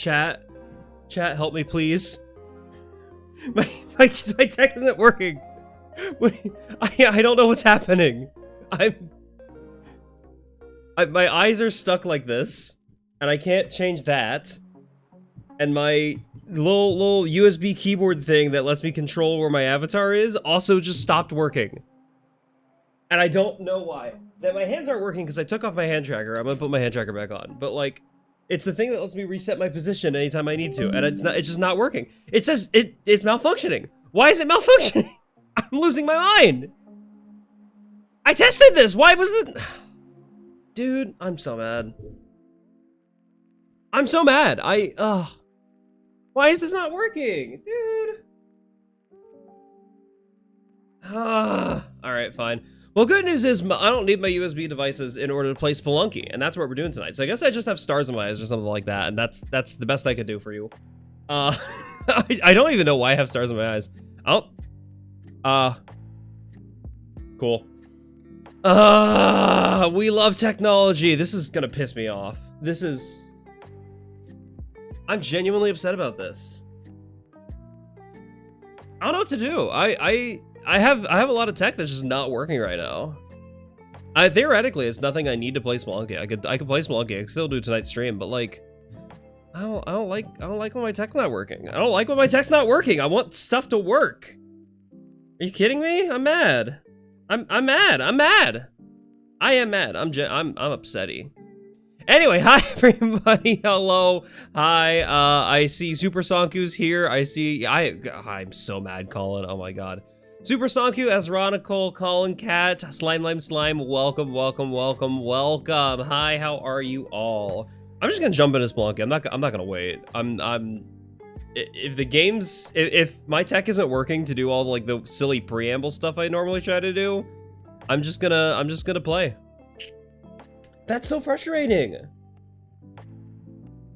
Chat, help me, please. My tech isn't working. I don't know what's happening. My eyes are stuck like this, and I can't change that. And my little USB keyboard thing that lets me control where my avatar is also just stopped working. And I don't know why. That my hands aren't working because I took off my hand tracker. I'm gonna put my hand tracker back on. But like, it's the thing that lets me reset my position anytime I need to, and it's just not working. It says it's malfunctioning. Why is it malfunctioning? I'm losing my mind. I tested this. Why was this? Dude, I'm so mad. I'm so mad. Why is this not working? Dude. Alright, fine. Well, good news is I don't need my USB devices in order to play Spelunky, and that's what we're doing tonight. So I guess I just have stars in my eyes or something like that, and that's the best I could do for you. I don't even know why I have stars in my eyes. Cool. We love technology. This is gonna piss me off. I'm genuinely upset about this. I don't know what to do. I have a lot of tech that's just not working right now. Theoretically, it's nothing I need to play Spelunky. I could play Spelunky. I could still do tonight's stream, but like, I don't like when my tech's not working. I don't like when my tech's not working. I want stuff to work. Are you kidding me? I'm mad. I'm mad. I'm mad. I am mad. I'm upsetty. Anyway, hi everybody. Hello. Hi. I see Super Sonku's here. I'm so mad, Colin. Oh my god. Super Sonku, Asronical, Colin Cat, Slime Lime Slime, welcome. Hi, how are you all? I'm just gonna jump into Spelunky. I'm not gonna wait. If my tech isn't working to do all like the silly preamble stuff I normally try to do, I'm just gonna play. That's so frustrating.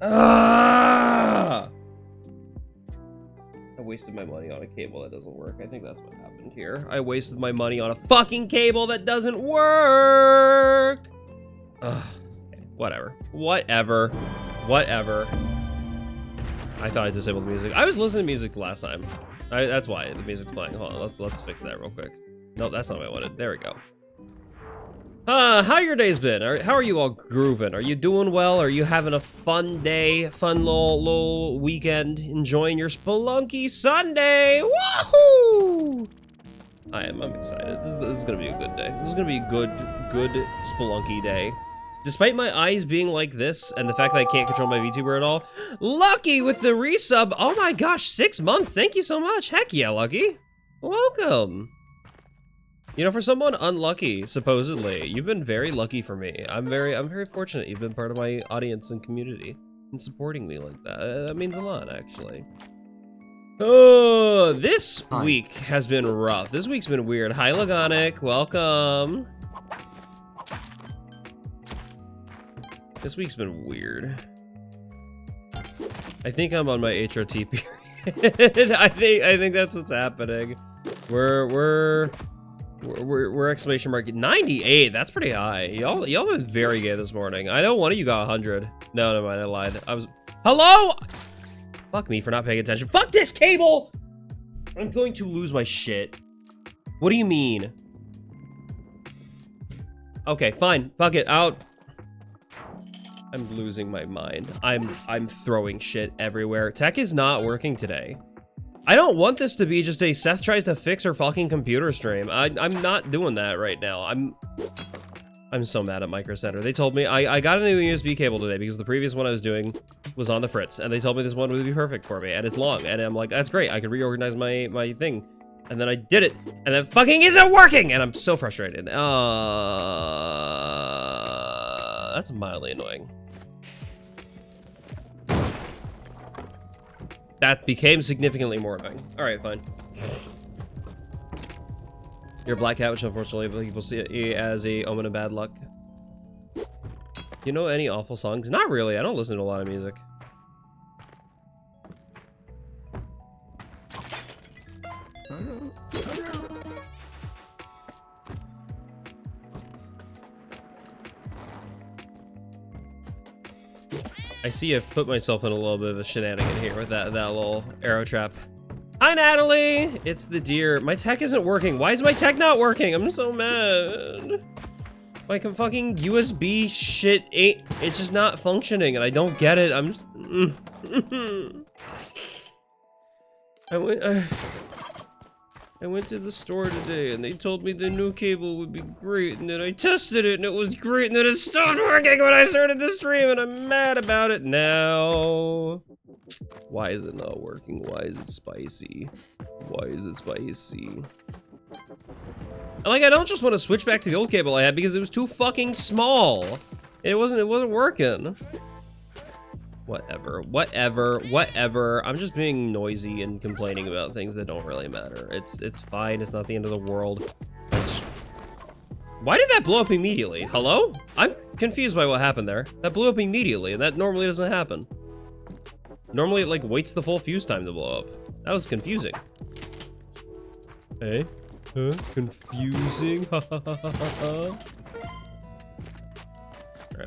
I wasted my money on a cable that doesn't work. I think that's what happened here. I wasted my money on a fucking cable that doesn't work. Okay, whatever. I thought I disabled the music. I was listening to music last time. That's why the music's playing. Hold on, let's fix that real quick. No, that's not what I wanted. There we go. How your day's been? How are you all grooving? Are you doing well? Are you having a fun day? Fun little weekend? Enjoying your Spelunky Sunday? Woohoo! I'm excited. This is gonna be a good day. This is gonna be a good Spelunky day. Despite my eyes being like this, and the fact that I can't control my VTuber at all, Lucky with the resub. Oh my gosh, 6 months. Thank you so much. Heck yeah, Lucky. Welcome. You know, for someone unlucky, supposedly, you've been very lucky for me. I'm very fortunate you've been part of my audience and community and supporting me like that. That means a lot, actually. Oh, this week has been rough. This week's been weird. Hi, Lagonic. Welcome. This week's been weird. I think I'm on my HRT period. I think that's what's happening. We're exclamation mark 98. That's pretty high. Y'all been very gay this morning. I know one of you got 100. No, never mind. I lied. Hello. Fuck me for not paying attention. Fuck this cable. I'm going to lose my shit. What do you mean? Okay, fine. Fuck it. Out. I'm losing my mind. I'm throwing shit everywhere. Tech is not working today. I don't want this to be just a Seth tries to fix her fucking computer stream. I'm not doing that right now. I'm so mad at Micro Center. They told me I got a new USB cable today because the previous one I was doing was on the fritz, and they told me this one would be perfect for me, and it's long, and I'm like, that's great. I could reorganize my thing, and then I did it, and then fucking isn't working, and I'm so frustrated. That's mildly annoying. That became significantly more annoying. All right, fine. You're a black cat, which unfortunately people see it as a omen of bad luck. You know any awful songs? Not really. I don't listen to a lot of music. I see I've put myself in a little bit of a shenanigan here with that little arrow trap. Hi, Natalie! It's the deer. My tech isn't working. Why is my tech not working? I'm so mad. Like, a fucking USB shit ain't... It's just not functioning, and I don't get it. I'm just... I went to the store today, and they told me the new cable would be great, and then I tested it, and it was great, and then it stopped working when I started the stream, and I'm mad about it now. Why is it not working? Why is it spicy? Why is it spicy? Like, I don't just want to switch back to the old cable I had because it was too fucking small. It wasn't working. Whatever. I'm just being noisy and complaining about things that don't really matter. It's fine. It's not the end of the world. Why did that blow up immediately? Hello? I'm confused by what happened there. That blew up immediately, and that normally doesn't happen. Normally, it, like, waits the full fuse time to blow up. That was confusing. Hey? Huh? Confusing? Alright,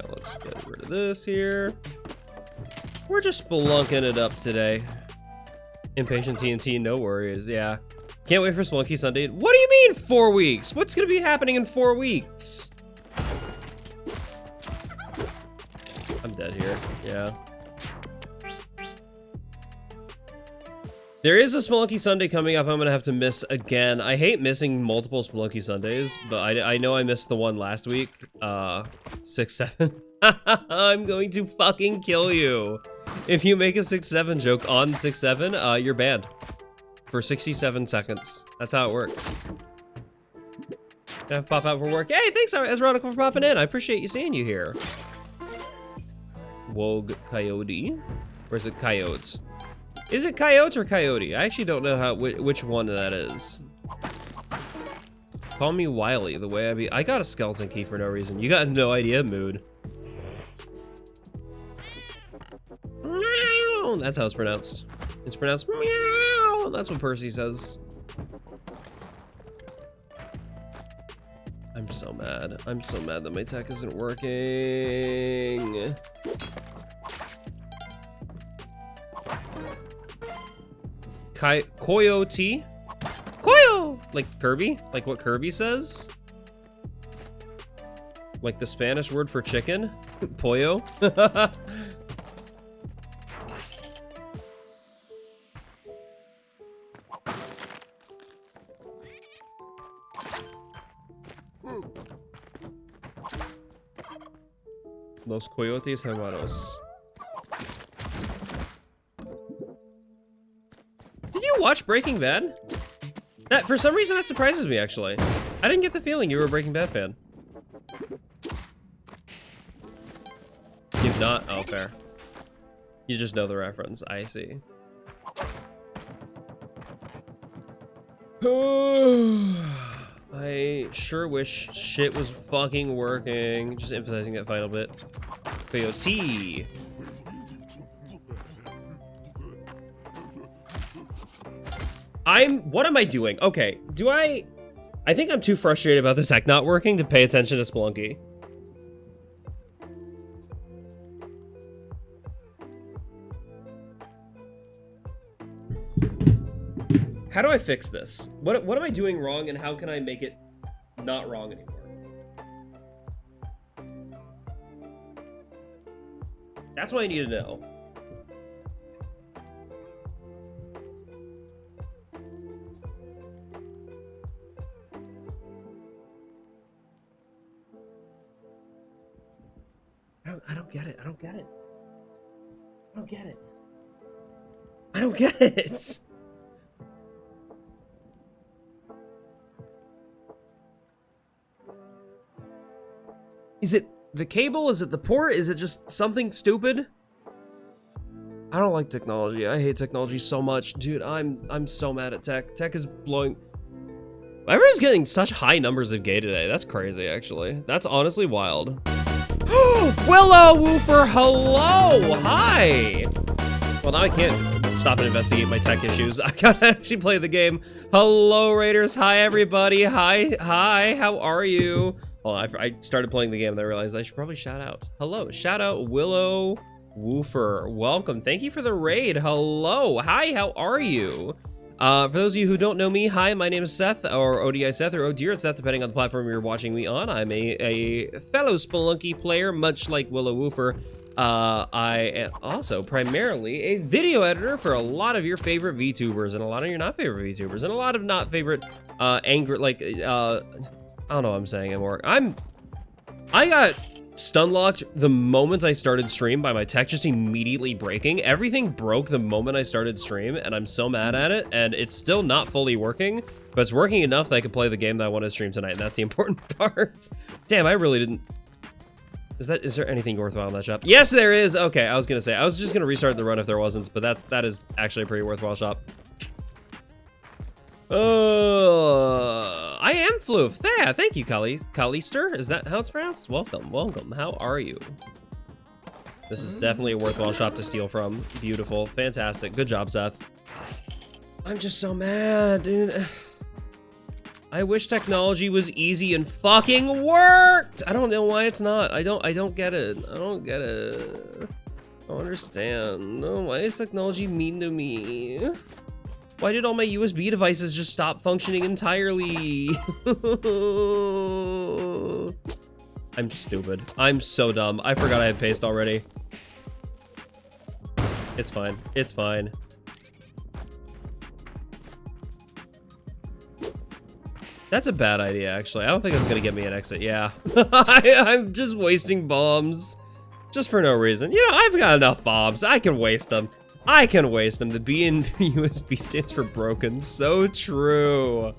let's get rid of this here. We're just spelunking it up today. Impatient TNT, no worries, yeah. Can't wait for Spelunky Sunday. What do you mean 4 weeks? What's gonna be happening in 4 weeks? I'm dead here, yeah. There is a Spelunky Sunday coming up I'm gonna have to miss again. I hate missing multiple Spelunky Sundays, but I know I missed the one last week. 6-7. I'm going to fucking kill you. If you make a 6-7 joke on 6-7, you're banned. For 67 seconds. That's how it works. Gonna pop out for work. Hey, thanks, Esronica, for popping in. I appreciate you seeing you here. Wogue Coyote. Or is it Coyotes? Is it Coyote or Coyote? I actually don't know which one that is. Call me Wiley, the way I be. I got a skeleton key for no reason. You got no idea, mood. Meow. That's how it's pronounced. It's pronounced meow. That's what Percy says. I'm so mad. I'm so mad that my tech isn't working. Coyote? Coyo! Like Kirby? Like what Kirby says? Like the Spanish word for chicken? Pollo? Los coyotes hermanos. Did you watch Breaking Bad? That, for some reason, that surprises me, actually. I didn't get the feeling you were a Breaking Bad fan. You've not? Oh, fair. You just know the reference. I see. I sure wish shit was fucking working. Just emphasizing that final bit. Coyote. What am I doing? Okay, I think I'm too frustrated about the tech not working to pay attention to Spelunky. How do I fix this? What am I doing wrong, and how can I make it not wrong anymore? That's what I need to know. I don't get it. I don't get it. I don't get it. I don't get it. Is it the cable? Is it the port? Is it just something stupid? I don't like technology. I hate technology so much. Dude, I'm so mad at tech. Tech is blowing... Everyone's getting such high numbers of gay today. That's crazy, actually. That's honestly wild. Willow Wooper, hello! Hi! Well, now I can't stop and investigate my tech issues. I gotta actually play the game. Hello, Raiders. Hi, everybody. Hi. How are you? Well, I started playing the game and I realized I should probably shout out. Hello. Shout out Willow Woofer, welcome. Thank you for the raid. Hello. Hi, how are you? For those of you who don't know me, hi, my name is Seth, or ODISeth, or ODISeth, depending on the platform you're watching me on. I'm a fellow Spelunky player, much like Willow Woofer. I am also primarily a video editor for a lot of your favorite VTubers, and a lot of your not favorite VTubers, and a lot of not favorite, I don't know what I'm saying anymore. I got stun locked the moment I started stream by my tech just immediately breaking. Everything broke the moment I started stream, and I'm so mad at it, and it's still not fully working, but it's working enough that I can play the game that I want to stream tonight, and that's the important part. Damn, I really didn't... Is there anything worthwhile in that shop? Yes, there is! Okay, I was gonna say, I was just gonna restart the run if there wasn't, but that is actually a pretty worthwhile shop. I am Floof. Yeah, thank you, Kalister. Is that how it's pronounced? Welcome, welcome. How are you? This is definitely a worthwhile shop to steal from. Beautiful, fantastic. Good job, Seth. I'm just so mad, dude. I wish technology was easy and fucking worked. I don't know why it's not. I don't get it. I don't get it. I don't understand. No, why is technology mean to me? Why did all my USB devices just stop functioning entirely? I'm stupid. I'm so dumb. I forgot I had paste already. It's fine. It's fine. That's a bad idea, actually. I don't think that's gonna get me an exit. Yeah. I'm just wasting bombs. Just for no reason. You know, I've got enough bombs. I can waste them. I can waste them. The B in USB stands for broken. So true.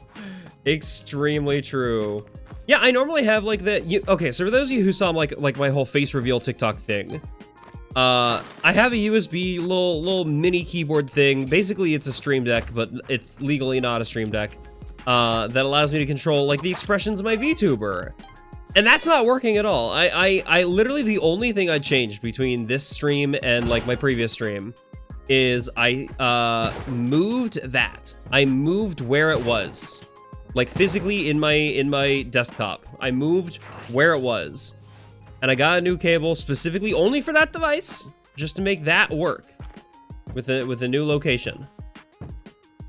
Extremely true. Yeah, I normally have like the... Okay, so for those of you who saw like my whole face reveal TikTok thing, I have a USB little mini keyboard thing. Basically, it's a Stream Deck, but it's legally not a Stream Deck. That allows me to control like the expressions of my VTuber. And that's not working at all. I literally, the only thing I changed between this stream and like my previous stream is I moved that. I moved where it was. Like physically in my desktop. I moved where it was. And I got a new cable specifically only for that device, just to make that work with a new location.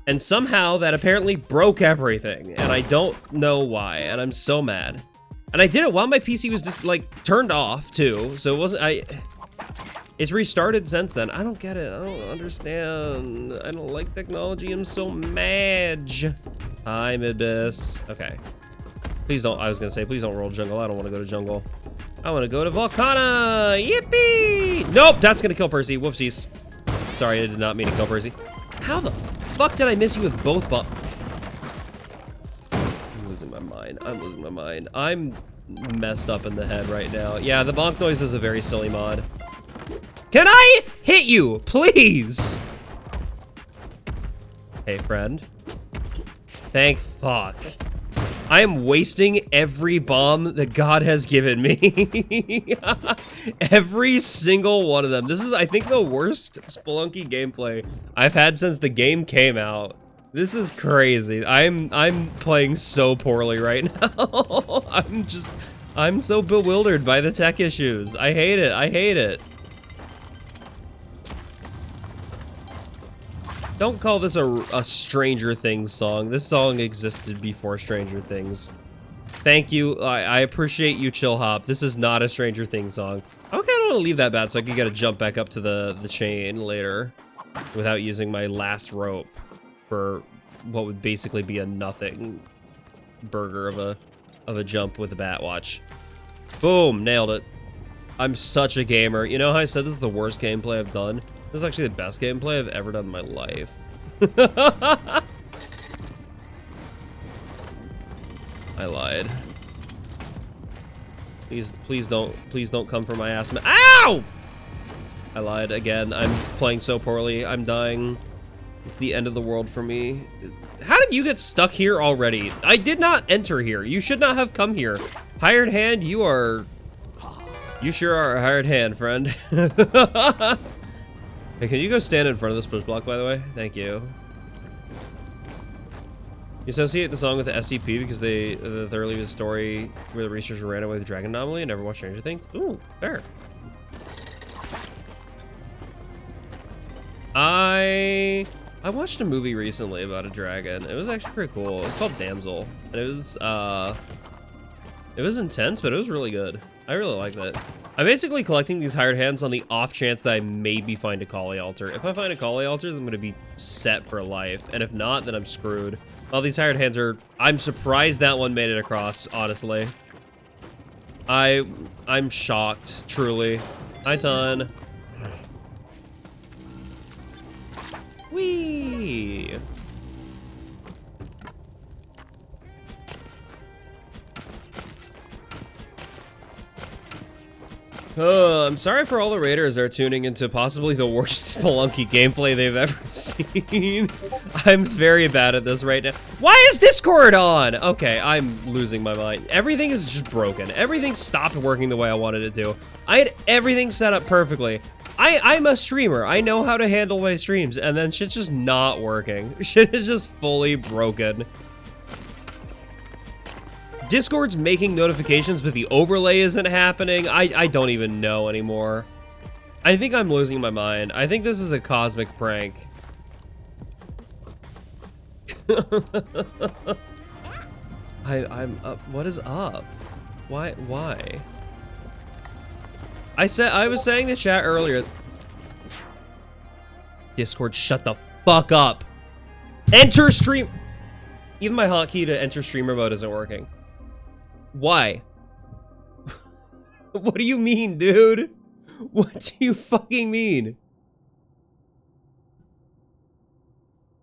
And somehow that apparently broke everything, and I don't know why, and I'm so mad. And I did it while my PC was just like turned off too, so it wasn't it's restarted since then. I don't get it. I don't understand. I don't like technology. I'm so mad. Hi, Midbis. Okay. Please don't. I was gonna say, please don't roll jungle. I don't want to go to jungle. I want to go to Volcana. Yippee! Nope, that's gonna kill Percy. Whoopsies. Sorry, I did not mean to kill Percy. How the fuck did I miss you with both I'm losing my mind. I'm losing my mind. I'm messed up in the head right now. Yeah, the bonk noise is a very silly mod. Can I hit you, please? Hey, friend. Thank fuck. I am wasting every bomb that God has given me. Every single one of them. This is, I think, the worst Spelunky gameplay I've had since the game came out. This is crazy. I'm playing so poorly right now. I'm so bewildered by the tech issues. I hate it. I hate it. Don't call this a Stranger Things song. This song existed before Stranger Things. Thank you. I appreciate you, Chill Hop. This is not a Stranger Things song. I kind of want to leave that bad so I can get to jump back up to the chain later without using my last rope for what would basically be a nothing burger of a jump with a bat watch. Boom, nailed it. I'm such a gamer. You know how I said this is the worst gameplay I've done? This is actually the best gameplay I've ever done in my life. I lied. Please don't come for my ass. Ow! I lied again. I'm playing so poorly. I'm dying. It's the end of the world for me. How did you get stuck here already? I did not enter here. You should not have come here. Hired hand, you sure are a hired hand, friend. Hey, can you go stand in front of this push block, by the way? Thank you. You associate the song with the SCP because they thoroughly the story where the researcher ran away with the dragon anomaly and never watched Stranger Things? Ooh, fair. I watched a movie recently about a dragon. It was actually pretty cool. It was called Damsel. And it was intense, but it was really good. I really liked it. I'm basically collecting these hired hands on the off chance that I maybe find a Kali altar. If I find a Kali altar, I'm gonna be set for life. And if not, then I'm screwed. All these hired hands are... I'm surprised that one made it across, honestly. I'm shocked, truly. Hi, Ton. Whee! I'm sorry for all the raiders that are tuning into possibly the worst Spelunky gameplay they've ever seen. I'm very bad at this right now. Why is Discord on? Okay, I'm losing my mind. Everything is just broken. Everything stopped working the way I wanted it to. I had everything set up perfectly. I'm a streamer. I know how to handle my streams, and then shit's just not working. Shit is just fully broken. Discord's making notifications, but the overlay isn't happening. I don't even know anymore. I think I'm losing my mind. I think this is a cosmic prank. I'm up. What is up? Why? I was saying to chat earlier. Discord, shut the fuck up. Enter stream. Even my hotkey to enter streamer mode isn't working. Why? What do you mean, dude? What do you fucking mean?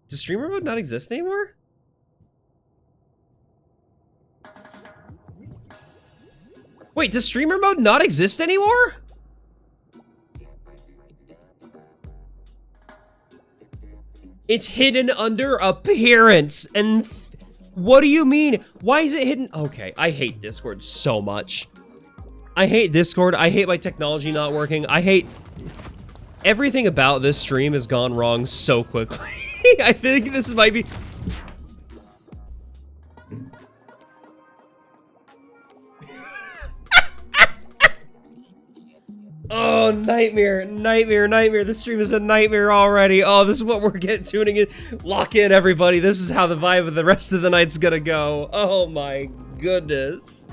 Does streamer mode not exist anymore? Wait, does streamer mode not exist anymore? It's hidden under appearance and... What do you mean? Why is it hidden? Okay, I hate Discord so much. I hate Discord. I hate my technology not working. I hate... Everything about this stream has gone wrong so quickly. I think this might be... Oh, nightmare, nightmare, nightmare. This stream is a nightmare already. Oh, this is what we're tuning in. Lock in, everybody. This is how the vibe of the rest of the night's gonna go. Oh my goodness.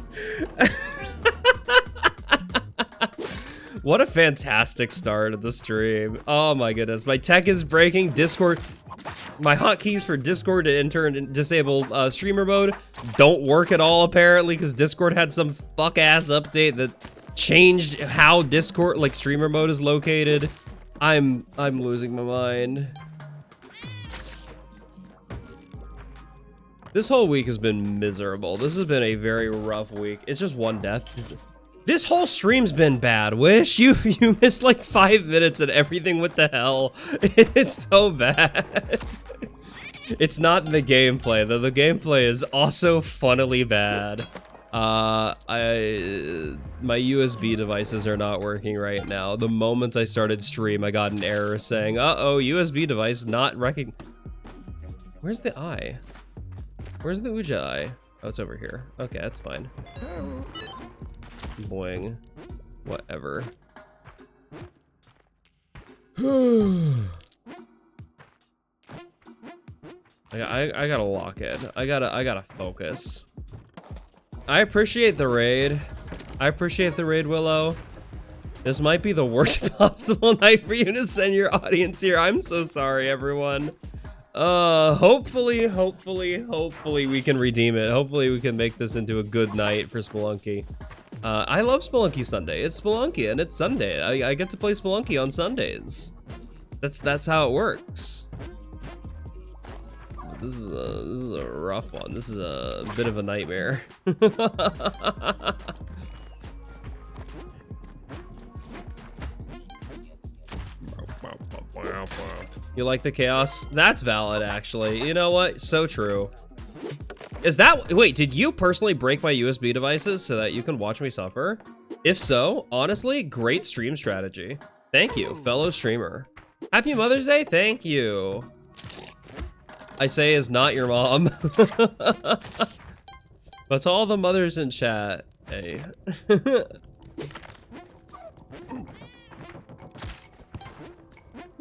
What a fantastic start of the stream. Oh my goodness. My tech is breaking. Discord... My hotkeys for Discord to enter and disable streamer mode don't work at all, apparently, because Discord had some fuck-ass update that... changed how Discord, like, streamer mode is located. I'm losing my mind. This whole week has been miserable. This has been a very rough week. It's just one death. This whole stream's been bad. Wish you missed like 5 minutes and everything. What the hell? It's so bad. It's not the gameplay though. The gameplay is also funnily bad. My USB devices are not working right now. The moment I started stream, I got an error saying, uh-oh, USB device not Where's the eye? Where's the Uja eye? Oh, it's over here. Okay, that's fine. Boing. Whatever. I gotta lock in. I gotta focus. I appreciate the raid. I appreciate the raid, Willow. This might be the worst possible night for you to send your audience here. I'm so sorry, everyone. Hopefully we can redeem it. Hopefully we can make this into a good night for Spelunky. I love Spelunky Sunday. It's Spelunky and it's Sunday. I get to play Spelunky on Sundays. That's how it works. This is a rough one. This is a bit of a nightmare. You like the chaos? That's valid, actually. You know what? So true. Is that... Wait, did you personally break my USB devices so that you can watch me suffer? If so, honestly, great stream strategy. Thank you, fellow streamer. Happy Mother's Day? Thank you. I say is not your mom. But to all the mothers in chat, hey.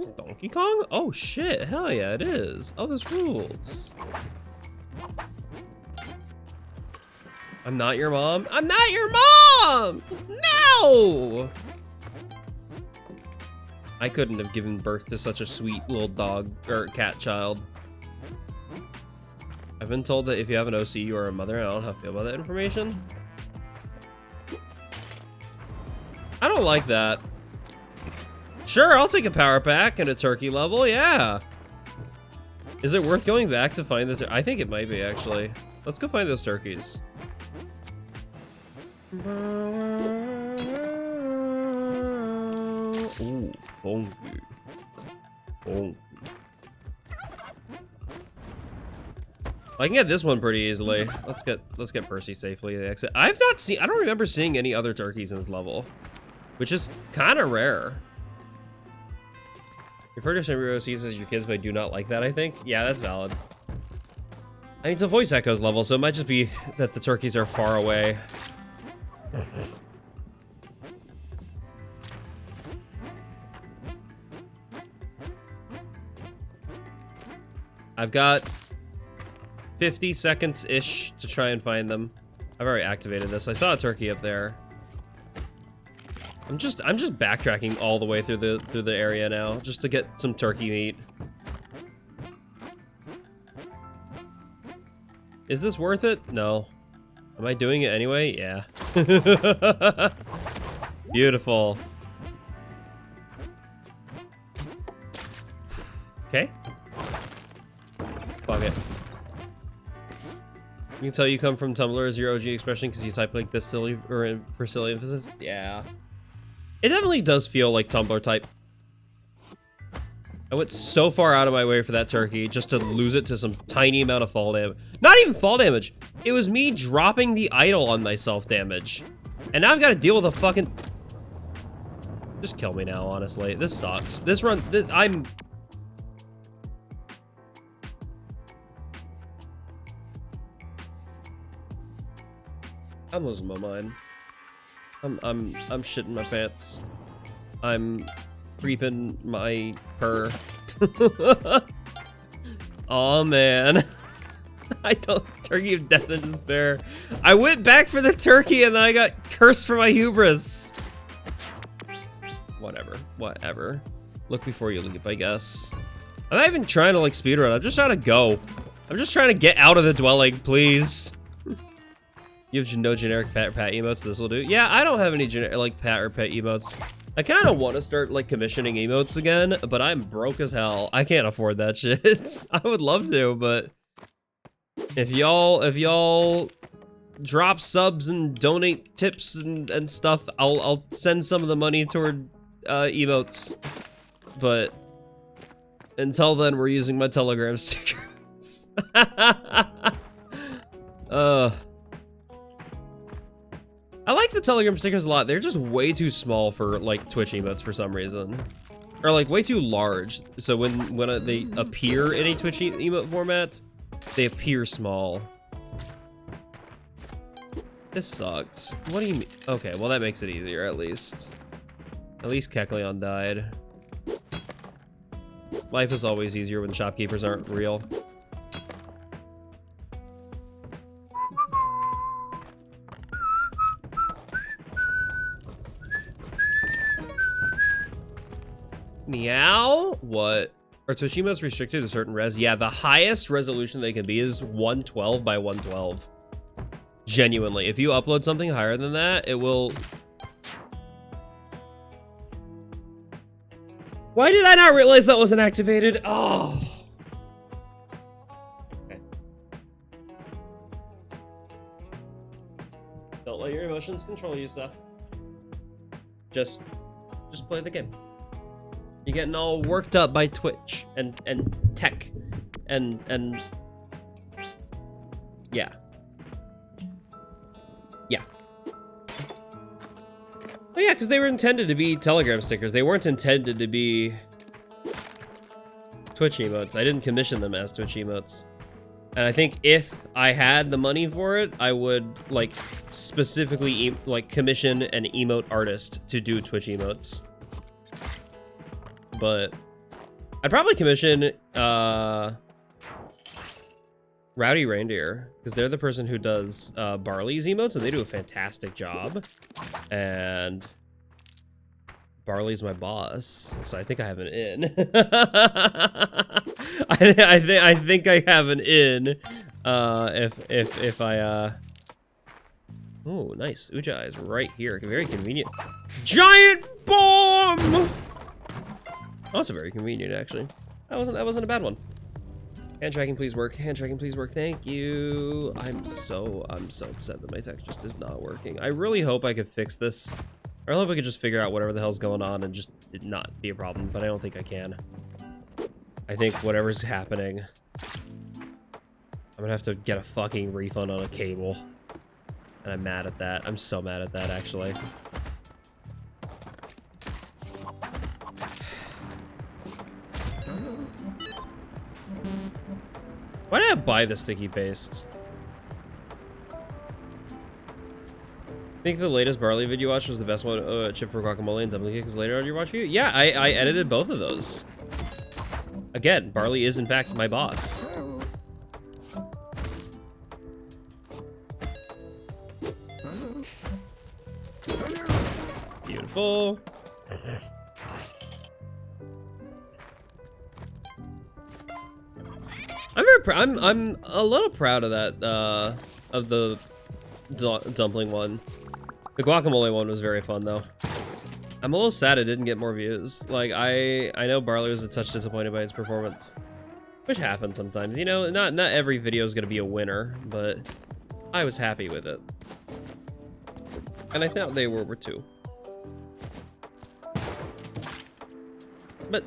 Is it Donkey Kong? Oh shit, hell yeah, it is. Oh, this rules. I'm not your mom. I'm not your mom! No! I couldn't have given birth to such a sweet little dog or cat child. I've been told that if you have an OC, you are a mother. I don't know how I feel about that information. I don't like that. Sure, I'll take a power pack and a turkey level, yeah. Is it worth going back to find this? I think it might be, actually. Let's go find those turkeys. Ooh, funky. Funky. I can get this one pretty easily. Let's get Percy safely to the exit. I don't remember seeing any other turkeys in this level, which is kind of rare. You've heard of some OCs as your kids, but I do not like that, I think. Yeah, that's valid. I mean, it's a voice echoes level, so it might just be that the turkeys are far away. I've got 50 seconds-ish to try and find them. I've already activated this. I saw a turkey up there. I'm just backtracking all the way through the area now, just to get some turkey meat. Is this worth it? No. Am I doing it anyway? Yeah. Beautiful. Okay. Fuck it. You can tell you come from Tumblr as your OG expression because you type like this silly or for silly emphasis. Yeah. It definitely does feel like Tumblr type. I went so far out of my way for that turkey just to lose it to some tiny amount of fall damage. Not even fall damage. It was me dropping the idol on myself damage. And now I've got to deal with a fucking... Just kill me now, honestly. This sucks. This run... I'm losing my mind. I'm shitting my pants. I'm creeping my purr. Oh man. I don't turkey of death and despair. I went back for the turkey and then I got cursed for my hubris. Whatever. Look before you leap, I guess. I'm not even trying to like speedrun. I'm just trying to go. I'm just trying to get out of the dwelling, please. You have no generic pet emotes, this will do. Yeah, I don't have any generic like pet or pet emotes. I kind of want to start like commissioning emotes again, but I'm broke as hell. I can't afford that shit. I would love to, but if y'all drop subs and donate tips and stuff, I'll send some of the money toward emotes. But until then, we're using my Telegram stickers. I like the Telegram stickers a lot. They're just way too small for like Twitch emotes for some reason, or like way too large. So when they appear in a Twitch emote format, they appear small. This sucks. What do you mean? Okay, well that makes it easier at least. At least Kecleon died. Life is always easier when shopkeepers aren't real. Meow? What? Are Twitch emotes restricted to certain res? Yeah, the highest resolution they can be is 112 by 112. Genuinely. If you upload something higher than that, it will... Why did I not realize that wasn't activated? Oh. Okay. Don't let your emotions control you, Seth. Just play the game. You're getting all worked up by Twitch and tech and yeah. Oh yeah, because they were intended to be Telegram stickers. They weren't intended to be Twitch emotes. I didn't commission them as Twitch emotes. And I think if I had the money for it, I would like specifically like commission an emote artist to do Twitch emotes. But I'd probably commission Rowdy Reindeer, because they're the person who does Barley's emotes, and they do a fantastic job. And Barley's my boss, so I think I have an in. I think I have an in. If I Oh, nice. Uja is right here. Very convenient. Giant bomb! Also very convenient, actually. That wasn't a bad one. Hand tracking, please work. Hand tracking, please work. Thank you. I'm so upset that my tech just is not working. I really hope I could fix this. I really hope I could just figure out whatever the hell's going on and just it not be a problem, but I don't think I can. I think whatever's happening, I'm gonna have to get a fucking refund on a cable. And I'm mad at that. I'm so mad at that, actually. Why did I buy the sticky paste? I think the latest Barley video you watched was the best one, Chip for Guacamole and Dumpling Cakes later on your watch view? Yeah, I edited both of those. Again, Barley is in fact my boss. Beautiful. I'm a little proud of that, of the dumpling one. The guacamole one was very fun though. I'm a little sad it didn't get more views. Like I know Barley was a touch disappointed by its performance, which happens sometimes. You know, not every video is gonna be a winner, but I was happy with it, and I thought they were too. But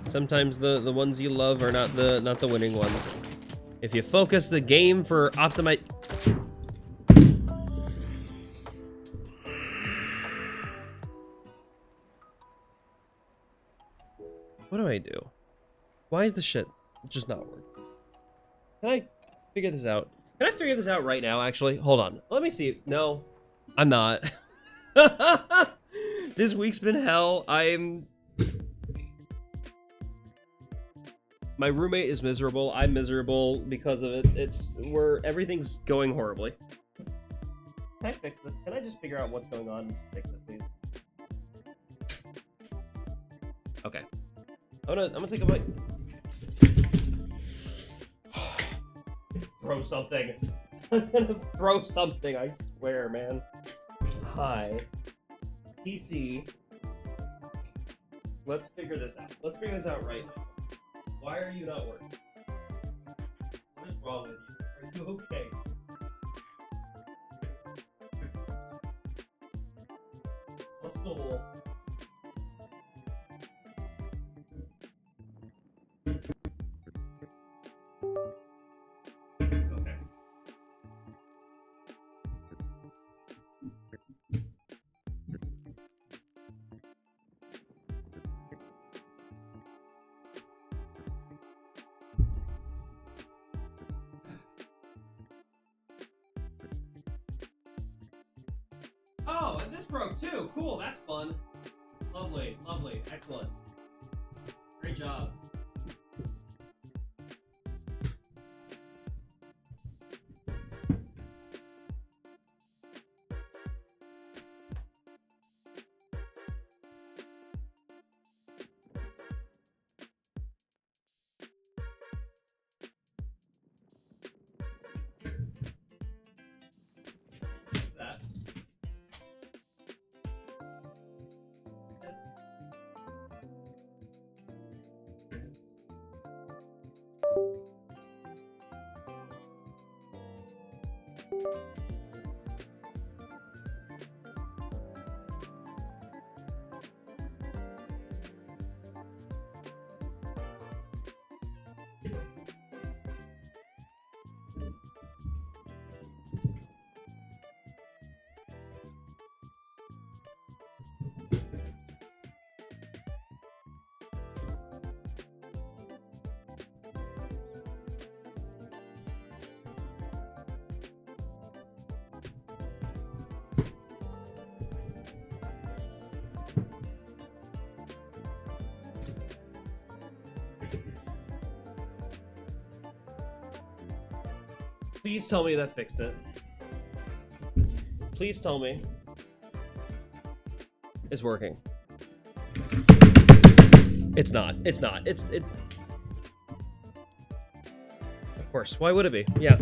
sometimes the ones you love are not the winning ones. If you focus the game for optimize. What do I do? Why is the shit just not working? Can I figure this out? Can I figure this out right now, actually? Hold on. Let me see. No, I'm not. This week's been hell. My roommate is miserable. I'm miserable because of it. Everything's going horribly. Can I fix this? Can I just figure out what's going on and fix it, please? Okay. I'm gonna take a bite. Throw something. I'm gonna throw something, I swear, man. Hi. PC. Let's figure this out. Let's figure this out right now. Why are you not working? What is wrong with you? Are you okay? What's the wolf? Okay. Oh, and this broke too. Cool, that's fun. Lovely, lovely, excellent. Great job. What's that? Please tell me that fixed it. Please tell me it's working. It's not. It's not. It. Of course. Why would it be? Yeah.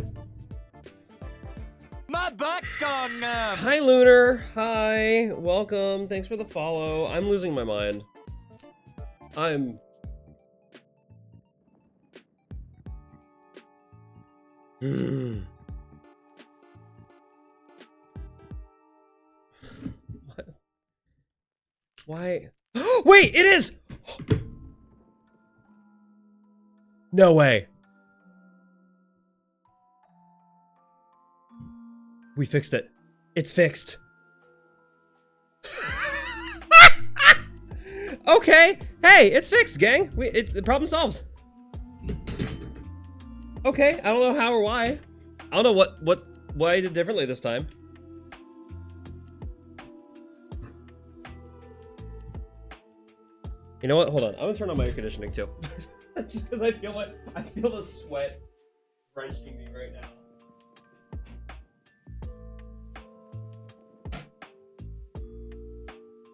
My butt's gone numb. Hi, Lunar. Hi. Welcome. Thanks for the follow. I'm losing my mind. I'm... What? Why? Wait, it is! No way. We fixed it. It's fixed. Okay. Hey, it's fixed, gang. The problem solved. Okay, I don't know how or why. I don't know what I did differently this time. You know what? Hold on. I'm gonna turn on my air conditioning too. Just because I feel the sweat drenching me right now.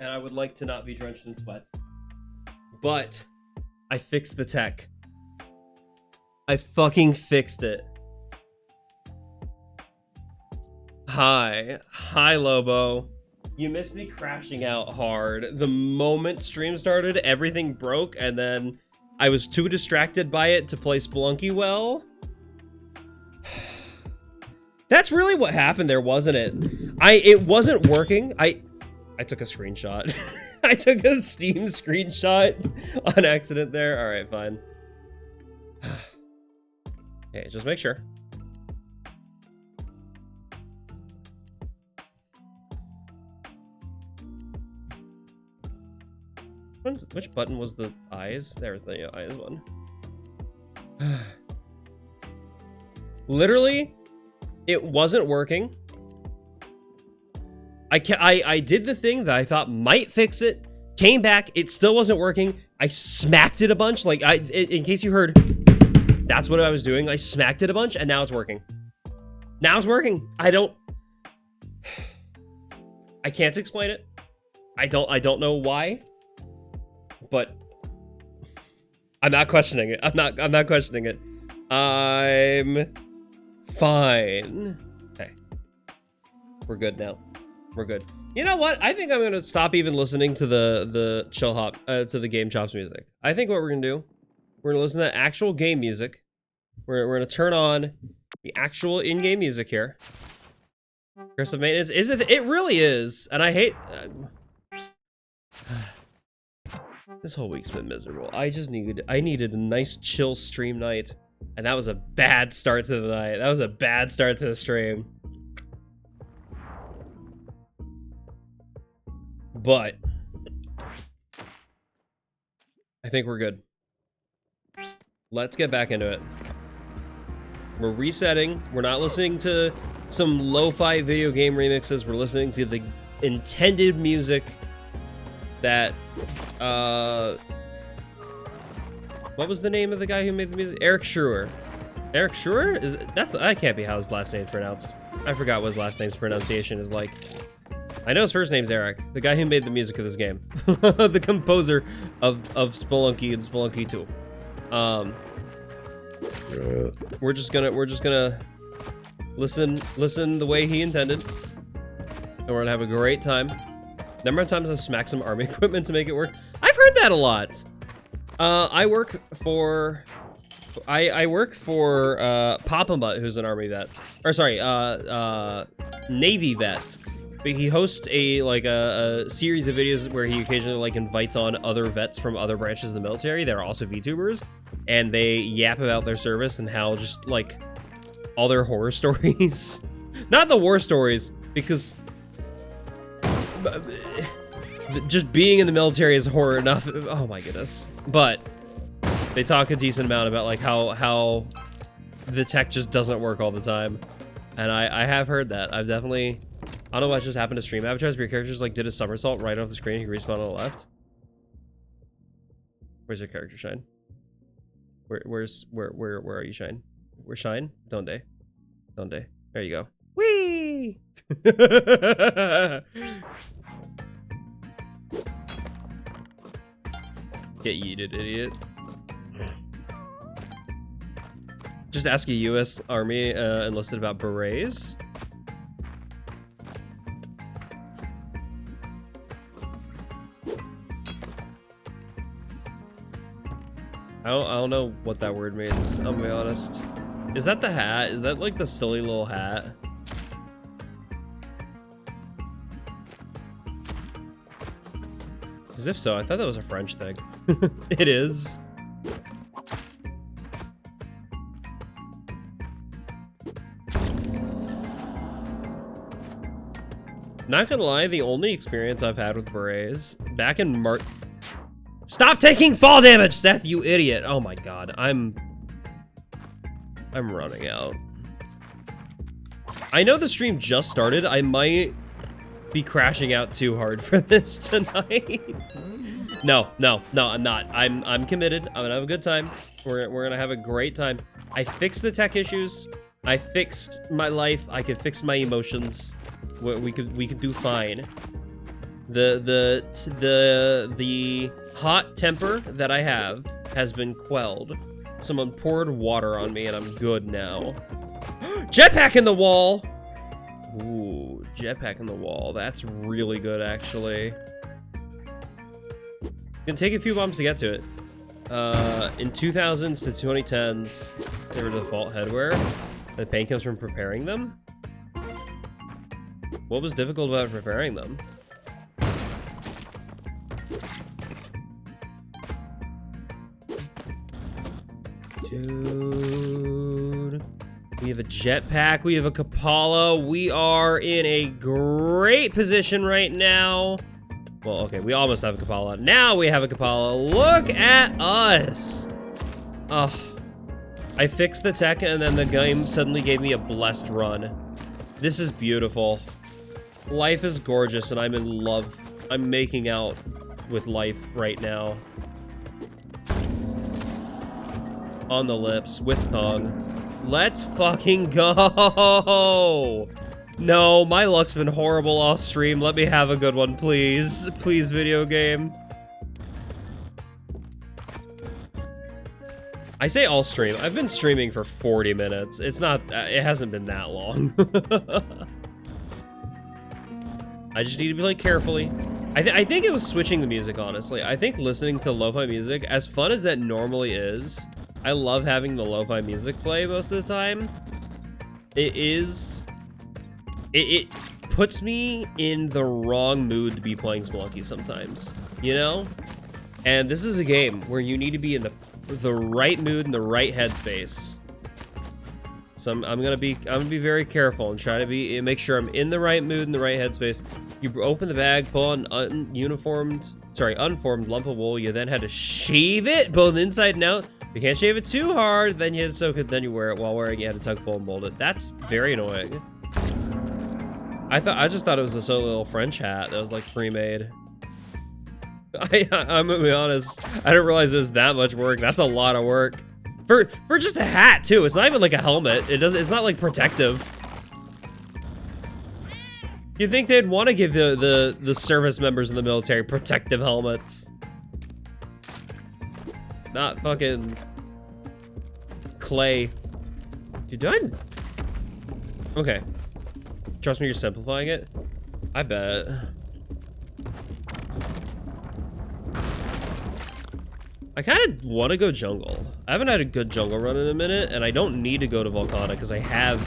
And I would like to not be drenched in sweat. But I fixed the tech. I fucking fixed it. Hi, Lobo. You missed me crashing out hard. The moment stream started, everything broke, and then I was too distracted by it to play Spelunky well. That's really what happened there, wasn't it? It wasn't working. I took a screenshot. I took a Steam screenshot on accident there. All right, fine. Okay, just make sure. Which button was the eyes? There's the eyes one. Literally, it wasn't working. I did the thing that I thought might fix it. Came back, it still wasn't working. I smacked it a bunch. Like in case you heard, that's what I was doing. I smacked it a bunch, and now it's working. Now it's working. I can't explain it. I don't know why. But I'm not questioning it. I'm not questioning it. I'm fine. Okay. We're good now. We're good. You know what? I think I'm gonna stop even listening to the chill hop to the game chops music. I think what we're gonna do, we're gonna listen to actual game music. We're gonna turn on the actual in-game music here. Aggressive maintenance. It really is, and I hate. This whole week's been miserable. I needed a nice chill stream night, and that was a bad start to the night. That was a bad start to the stream. But I think we're good. Let's get back into it. We're resetting. We're not listening to some lo-fi video game remixes. We're listening to the intended music that what was the name of the guy who made the music? Eric Schroer. Eric Schroer? That can't be how his last name's pronounced. I forgot what his last name's pronunciation is like. I know his first name's Eric, the guy who made the music of this game. The composer of Spelunky and Spelunky 2. We're just gonna listen the way he intended. And we're gonna have a great time. Number of times I smacked some army equipment to make it work. I've heard that a lot. I work for Papa Mutt, who's an army vet. Or sorry, Navy vet. He hosts a series of videos where he occasionally invites on other vets from other branches of the military that are also VTubers, and they yap about their service and how just all their horror stories. Not the war stories, because just being in the military is horror enough. Oh my goodness. But they talk a decent amount about how the tech just doesn't work all the time. And I have heard that. I've definitely, I don't know what just happened to stream avatars, but your character just did a somersault right off the screen. You respawn on the left. Where's your character, Shine? Where are you, Shine? Where's Shine? Donde? Donde. There you go. Whee! Get yeeted, idiot. Just ask a U.S. Army enlisted about berets. I don't know what that word means, I'm gonna be honest. Is that the hat? Is that like the silly little hat? Because if so, I thought that was a French thing. It is. Not gonna lie, the only experience I've had with berets back in March. Stop taking fall damage, Seth, you idiot! Oh my god, I'm running out. I know the stream just started. I might be crashing out too hard for this tonight. No, I'm not. I'm committed. I'm gonna have a good time. We're gonna have a great time. I fixed the tech issues. I fixed my life. I could fix my emotions. We could do fine. The hot temper that I have has been quelled. Someone poured water on me and I'm good now. Jetpack in the wall! Ooh, jetpack in the wall. That's really good, actually. Gonna take a few bombs to get to it. In 2000s to 2010s, they were default headwear. The pain comes from preparing them. What was difficult about preparing them? Dude. We have a jetpack. We have a Kapala. We are in a great position right now. Well, okay, we almost have a Kapala. Now we have a Kapala. Look at us. Ugh. I fixed the tech and then the game suddenly gave me a blessed run. This is beautiful. Life is gorgeous and I'm in love. I'm making out with life right now. On the lips, with tongue. Let's fucking go! No, my luck's been horrible off stream. Let me have a good one, please. Please, video game. I say all stream. I've been streaming for 40 minutes. It's not, it hasn't been that long. I just need to play carefully. I think it was switching the music, honestly. I think listening to lo-fi music, as fun as that normally is, I love having the lo-fi music play most of the time. It puts me in the wrong mood to be playing Spelunky sometimes, you know? And this is a game where you need to be in the right mood and the right headspace. So I'm gonna be very careful and try to make sure I'm in the right mood and the right headspace. You open the bag, pull an unformed lump of wool. You then had to shave it both inside and out. You can't shave it too hard, then you soak it, then you wear it. While wearing it, you had to tug, pull, and mold it. That's very annoying. I just thought it was a silly little French hat that was like pre-made. I'm gonna be honest. I didn't realize it was that much work. That's a lot of work for just a hat too. It's not even like a helmet. It's not like protective. You'd think they'd want to give the service members in the military protective helmets. Not fucking clay. Dude, okay. Trust me, you're simplifying it? I bet. I kind of want to go jungle. I haven't had a good jungle run in a minute, and I don't need to go to Volcana because I have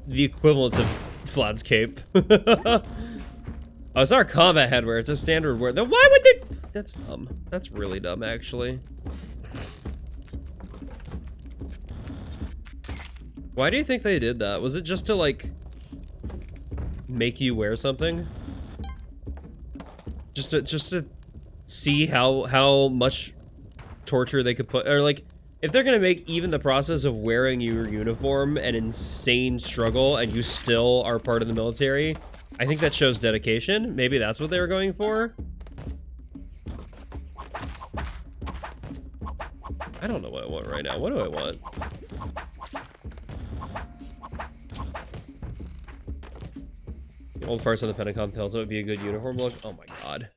the equivalent of Vlad's cape. Oh, it's not our combat headwear. It's a standard wear. Then why would they? That's dumb. That's really dumb, actually. Why do you think they did that? Was it just to, like, make you wear something? Just to see how much torture they could put, or like, if they're gonna make even the process of wearing your uniform an insane struggle and you still are part of the military, I think that shows dedication. Maybe that's what they were going for. I don't know what I want right now. What do I want? Old farts on the Pentagon Pelto would be a good uniform look. Oh my god.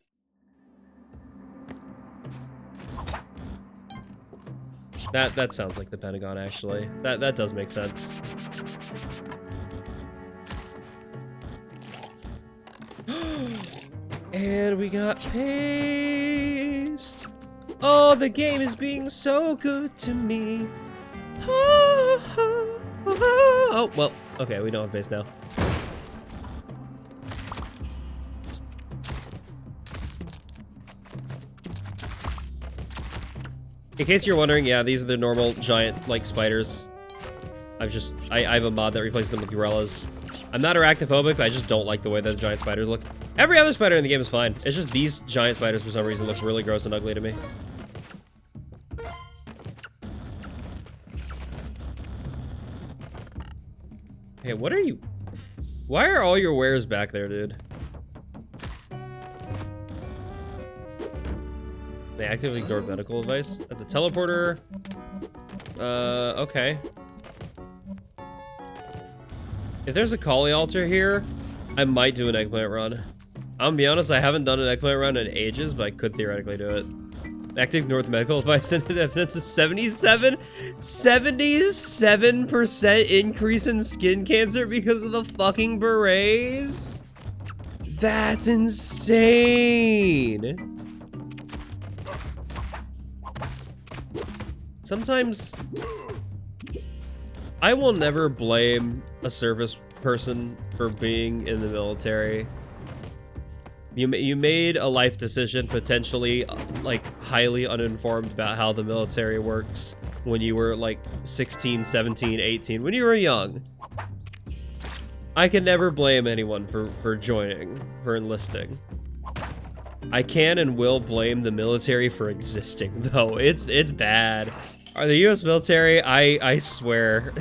That sounds like the Pentagon, actually. That does make sense. And we got paste. Oh, the game is being so good to me. Oh, well, okay, we don't have paste now. In case you're wondering, yeah, these are the normal giant, like, spiders. I have a mod that replaces them with gorillas. I'm not arachnophobic, but I just don't like the way that the giant spiders look. Every other spider in the game is fine. It's just these giant spiders, for some reason, look really gross and ugly to me. Hey, what are you... Why are all your wares back there, dude? They actively ignored medical advice. That's a teleporter. Okay. If there's a Kali altar here, I might do an eggplant run. I'm gonna be honest, I haven't done an eggplant run in ages, but I could theoretically do it. Active ignored medical advice and evidence of 77% increase in skin cancer because of the fucking berets? That's insane. Sometimes I will never blame a service person for being in the military. You made a life decision, potentially, like, highly uninformed about how the military works when you were, like, 16, 17, 18, when you were young. I can never blame anyone for joining, for enlisting. I can and will blame the military for existing, though. It's bad. Are the U.S. military? I swear.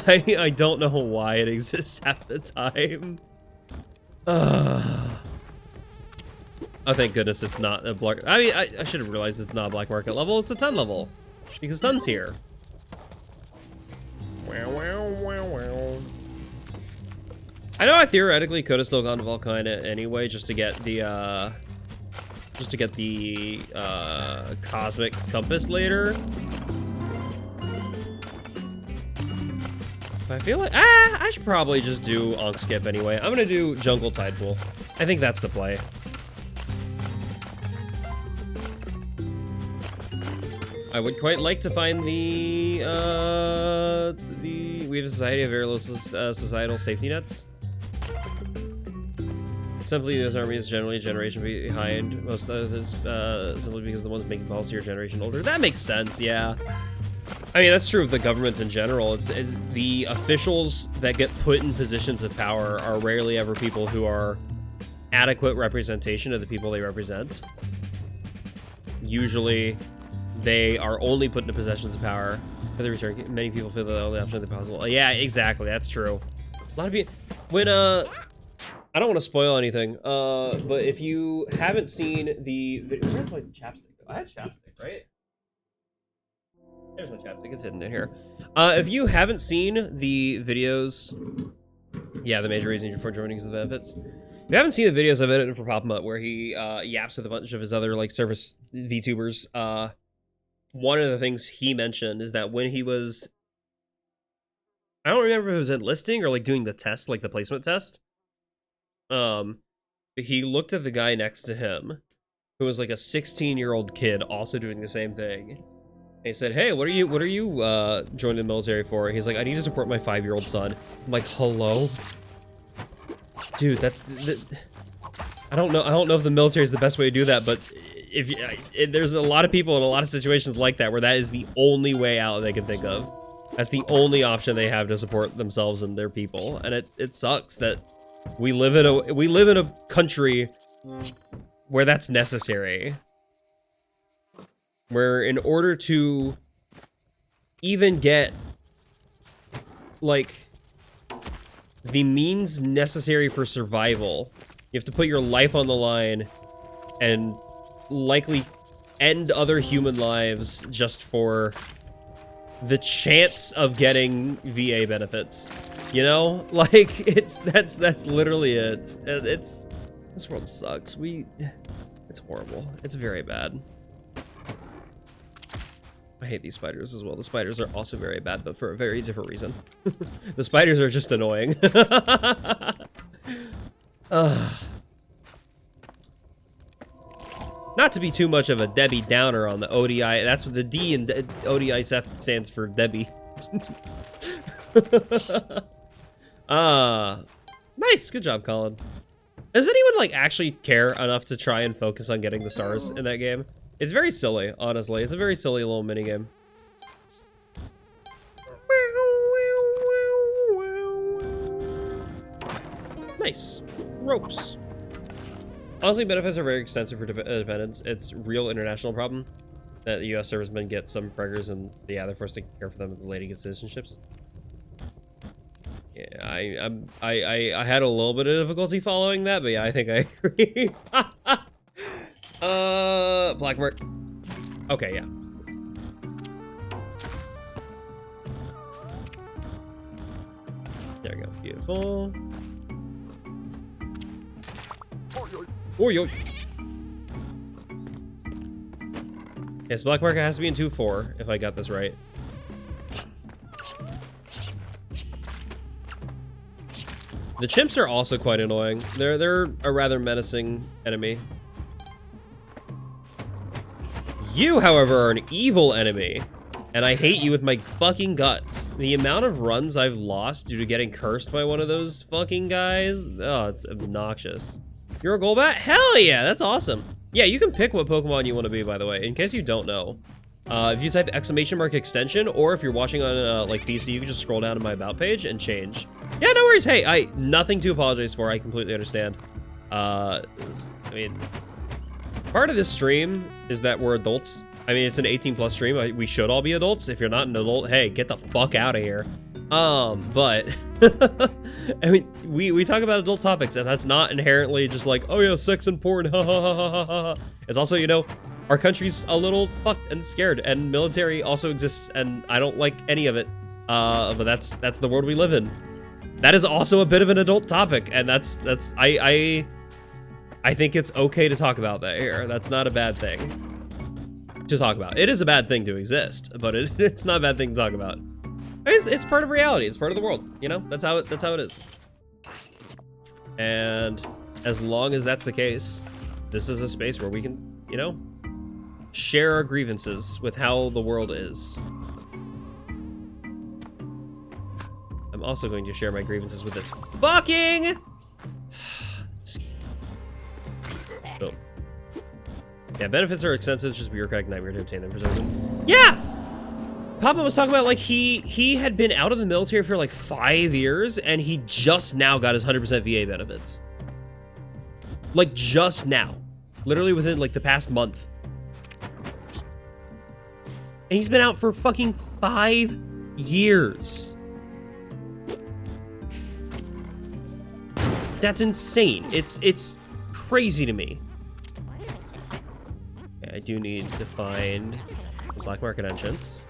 I don't know why it exists half the time. Oh, thank goodness it's not a black... I mean, I should have realized it's not a black market level. It's a 10 level. Because 10's here. I know I theoretically could have still gone to Volcana anyway, just to get the, Cosmic Compass later. But I feel like, I should probably just do Ankh Skip anyway. I'm gonna do Jungle Tide Pool. I think that's the play. I would quite like to find we have a society of very low societal safety nets. Simply, the U.S. Army is generally a generation behind most of this, simply because the ones making policy are a generation older. That makes sense, yeah. I mean, that's true of the government in general. The officials that get put in positions of power are rarely ever people who are adequate representation of the people they represent. Usually, they are only put into positions of power for the return. Many people feel the only option is possible. Yeah, exactly. That's true. A lot of people... When, I don't want to spoil anything, but if you haven't seen the video... Where's my chapstick? I had chapstick, right? There's my chapstick. It's hidden in here. If you haven't seen the videos... Yeah, the major reason for joining is the benefits. If you haven't seen the videos I've edited for Pop Mutt, where he yaps with a bunch of his other, like, service VTubers, one of the things he mentioned is that when he was... I don't remember if it was enlisting or, like, doing the test, like the placement test. He looked at the guy next to him, who was like a 16-year-old kid also doing the same thing. And he said, "Hey, what are you joining the military for?" He's like, "I need to support my 5-year-old son." I'm like, "Hello? Dude, I don't know if the military is the best way to do that, but there's a lot of people in a lot of situations like that where that is the only way out they can think of. That's the only option they have to support themselves and their people, and it sucks that we live in a country where that's necessary. Where in order to even get, like, the means necessary for survival, you have to put your life on the line and likely end other human lives just for the chance of getting VA benefits. You know, like that's literally it. It's this world sucks. It's horrible. It's very bad. I hate these spiders as well. The spiders are also very bad, but for a very different reason. The spiders are just annoying. Not to be too much of a Debbie Downer on the ODI. That's what the D in ODISeth stands for, Debbie. Nice. Good job, Colin. Does anyone, like, actually care enough to try and focus on getting the stars in that game? It's very silly, honestly. It's a very silly little minigame. Nice. Ropes. Honestly, benefits are very extensive for dependents. It's a real international problem that the U.S. servicemen get some preggers, and yeah, they're forced to care for them if the lady gets citizenships. Yeah, I had a little bit of difficulty following that, but yeah, I think I agree. Black mark. Okay, yeah. There we go. Beautiful. Oi, oi. Yes, black market has to be in 2-4 if I got this right. The chimps are also quite annoying. They're a rather menacing enemy. You, however, are an evil enemy, and I hate you with my fucking guts. The amount of runs I've lost due to getting cursed by one of those fucking guys, oh, it's obnoxious. You're a Golbat? Hell yeah, that's awesome. Yeah, you can pick what Pokemon you want to be, by the way, in case you don't know. If you type ~extension, or if you're watching on like PC, you can just scroll down to my about page and change. Yeah, no worries. Hey, nothing to apologize for. I completely understand. I mean, part of this stream is that we're adults. I mean, it's an 18+ stream. We should all be adults. If you're not an adult, hey, get the fuck out of here. But I mean, we talk about adult topics, and that's not inherently just like, oh yeah, sex and porn, ha ha ha ha ha ha. It's also, you know, our country's a little fucked and scared, and military also exists, and I don't like any of it. But that's the world we live in. That is also a bit of an adult topic, and I think it's okay to talk about that here. That's not a bad thing to talk about. It is a bad thing to exist, but it's not a bad thing to talk about. It's part of reality. It's part of the world. You know, that's how it is. And as long as that's the case, this is a space where we can, you know, share our grievances with how the world is. I'm also going to share my grievances with this fucking... Boom. Yeah, benefits are extensive. Just bureaucratic nightmare to obtain them for some reason. Yeah! Papa was talking about, like, he had been out of the military for, like, 5 years, and he just now got his 100% VA benefits. Like, just now. Literally within, like, the past month. And he's been out for fucking 5 years. That's insane. It's crazy to me. Okay, I do need to find the black market entrance.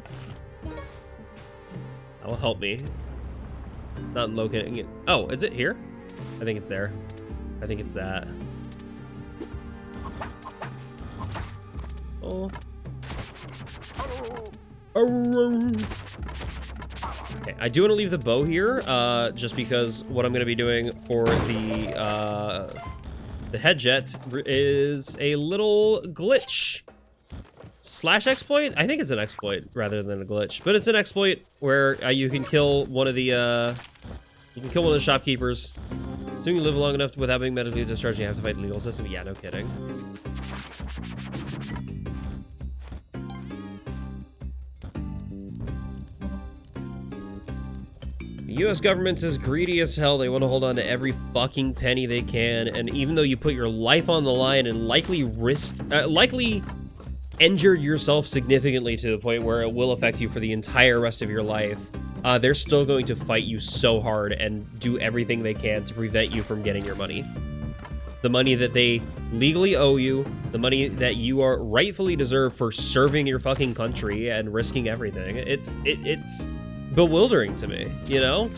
That will help me. Not locating it. Oh, is it here? I think it's there. I think it's that. Oh. Okay, I do want to leave the bow here, just because what I'm going to be doing for the head jet is a little glitch slash exploit. I think it's an exploit rather than a glitch, but it's an exploit where you can kill one of the shopkeepers. Assuming you live long enough without being medically discharged, you have to fight the legal system. Yeah, no kidding. The US government's as greedy as hell. They want to hold on to every fucking penny they can, and even though you put your life on the line and likely injure yourself significantly to the point where it will affect you for the entire rest of your life, they're still going to fight you so hard and do everything they can to prevent you from getting your money. the money that they legally owe you, the money that you are rightfully deserve for serving your fucking country and risking everything. It's bewildering to me, you know?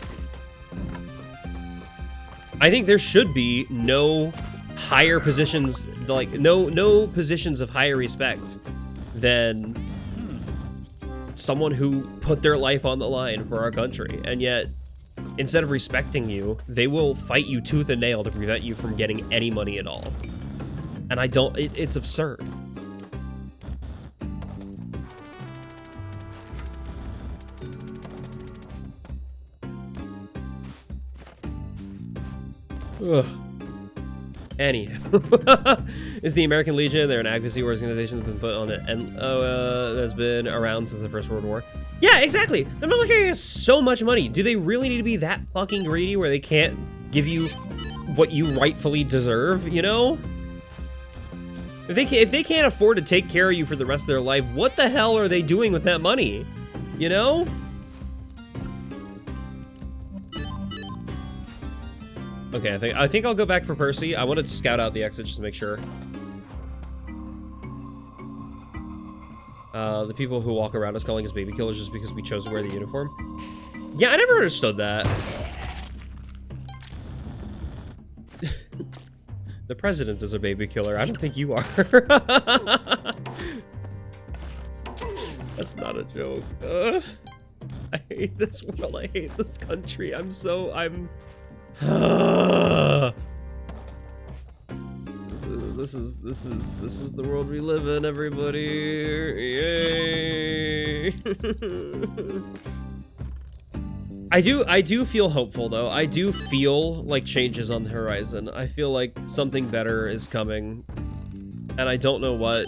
I think there should be no higher positions, like no positions of higher respect than someone who put their life on the line for our country, and yet instead of respecting you, they will fight you tooth and nail to prevent you from getting any money at all. And I don't, it's absurd. Ugh. Anywho, is the American Legion. They're an advocacy organization that's been put on it, and that's been around since the First World War. Yeah, exactly. The military has so much money. Do they really need to be that fucking greedy where they can't give you what you rightfully deserve, you know? If they can't afford to take care of you for the rest of their life, what the hell are they doing with that money? You know? Okay, I think I'll go back for Percy. I wanted to scout out the exit just to make sure. The people who walk around us calling us baby killers just because we chose to wear the uniform. Yeah, I never understood that. The president is a baby killer. I don't think you are. That's not a joke. I hate this world. I hate this country. This is the world we live in, everybody. Yay! I do feel hopeful though. I do feel like changes on the horizon. I feel like something better is coming, and I don't know what.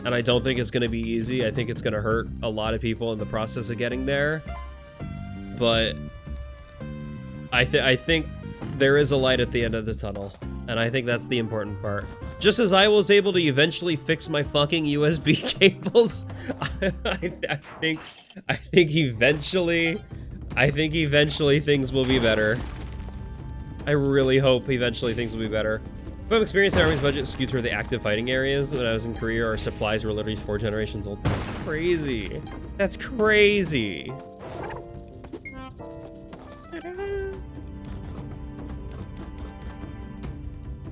And I don't think it's gonna be easy. I think it's gonna hurt a lot of people in the process of getting there. But I think there is a light at the end of the tunnel, and I think that's the important part. Just as I was able to eventually fix my fucking USB cables, I think eventually things will be better. I really hope eventually things will be better. But I'm experienced, the Army's budget skewed toward the active fighting areas. When I was in Korea, our supplies were literally 4 generations old. That's crazy. That's crazy.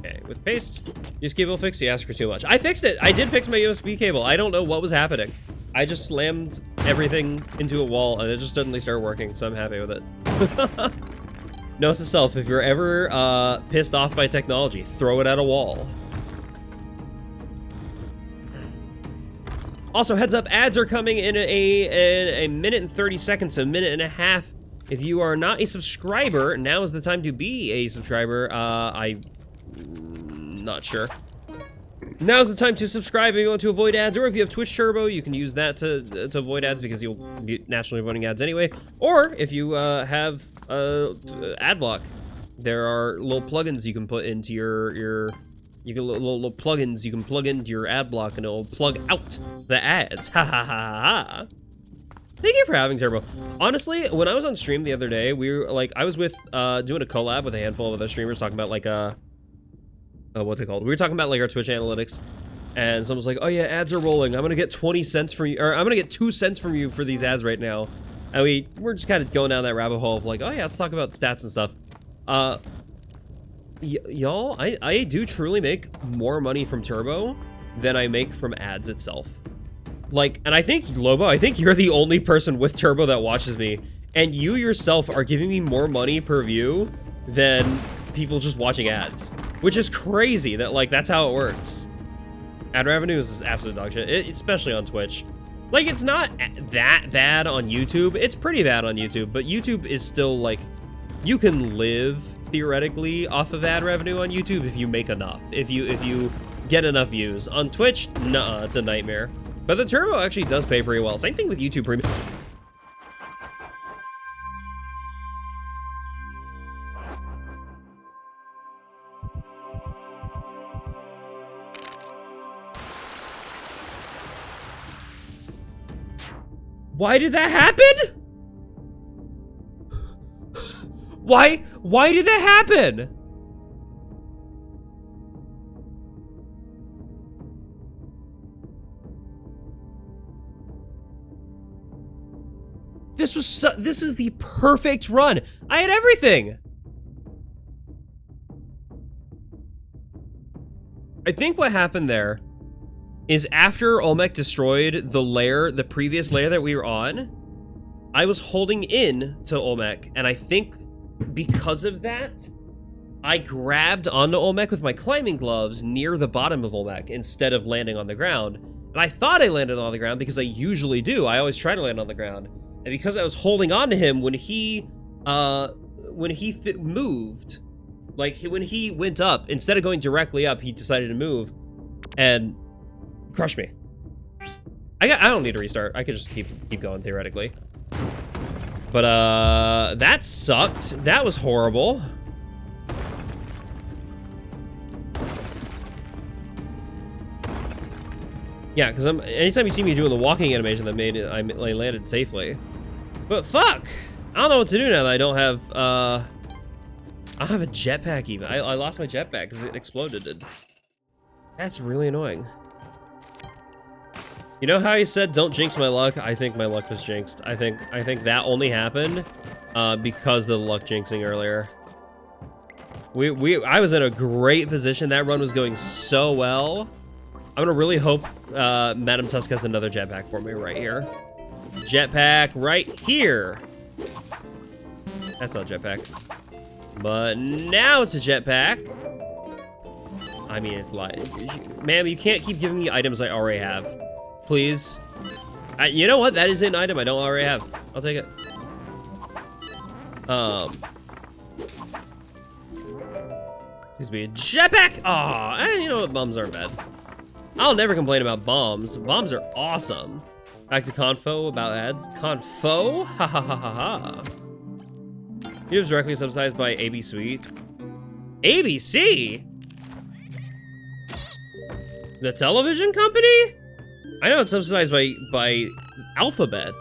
Okay, with paste, use cable fix, you asked for too much. I fixed it. I did fix my USB cable. I don't know what was happening. I just slammed everything into a wall and it just suddenly started working, so I'm happy with it. Note to self, if you're ever pissed off by technology, throw it at a wall. Also, heads up, ads are coming in a minute and 30 seconds, a minute and a half. If you are not a subscriber, now is the time to be a subscriber. I'm not sure. Now's the time to subscribe if you want to avoid ads, or if you have Twitch Turbo, you can use that to avoid ads because you'll be naturally avoiding ads anyway. Or if you have ad block, there are little plugins you can put into your little plugins you can plug into your ad block, and it'll plug out the ads. Ha ha ha ha. Thank you for having Turbo. Honestly, when I was on stream the other day, we were like, I was with doing a collab with a handful of other streamers talking about like what's it called? We were talking about like our Twitch analytics, and someone was like, "Oh yeah, ads are rolling. I'm gonna get 20 cents from you, or I'm gonna get 2 cents from you for these ads right now." And we're just kind of going down that rabbit hole of like, "Oh yeah, let's talk about stats and stuff." Y'all, I do truly make more money from Turbo than I make from ads itself. Like, and I think Lobo, I think you're the only person with Turbo that watches me, and you yourself are giving me more money per view than people just watching ads, which is crazy that like that's how it works. Ad revenue is just absolute dog shit, especially on Twitch. Like, it's not that bad on YouTube. It's pretty bad on YouTube, but YouTube is still like, you can live theoretically off of ad revenue on YouTube if you make enough, if you get enough views. On Twitch, nuh-uh, it's a nightmare. But the Turbo actually does pay pretty well. Same thing with YouTube Premium. Why did that happen? Why did that happen? This is the perfect run. I had everything. I think what happened there is after Olmec destroyed the previous layer that we were on, I was holding in to Olmec, and I think because of that, I grabbed onto Olmec with my climbing gloves near the bottom of Olmec instead of landing on the ground. And I thought I landed on the ground because I usually do. I always try to land on the ground. And because I was holding on to him when he moved, like when he went up, instead of going directly up, he decided to move and crush me. I don't need to restart. I could just keep going theoretically. But that sucked. That was horrible. Yeah, because anytime you see me doing the walking animation that made it, I landed safely. But fuck! I don't know what to do now that I don't have, I don't have a jetpack even. I lost my jetpack because it exploded. That's really annoying. You know how you said don't jinx my luck? I think my luck was jinxed. I think that only happened because of the luck jinxing earlier. I was in a great position. That run was going so well. I'm gonna really hope Madam Tusk has another jetpack for me right here. Jetpack right here. That's not a jetpack. But now it's a jetpack. I mean, it's like, ma'am, you can't keep giving me items I already have. Please. You know what? That is an item I don't already have. I'll take it. Needs to be a jetpack. Aw, you know what? Bombs aren't bad. I'll never complain about bombs. Bombs are awesome. Back to Confo about ads. Confo? Ha ha ha ha ha. YouTube's directly subsidized by AB Suite. ABC? The television company? I know it's subsidized by Alphabet.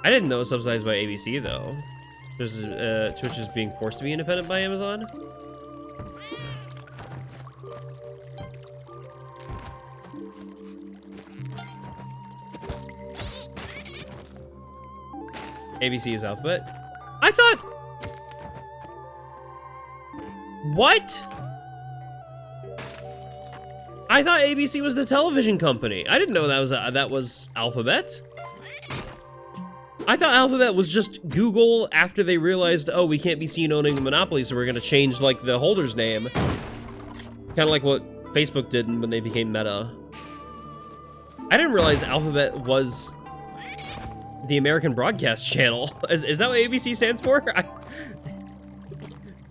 I didn't know it was subsidized by ABC though. Twitch is being forced to be independent by Amazon. ABC is Alphabet. I thought... What? I thought ABC was the television company. I didn't know that was Alphabet. I thought Alphabet was just Google after they realized, oh, we can't be seen owning a monopoly, so we're gonna change like the holder's name. Kind of like what Facebook did when they became Meta. I didn't realize Alphabet was the American Broadcast Channel. Is that what ABC stands for?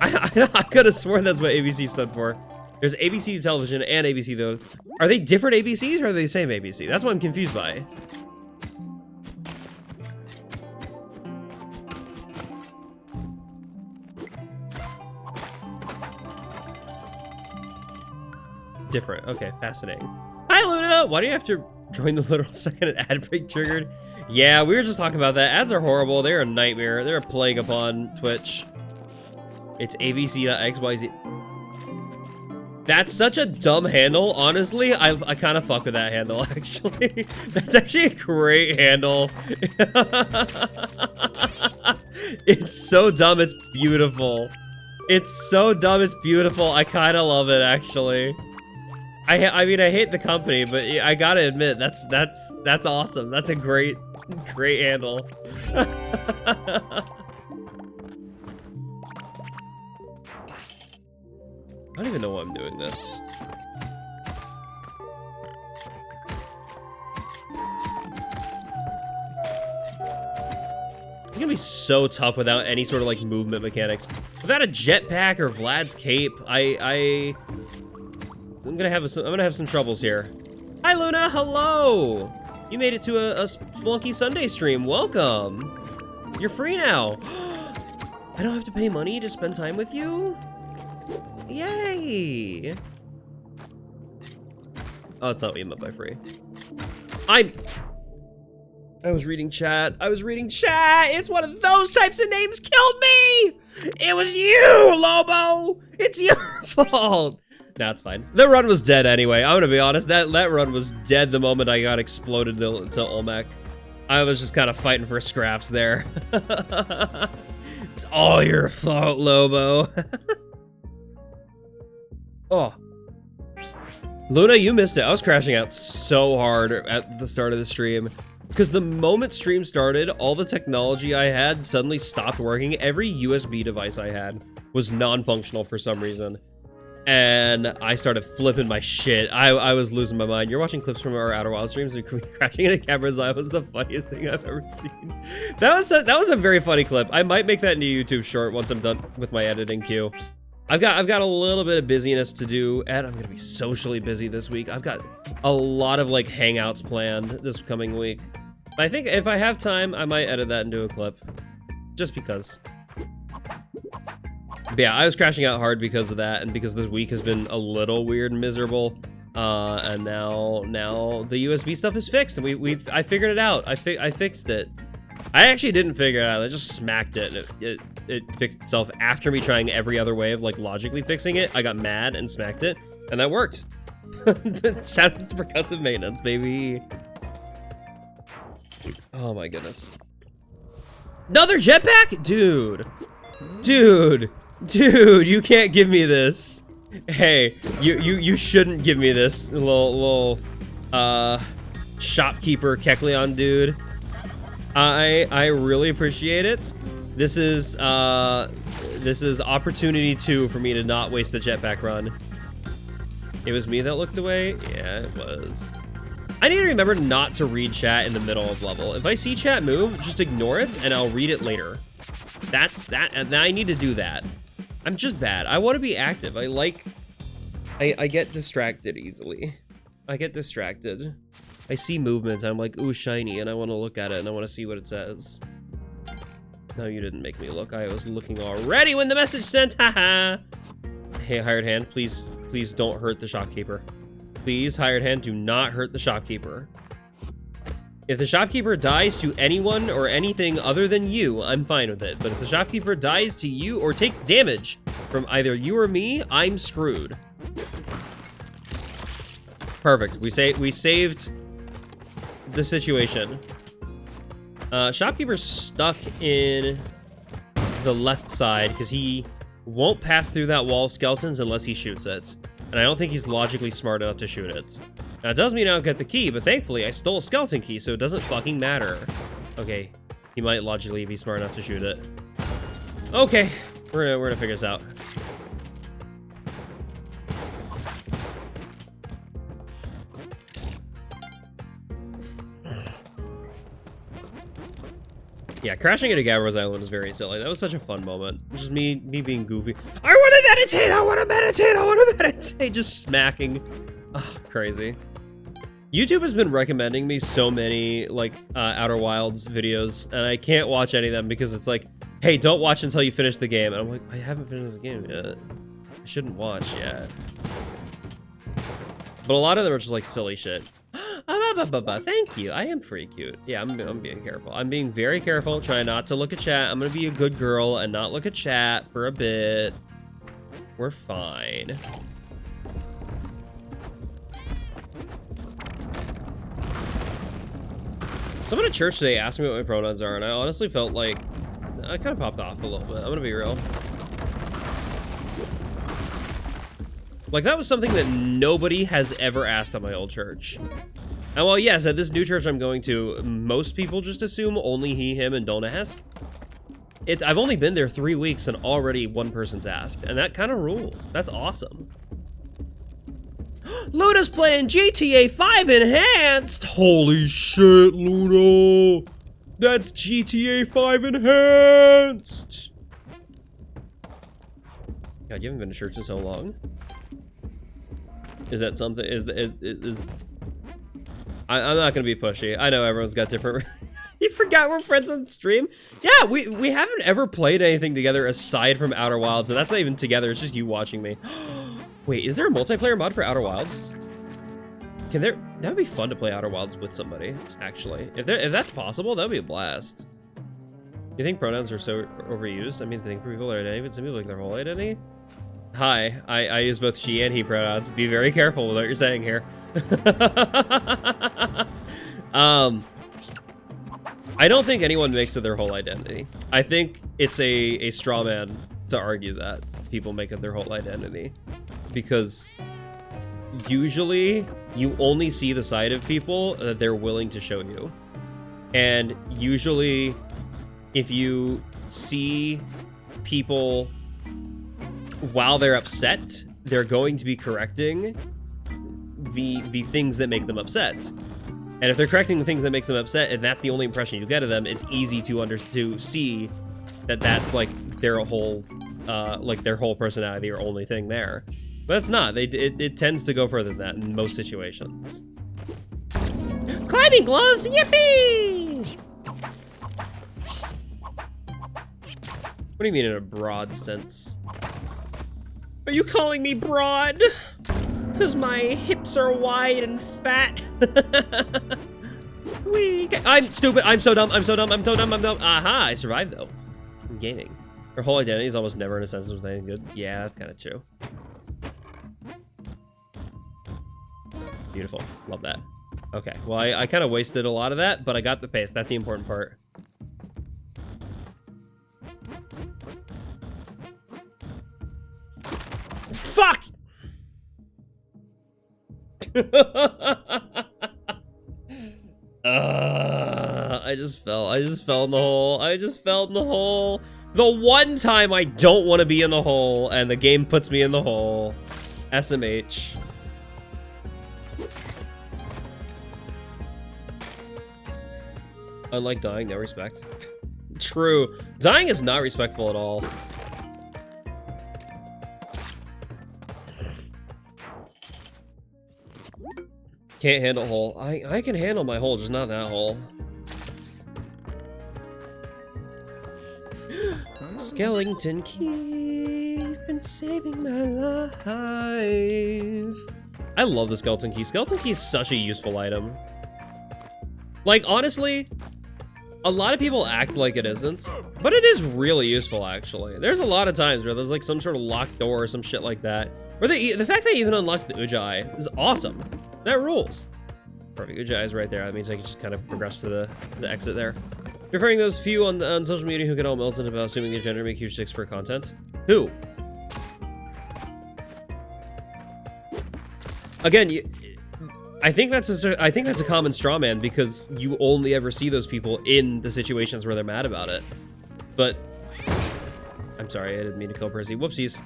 I could have sworn that's what ABC stood for. There's ABC Television and ABC though. Are they different ABCs or are they the same ABC? That's what I'm confused by. Different. Okay, fascinating. Hi, Luna! Why do you have to join the literal second ad break triggered? Yeah, we were just talking about that. Ads are horrible. They're a nightmare. They're a plague upon Twitch. It's abc.xyz. That's such a dumb handle. Honestly, I kind of fuck with that handle, actually. That's actually a great handle. It's so dumb, it's beautiful. It's so dumb, it's beautiful. I kind of love it, actually. I mean, I hate the company, but I gotta admit, that's awesome. That's a great handle. I don't even know why I'm doing this. It's gonna be so tough without any sort of like movement mechanics. Without a jetpack or Vlad's cape, I'm gonna have some troubles here. Hi Luna, hello! You made it to a Spelunky Sunday stream. Welcome. You're free now. I don't have to pay money to spend time with you? Yay! Oh, it's not emote by free. I was reading chat. It's one of those types of names killed me! It was you, Lobo! It's your fault! Nah, it's fine. The run was dead anyway. I'm gonna be honest. That run was dead the moment I got exploded to Olmec. I was just kind of fighting for scraps there. It's all your fault, Lobo. Oh. Luna, you missed it. I was crashing out so hard at the start of the stream. Because the moment stream started, all the technology I had suddenly stopped working. Every USB device I had was non-functional for some reason. And I started flipping my shit. I was losing my mind. You're watching clips from our Outer Wilds streams and crashing into camera's eye was the funniest thing I've ever seen. That was a very funny clip. I might make that into a YouTube short once I'm done with my editing queue. I've got a little bit of busyness to do, and I'm gonna be socially busy this week. I've got a lot of like hangouts planned this coming week. I think if I have time, I might edit that into a clip, just because. But yeah, I was crashing out hard because of that, and because this week has been a little weird and miserable. And now the USB stuff is fixed, and I figured it out. I fixed it. I actually didn't figure it out. I just smacked it, and it fixed itself after me trying every other way of like logically fixing it. I got mad and smacked it, and that worked. Shout out to percussive maintenance, baby. Oh my goodness. Another jetpack? Dude, you can't give me this. Hey, you shouldn't give me this little shopkeeper Kecleon dude. I really appreciate it. This is opportunity 2 for me to not waste the jetpack run. It was me that looked away? Yeah, it was. I need to remember not to read chat in the middle of level. If I see chat move, just ignore it and I'll read it later. That's that, and I need to do that. I'm just bad. I want to be active. I get distracted easily. I get distracted. I see movement, I'm like, ooh, shiny, and I want to look at it, and I want to see what it says. No, you didn't make me look. I was looking already when the message sent, haha! Hey, hired hand, please don't hurt the shopkeeper. Please, hired hand, do not hurt the shopkeeper. If the shopkeeper dies to anyone or anything other than you, I'm fine with it. But if the shopkeeper dies to you or takes damage from either you or me, I'm screwed. Perfect. We saved the situation. Shopkeeper's stuck in the left side because he won't pass through that wall of skeletons unless he shoots it. And I don't think he's logically smart enough to shoot it. Now, it does mean I don't get the key, but thankfully I stole a skeleton key, so it doesn't fucking matter. Okay, he might logically be smart enough to shoot it. Okay, we're gonna figure this out. Yeah, crashing into Gabbro's Island was very silly. That was such a fun moment. Just me being goofy. I want to meditate! I want to meditate! I want to meditate! Just smacking. Oh, crazy. YouTube has been recommending me so many, like, Outer Wilds videos, and I can't watch any of them because it's like, hey, don't watch until you finish the game. And I'm like, I haven't finished the game yet. I shouldn't watch yet. But a lot of them are just, like, silly shit. Thank you. I am pretty cute. Yeah, I'm being careful. I'm being very careful, trying not to look at chat. I'm gonna be a good girl and not look at chat for a bit. We're fine. Someone at church today asked me what my pronouns are, and I honestly felt like I kind of popped off a little bit. I'm gonna be real. Like, that was something that nobody has ever asked at my old church. And well, yes, at this new church I'm going to, most people just assume only he, him, and don't ask. I've only been there 3 weeks and already one person's asked, and that kind of rules. That's awesome. Luna's playing GTA 5 Enhanced! Holy shit, Luna! That's GTA 5 Enhanced! God, you haven't been to church in so long. Is that something? I'm not gonna be pushy. I know everyone's got different. You forgot we're friends on stream? Yeah, we haven't ever played anything together aside from Outer Wilds, and that's not even together. It's just you watching me. Wait, is there a multiplayer mod for Outer Wilds? That would be fun to play Outer Wilds with somebody. Actually, if that's possible, that would be a blast. You think pronouns are so overused? I mean, think for people are identity, but some people like their whole identity. Hi, I use both she and he pronouns. Be very careful with what you're saying here. I don't think anyone makes it their whole identity. I think it's a straw man to argue that people make it their whole identity, because usually you only see the side of people that they're willing to show you. And usually if you see people while they're upset, they're going to be correcting the things that make them upset. And if they're correcting the things that makes them upset, and that's the only impression you get of them, it's easy to see that that's like their whole personality or only thing there. But it's not. It tends to go further than that in most situations. Climbing gloves, yippee! What do you mean in a broad sense? Are you calling me broad? Because my hips are wide and fat. I'm stupid. I'm so dumb. I'm so dumb. I'm so dumb. I'm dumb. Aha! I survived though. I'm gaming. Her whole identity is almost never in a sentence with anything good. Yeah, that's kind of true. Beautiful. Love that. Okay. Well, I kind of wasted a lot of that, but I got the pace. That's the important part. Fuck! I just fell in the hole. I just fell in the hole. The one time I don't want to be in the hole, and the game puts me in the hole. SMH. Unlike dying, no respect. True. Dying is not respectful at all. Can't handle hole. I can handle my hole, just not that hole. Skeleton key, been saving my life. I love the skeleton key. Skeleton key is such a useful item. Like, honestly, a lot of people act like it isn't, but it is really useful, actually. There's a lot of times where there's like some sort of locked door or some shit like that. Or the fact that it even unlocks the Ujai is awesome. That rules. Perfect. Ujai is right there. That means I can just kind of progress to the exit there. Referring those few on social media who get all militant about assuming the gender make huge sticks for content. Who? Again, I think that's a common straw man, because you only ever see those people in the situations where they're mad about it. But I'm sorry, I didn't mean to kill Percy. Whoopsies.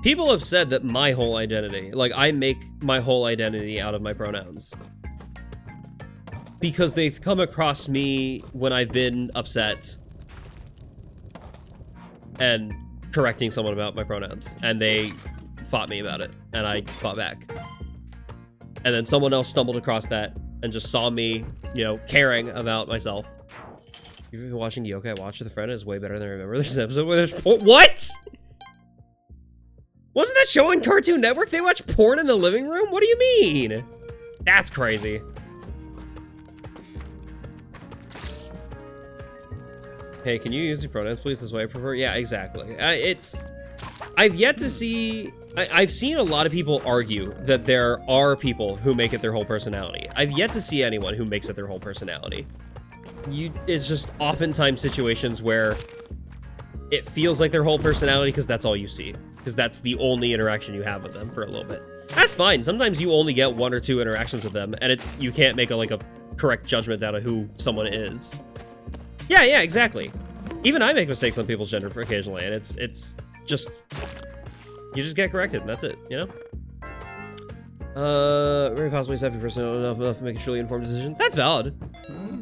People have said that my whole identity, like I make my whole identity out of my pronouns, because they've come across me when I've been upset and correcting someone about my pronouns, and they fought me about it, and I fought back. And then someone else stumbled across that and just saw me, you know, caring about myself. You've been watching Yokai Watch with a Friend is way better than I remember. There's an episode where there's what? Wasn't that show on Cartoon Network? They watch porn in the living room? What do you mean? That's crazy. Hey, can you use the pronouns, please? This way I prefer. Yeah, exactly. I've yet to see... I've seen a lot of people argue that there are people who make it their whole personality. I've yet to see anyone who makes it their whole personality. It's just oftentimes situations where it feels like their whole personality because that's all you see. Because that's the only interaction you have with them for a little bit. That's fine. Sometimes you only get 1 or 2 interactions with them, and you can't make a correct judgment out of who someone is. Yeah, exactly. Even I make mistakes on people's gender occasionally, and it's just... You just get corrected, and that's it, you know? Very possibly Seth personal enough to make a truly informed decision. That's valid.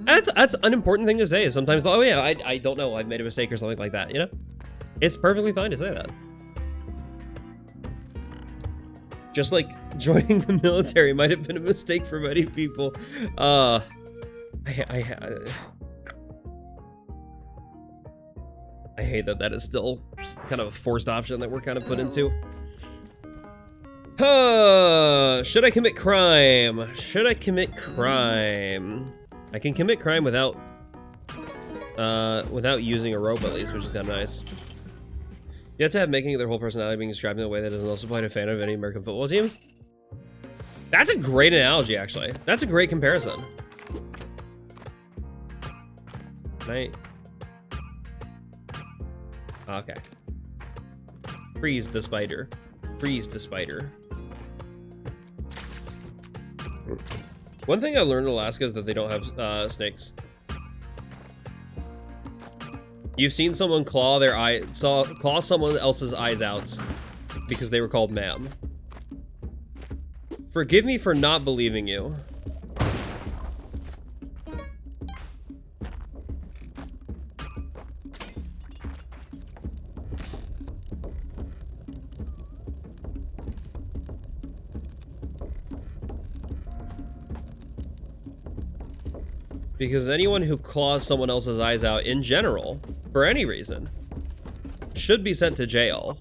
That's an important thing to say. Sometimes, oh yeah, I don't know, I've made a mistake or something like that, you know? It's perfectly fine to say that. Just like joining the military might have been a mistake for many people. I hate that is still kind of a forced option that we're kind of put into. Should I commit crime? Should I commit crime? I can commit crime without using a rope at least, which is kind of nice. You have to have making their whole personality being described in a way that doesn't also apply to a fan of any American football team. That's a great analogy, actually. That's a great comparison. I... Okay. Freeze the spider. Freeze the spider. One thing I learned in Alaska is that they don't have snakes. You've seen someone claw someone else's eyes out because they were called ma'am. Forgive me for not believing you. Because anyone who claws someone else's eyes out in general, for any reason, should be sent to jail.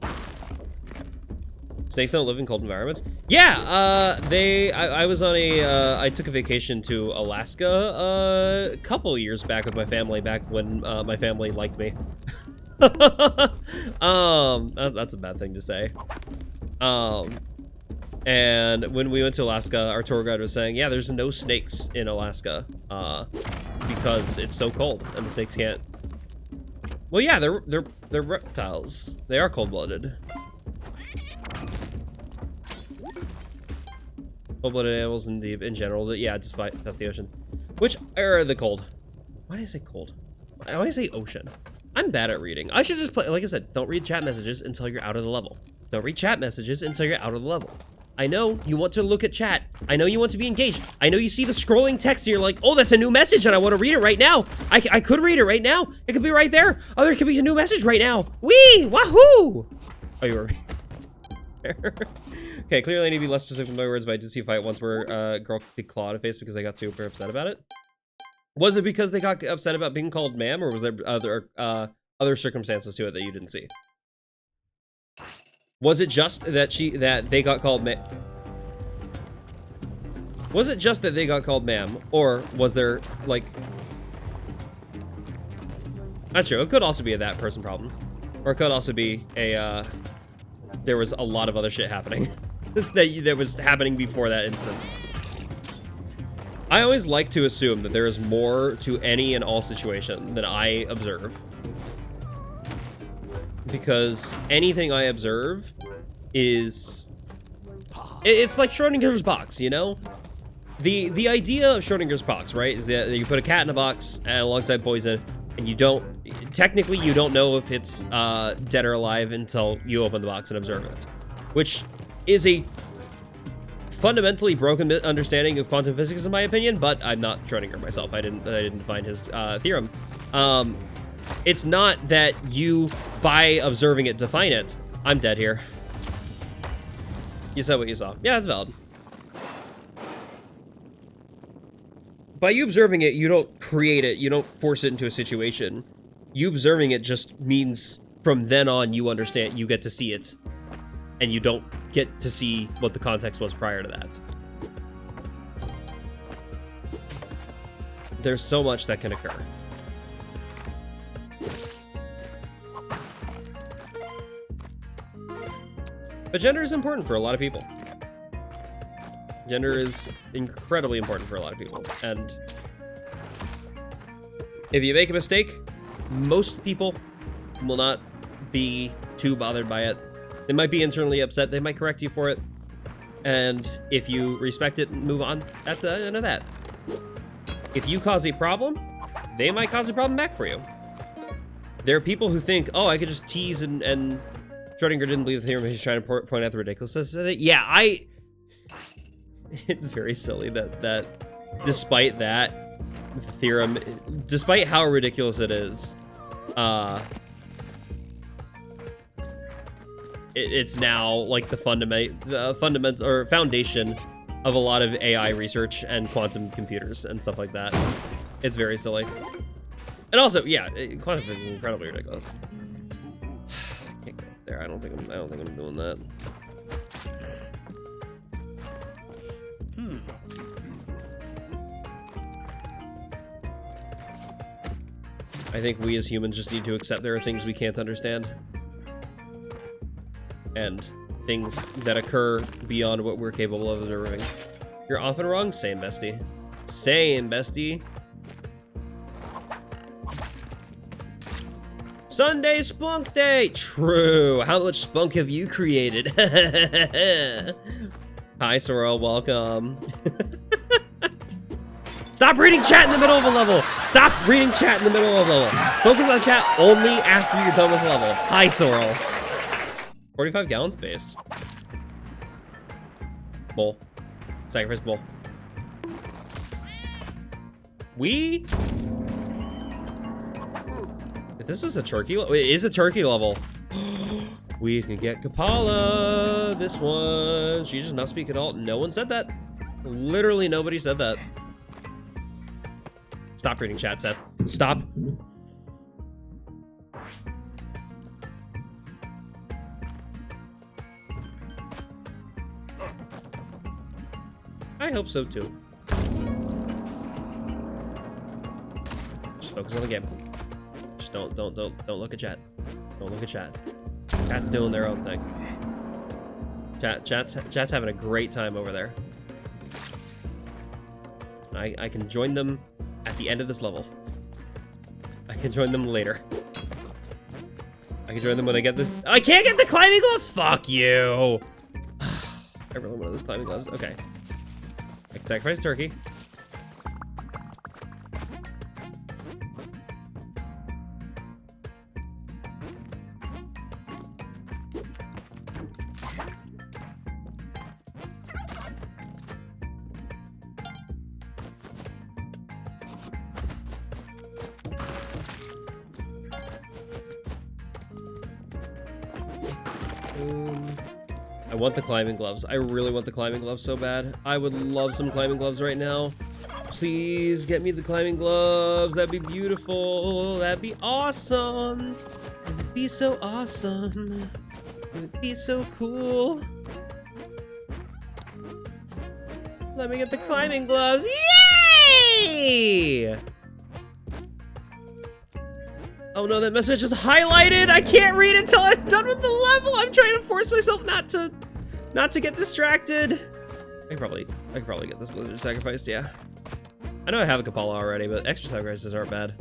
Snakes don't live in cold environments? Yeah, I was on I took a vacation to Alaska a couple years back with my family, back when my family liked me. That's a bad thing to say. And when we went to Alaska, our tour guide was saying, yeah, there's no snakes in Alaska, because it's so cold and the snakes can't. Well, yeah, they're reptiles. They are cold-blooded. Cold-blooded animals in general, yeah, despite that's the ocean. Which are the cold? Why did I say cold? Why do I say ocean? I'm bad at reading. I should just play, like I said, don't read chat messages until you're out of the level. Don't read chat messages until you're out of the level. I know you want to look at chat. I know you want to be engaged. I know you see the scrolling text and you're like, oh, that's a new message and I want to read it right now. I could read it right now. It could be right there. Oh, there could be a new message right now. Wee! Wahoo! Oh, you were... Okay, clearly I need to be less specific with my words, but I did see a fight once where a girl could claw in the face because they got super upset about it. Was it because they got upset about being called ma'am, or was there other circumstances to it that you didn't see? Was it just that they got called ma'am? Was it just that they got called ma'am, or was there like? That's true. It could also be a that person problem, or it could also be a there was a lot of other shit happening that was happening before that instance. I always like to assume that there is more to any and all situation than I observe. Because anything I observe is... It's like Schrodinger's box, you know? The idea of Schrodinger's box, right, is that you put a cat in a box alongside poison, and you don't... Technically, you don't know if it's dead or alive until you open the box and observe it. Which is a fundamentally broken understanding of quantum physics, in my opinion, but I'm not Schrodinger myself. I didn't find his theorem. It's not that you, by observing it, define it. I'm dead here. You saw what you saw. Yeah, that's valid. By you observing it, you don't create it. You don't force it into a situation. You observing it just means from then on you understand, you get to see it. And you don't get to see what the context was prior to that. There's so much that can occur. But gender is important for a lot of people. Gender is incredibly important for a lot of people. And if you make a mistake, most people will not be too bothered by it. They might be internally upset. They might correct you for it. And if you respect it and move on, that's the end of that. If you cause a problem, they might cause a problem back for you. There are people who think, oh, I could just tease and Schrodinger didn't believe the theorem. He's trying to point out the ridiculousness of it. Yeah, it's very silly that despite that theorem, despite how ridiculous it is, it's now like the fundamental or foundation of a lot of AI research and quantum computers and stuff like that. It's very silly. And also, yeah, quantum physics is incredibly ridiculous. Can't go up there. I don't think I'm doing that. I think we as humans just need to accept there are things we can't understand. And things that occur beyond what we're capable of observing. You're often wrong, same bestie. Same bestie. Sunday Spunk Day. True. How much spunk have you created? Hi, Sorrel. Welcome. Stop reading chat in the middle of a level. Stop reading chat in the middle of a level. Focus on chat only after you're done with level. Hi, Sorrel. 45 gallons based. Bowl. Sacrifice the bowl. If this is a turkey level, it is a turkey level. We can get Kapala. This one. She does not speak at all. No one said that. Literally nobody said that. Stop reading chat, Seth. Stop. I hope so too. Just focus on the game. Just don't look at chat. Don't look at chat. Chat's doing their own thing. Chat's having a great time over there. I can join them at the end of this level. I can join them later. I can join them when I get this. I can't get the climbing gloves. Fuck you. I really want those climbing gloves. Okay. I can sacrifice turkey. I want the climbing gloves. I really want the climbing gloves so bad. I would love some climbing gloves right now. Please get me the climbing gloves. That'd be beautiful. That'd be awesome. It would be so awesome. It would be so cool. Let me get the climbing gloves. Yay! Oh no, that message is highlighted. I can't read it until I'm done with the level. I'm trying to force myself not to get distracted. I can probably get this lizard sacrificed, yeah. I know I have a Kapala already, but extra sacrifices aren't bad.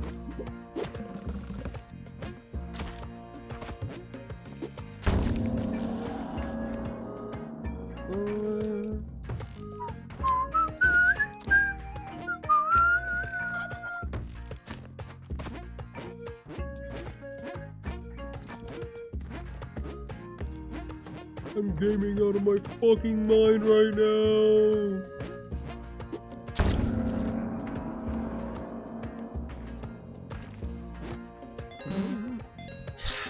I'm gaming out of my fucking mind right now.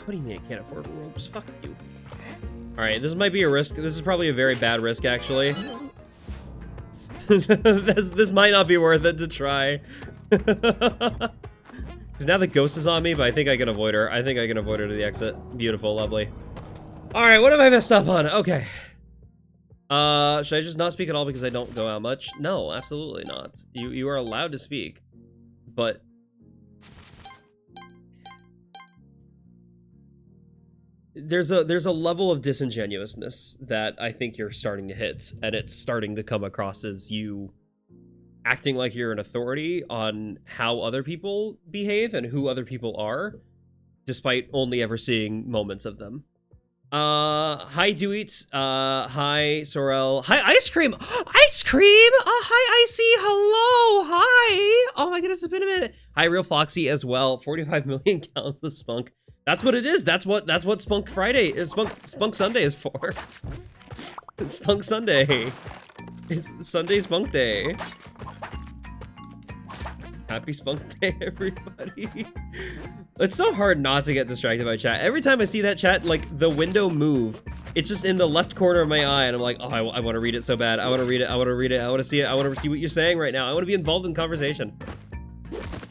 What do you mean I can't afford ropes? Fuck you. Alright, this might be a risk. This is probably a very bad risk, actually. This might not be worth it to try. Because now the ghost is on me, but I think I can avoid her. I think I can avoid her to the exit. Beautiful, lovely. Alright, what have I messed up on? Okay. Should I just not speak at all because I don't go out much? No, absolutely not. You are allowed to speak. But there's a level of disingenuousness that I think you're starting to hit, and it's starting to come across as you acting like you're an authority on how other people behave and who other people are, despite only ever seeing moments of them. Hi Deweet, hi Sorrel, hi Ice Cream, hi Icy, hello, hi, oh my goodness, it's been a minute. Hi Real Foxy as well, 45 million gallons of spunk. That's what it is. That's what Spunk Friday is. Spunk Sunday is for. It's Spunk Sunday. It's Sunday Spunk Day. Happy Spunk Day, everybody. It's so hard not to get distracted by chat. Every time I see that chat, like the window move, it's just in the left corner of my eye, and I'm like, oh, I want to read it so bad. I want to read it. I want to read it. I want to see it. I want to see what you're saying right now. I want to be involved in conversation.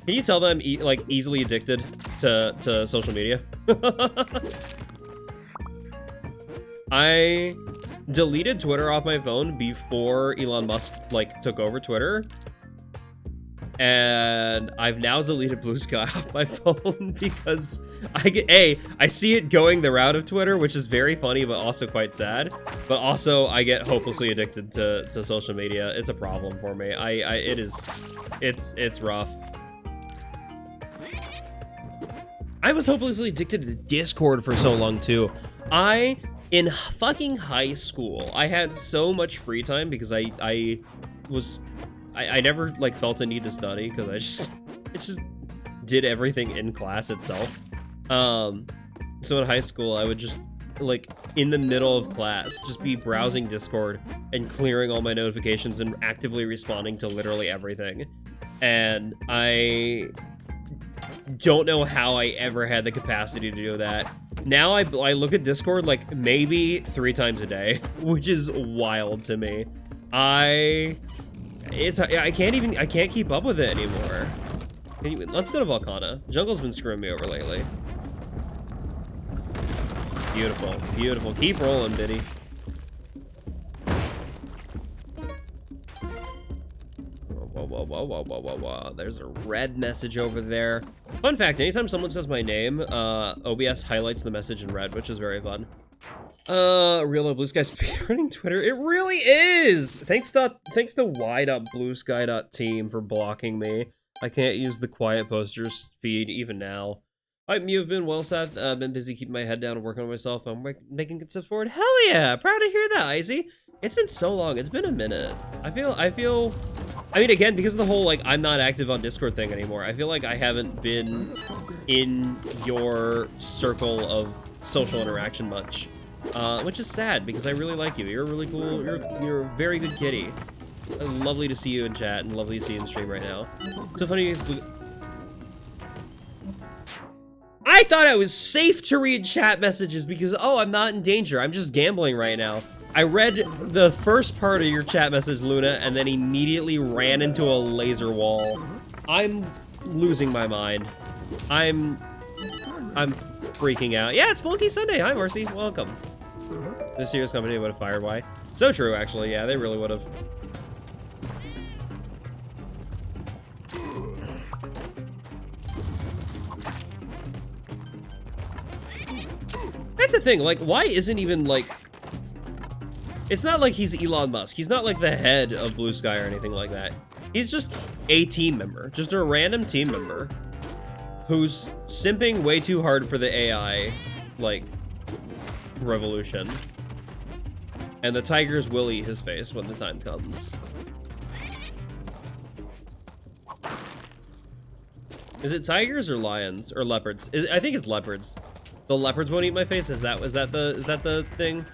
Can you tell that I'm like easily addicted to social media? I deleted Twitter off my phone before Elon Musk like took over Twitter. And I've now deleted Blue Sky off my phone because I see it going the route of Twitter, which is very funny, but also quite sad. But also I get hopelessly addicted to social media. It's a problem for me. It's rough. I was hopelessly addicted to Discord for so long too. In fucking high school, I had so much free time because I never like felt a need to study because I just did everything in class itself. So in high school, I would just like in the middle of class just be browsing Discord and clearing all my notifications and actively responding to literally everything. And I don't know how I ever had the capacity to do that. Now I look at Discord like maybe 3 times a day, which is wild to me. I can't keep up with it anymore. Anyway, let's go to Volcana. Jungle's been screwing me over lately. Beautiful, beautiful. Keep rolling, Biddy. Whoa. There's a red message over there. Fun fact, anytime someone says my name, OBS highlights the message in red, which is very fun. Real Blue Sky speedrunning Twitter. It really is! Thanks to y.bluesky.team for blocking me. I can't use the quiet posters feed even now. You've been well, Seth. Been busy keeping my head down and working on myself. I'm making good steps forward. Hell yeah! Proud to hear that, Izzy. It's been so long. It's been a minute. I mean, again, because of the whole, like, I'm not active on Discord thing anymore, I feel like I haven't been in your circle of social interaction much. Which is sad, because I really like you. You're really cool. You're a very good kitty. It's lovely to see you in chat, and lovely to see you in stream right now. So funny. I thought I was safe to read chat messages because, oh, I'm not in danger. I'm just gambling right now. I read the first part of your chat message, Luna, and then immediately ran into a laser wall. I'm losing my mind. I'm freaking out. Yeah, it's Spelunky Sunday. Hi, Marcy. Welcome. The serious company would have fired. Why? So true, actually. Yeah, they really would have. That's the thing. Like, why isn't even like? It's not like he's Elon Musk. He's not like the head of Blue Sky or anything like that. He's just a team member, just a random team member who's simping way too hard for the AI, like, revolution. And the tigers will eat his face when the time comes. Is it tigers or lions or leopards? I think it's leopards. The leopards won't eat my face. Is that the thing?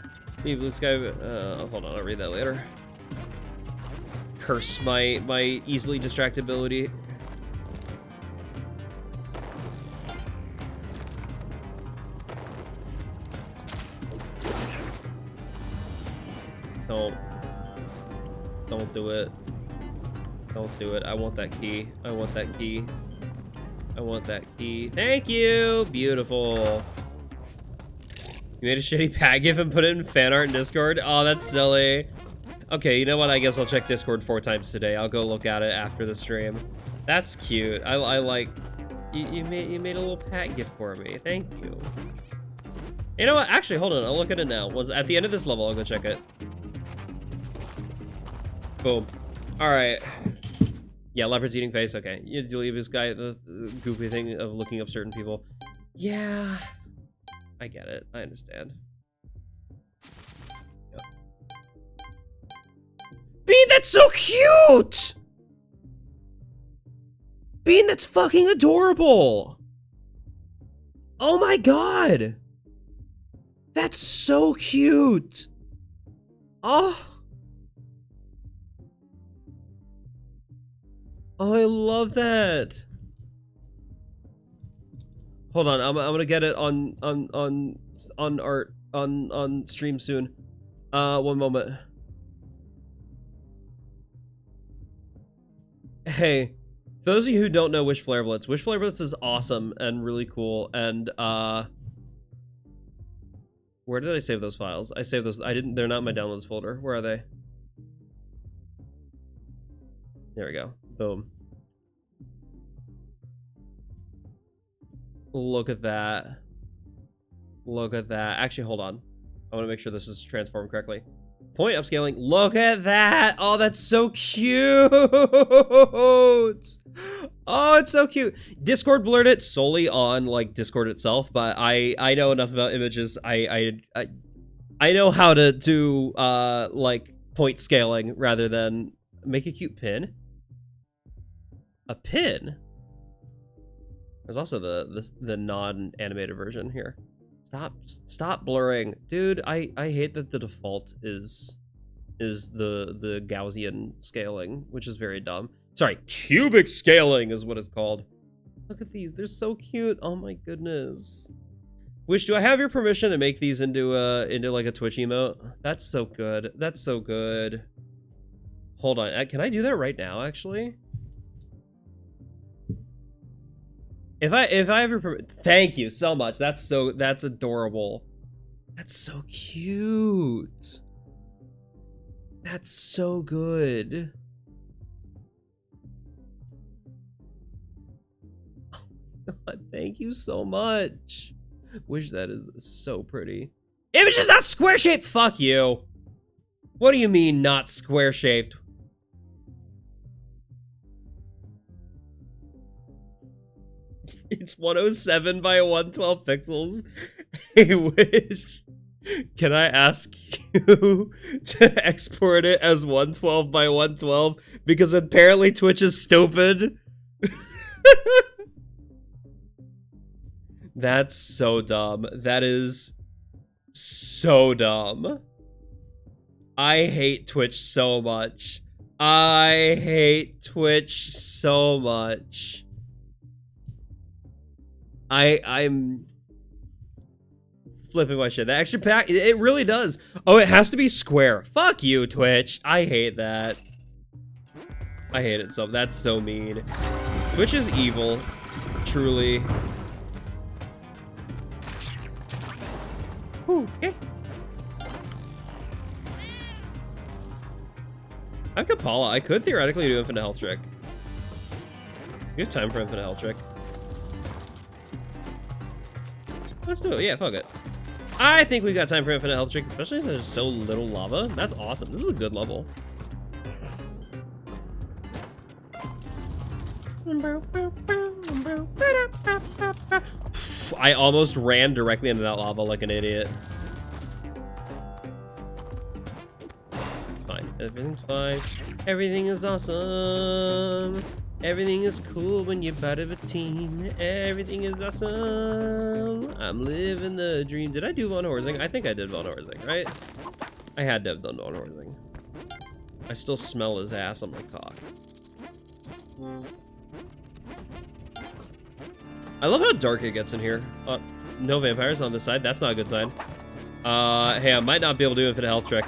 Blue Sky. Hold on, I'll read that later. Curse my easily distractibility. Don't do it. Don't do it. I want that key. I want that key. I want that key. Thank you. Beautiful. You made a shitty pat gif and put it in fan art in Discord? Oh, that's silly. Okay, you know what? I guess I'll check Discord 4 times today. I'll go look at it after the stream. That's cute. I like... You made a little pat gif for me. Thank you. You know what? Actually, hold on. I'll look at it now. Once at the end of this level, I'll go check it. Boom. Alright. Yeah, leopard's eating face. Okay. You delete this guy, the goofy thing of looking up certain people. Yeah. I get it. I understand. Bean, that's so cute! Bean, that's fucking adorable! Oh my god! That's so cute! Oh! Oh, I love that! Hold on, I'm gonna get it on art on stream soon. One moment. Hey, for those of you who don't know Wish Flare Blitz is awesome and really cool. And where did I save those files? I saved those. They're not in my downloads folder. Where are they? There we go. Boom. Look at that. Look at that. Actually, hold on. I want to make sure this is transformed correctly. Point upscaling. Look at that. Oh, that's so cute. Oh, it's so cute. Discord blurred it solely on like Discord itself, but I know enough about images. I know how to do like point scaling rather than make a cute pin. A pin. There's also the non-animated version here. Stop blurring, dude. I hate that the default is the Gaussian scaling, which is very dumb. Sorry, cubic scaling is what it's called. Look at these, they're so cute. Oh my goodness. Wish, do I have your permission to make these into like a Twitch emote? That's so good. That's so good. Hold on, can I do that right now? Actually, if I have your thank you so much. That's adorable. That's so cute. That's so good. Oh my god, thank you so much. Wish, that is so pretty. Image is not square shaped. Fuck you. What do you mean not square shaped? It's 107 by 112 pixels. Hey, Wish, can I ask you to export it as 112 by 112? Because apparently Twitch is stupid. That's so dumb. That is so dumb. I hate Twitch so much. I hate Twitch so much. I'm flipping my shit. The extra pack, it really does. Oh, it has to be square. Fuck you, Twitch. I hate that. I hate it so. That's so mean. Twitch is evil. Truly. Ooh, okay. I'm Kapala. I could theoretically do infinite health trick. We have time for infinite health trick. Let's do it. Yeah, fuck it. I think we've got time for infinite health trick, especially since there's so little lava. That's awesome. This is a good level. I almost ran directly into that lava like an idiot. It's fine. Everything's fine. Everything is awesome. Everything is cool when you're part of a team. Everything is awesome. I'm living the dream. Did I do Von Horsing? I think I did Von Horsing, right? I had to have done Von Horsing. I still smell his ass on my cock. I love how dark it gets in here. No vampires on this side. That's not a good sign. Hey, I might not be able to do infinite health trick.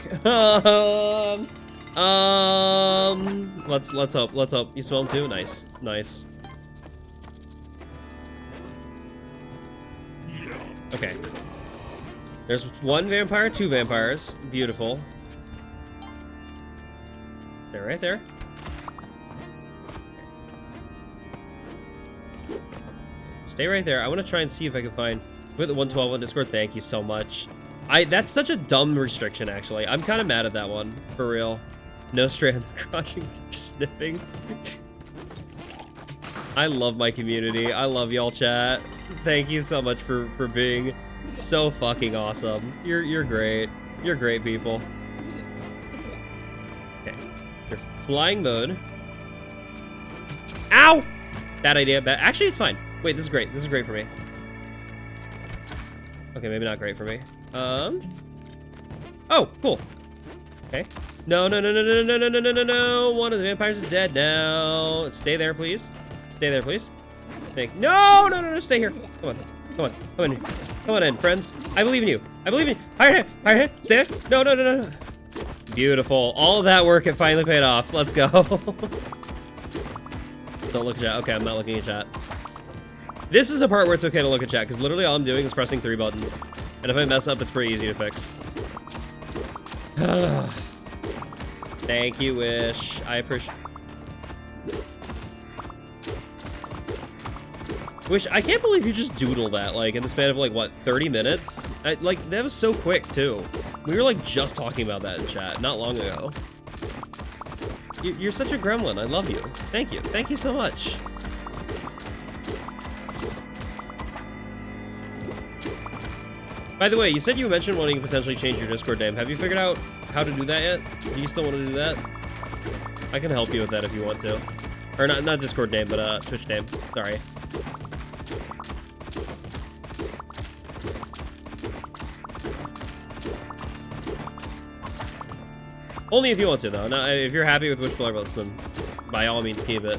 Let's hope. Let's hope. You smell them too? Nice. Nice. Okay. There's one vampire, two vampires. Beautiful. They're right there. Stay right there. I want to try and see if I can find... With the 112 on Discord, thank you so much. That's such a dumb restriction, actually. I'm kind of mad at that one, for real. No strand crushing, sniffing. I love my community. I love y'all, chat. Thank you so much for being so fucking awesome. You're great. You're great people. Okay. You're flying mode. Ow! Bad idea. Bad. Actually, it's fine. Wait, this is great. This is great for me. Okay, maybe not great for me. Oh, cool. Okay. No. One of the vampires is dead now. Stay there, please. Stay there, please. No. Stay here. Come on in, friends. I believe in you. I believe in you. Higher head. Stay there. No. Beautiful. All of that work, it finally paid off. Let's go. Don't look at chat. Okay, I'm not looking at chat. This is a part where it's okay to look at chat, because literally all I'm doing is pressing 3 buttons. And if I mess up, it's pretty easy to fix. Thank you, Wish. I appreciate... Wish, I can't believe you just doodle that, like, in the span of, like, what, 30 minutes? Like, that was so quick, too. We were like just talking about that in chat not long ago. You're such a gremlin. I love you. Thank you. Thank you so much. By the way, you said you mentioned wanting to potentially change your Discord name. Have you figured out how to do that yet? Do you still want to do that? I can help you with that if you want to. Or not Discord name, but Twitch name. Sorry. Only if you want to, though. No, if you're happy with which flavors, then by all means keep it.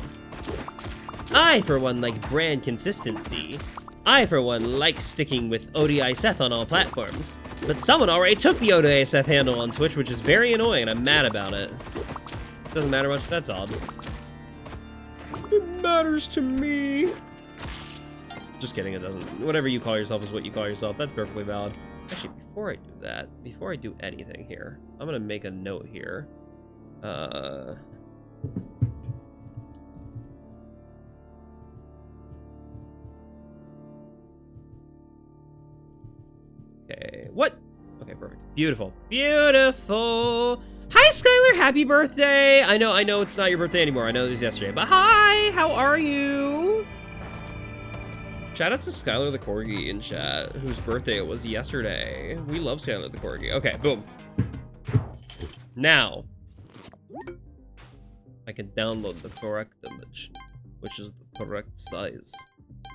I, for one, like brand consistency. I, for one, like sticking with ODISeth on all platforms. But someone already took the ODISeth handle on Twitch, which is very annoying, and I'm mad about it. Doesn't matter much, that's valid. It matters to me. Just kidding, it doesn't. Whatever you call yourself is what you call yourself. That's perfectly valid. Actually, before I do that, before I do anything here, I'm gonna make a note here. Okay, what? Okay, perfect. Beautiful. Beautiful. Hi, Skylar, happy birthday. I know it's not your birthday anymore. I know it was yesterday, but hi, how are you? Shout out to Skylar the Corgi in chat, whose birthday it was yesterday. We love Skylar the Corgi. Okay, boom. Now, I can download the correct image, which is the correct size,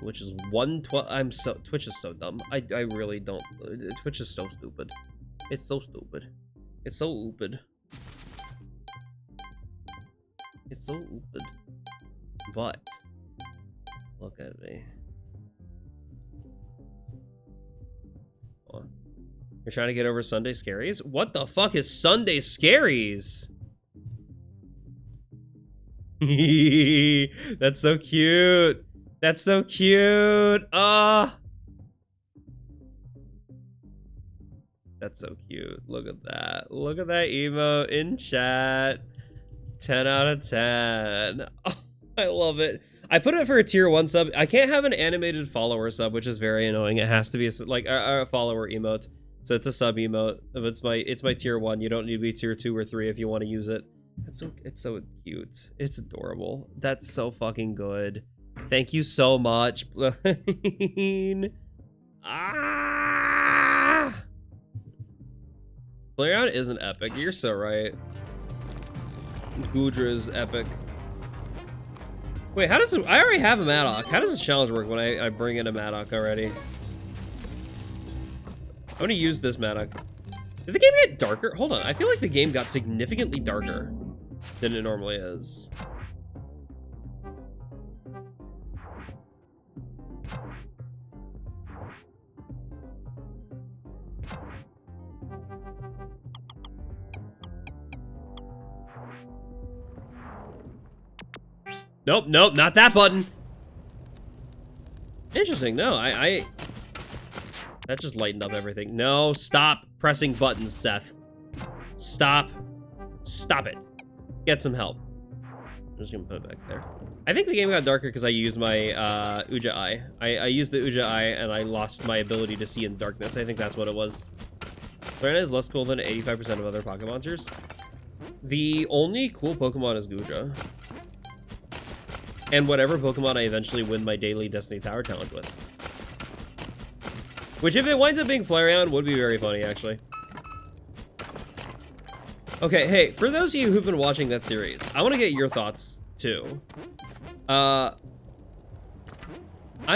which is 112. Twitch is so dumb. I really don't. Twitch is so stupid. It's so stupid. It's so stupid. It's so stupid. But look at me. You're trying to get over Sunday Scaries? What the fuck is Sunday Scaries? That's so cute. That's so cute. Ah. That's so cute. Look at that. Look at that emote in chat. 10 out of 10. Oh, I love it. I put it for a tier 1 sub. I can't have an animated follower sub, which is very annoying. It has to be like a follower emote. So it's a sub emote. It's my tier 1. You don't need to be tier 2 or 3 if you want to use it. It's so cute. It's adorable. That's so fucking good. Thank you so much. Ah! Playground isn't epic. You're so right. Gudra is epic. Wait, how does I already have a Maddock. How does this challenge work when I bring in a Maddock already? I'm gonna use this Maddock. Did the game get darker? Hold on, I feel like the game got significantly darker than it normally is. Nope, nope, not that button. Interesting, no, that just lightened up everything. No, stop pressing buttons, Seth. Stop. Stop it. Get some help. I'm just gonna put it back there. I think the game got darker because I used my Uja Eye. I used the Uja Eye and I lost my ability to see in darkness. I think that's what it was. Lorena is less cool than 85% of other Pokémon monsters. The only cool Pokemon is Gudra. And whatever Pokemon I eventually win my daily Destiny Tower challenge with. Which, if it winds up being Flareon, would be very funny, actually. Okay, hey, for those of you who've been watching that series, I want to get your thoughts, too. I'm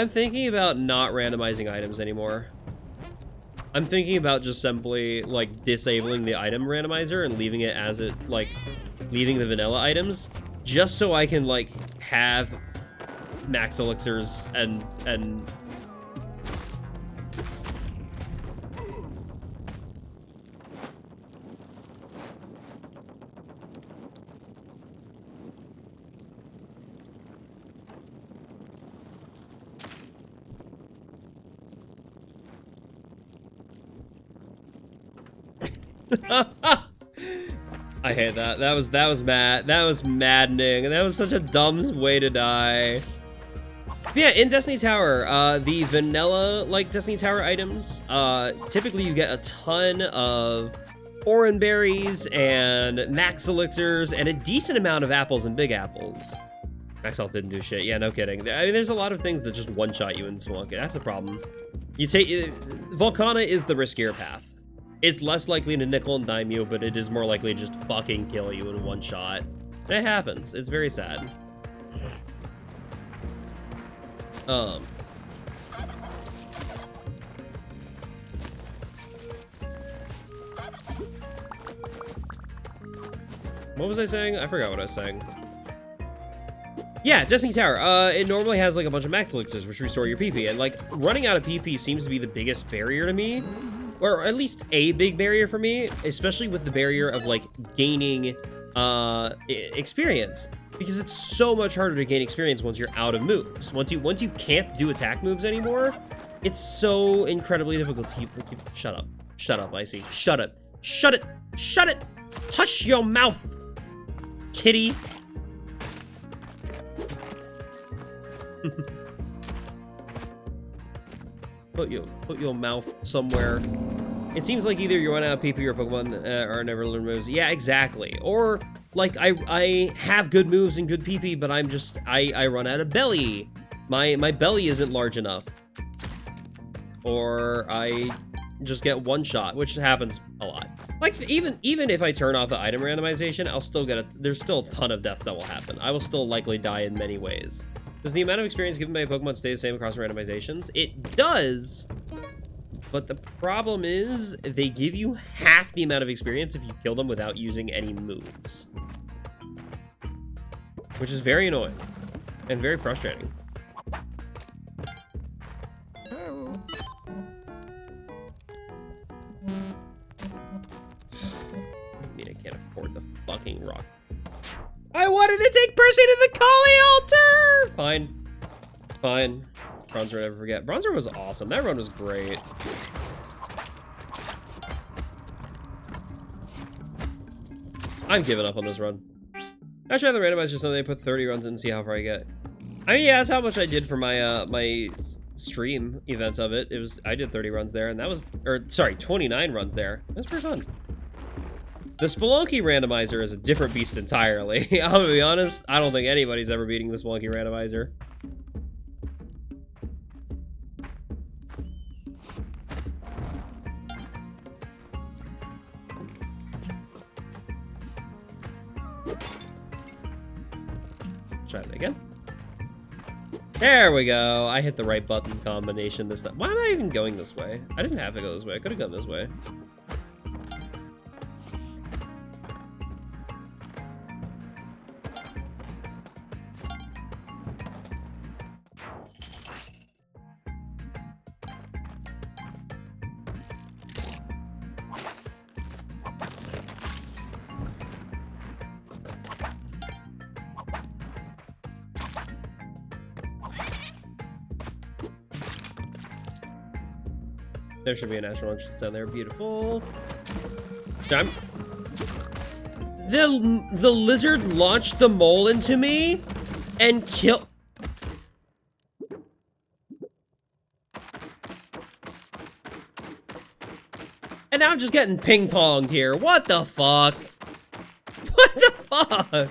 thinking about not randomizing items anymore. I'm thinking about just simply, like, disabling the item randomizer and leaving it as it, like, leaving the vanilla items, just so I can, like, have max elixirs and I hate that. That was mad. That was maddening. And that was such a dumb way to die. But yeah, in Destiny Tower, the vanilla like Destiny Tower items, typically you get a ton of oran berries and max elixirs and a decent amount of apples and big apples. Max health didn't do shit. Yeah, no kidding. I mean, there's a lot of things that just one-shot you in Spelunky. That's the problem. You take Volcana is the riskier path. It's less likely to nickel and dime you, but it is more likely to just fucking kill you in one shot. And it happens. It's very sad. What was I saying? I forgot what I was saying. Yeah, Destiny Tower. It normally has like a bunch of max elixirs, which restore your PP, and like running out of PP seems to be the biggest barrier to me, or at least a big barrier for me, especially with the barrier of like gaining experience, because it's so much harder to gain experience once you're out of moves. Once you can't do attack moves anymore, it's so incredibly difficult to keep. Shut up, Icy. Shut it. Hush your mouth, kitty. Put your mouth somewhere. It seems like either you run out of PP or Pokemon are never learn moves. Yeah, exactly. Or like I have good moves and good PP, but I run out of belly. My belly isn't large enough. Or I just get one shot, which happens a lot. Like even if I turn off the item randomization, I'll still get there's still a ton of deaths that will happen. I will still likely die in many ways. Does the amount of experience given by a Pokemon stay the same across randomizations? It does, but the problem is they give you half the amount of experience if you kill them without using any moves. Which is very annoying and very frustrating. I mean, I can't afford the fucking rock. I wanted to take Percy to the Kali altar! Fine. Bronzer, never forget. Bronzer was awesome. That run was great. I'm giving up on this run. I should have the randomizer something. Put 30 runs in and see how far I get. I mean, yeah, that's how much I did for my my stream events of it. I did 30 runs there, and that was, or sorry, 29 runs there. That's pretty fun. The Spelunky randomizer is a different beast entirely. I'm gonna be honest, I don't think anybody's ever beating the Spelunky randomizer. Try it again. There we go. I hit the right button combination this time. Why am I even going this way? I didn't have to go this way. I could have gone this way. There should be a natural entrance down there. Beautiful. Time. The lizard launched the mole into me and killed. And now I'm just getting ping-ponged here. What the fuck? What the fuck?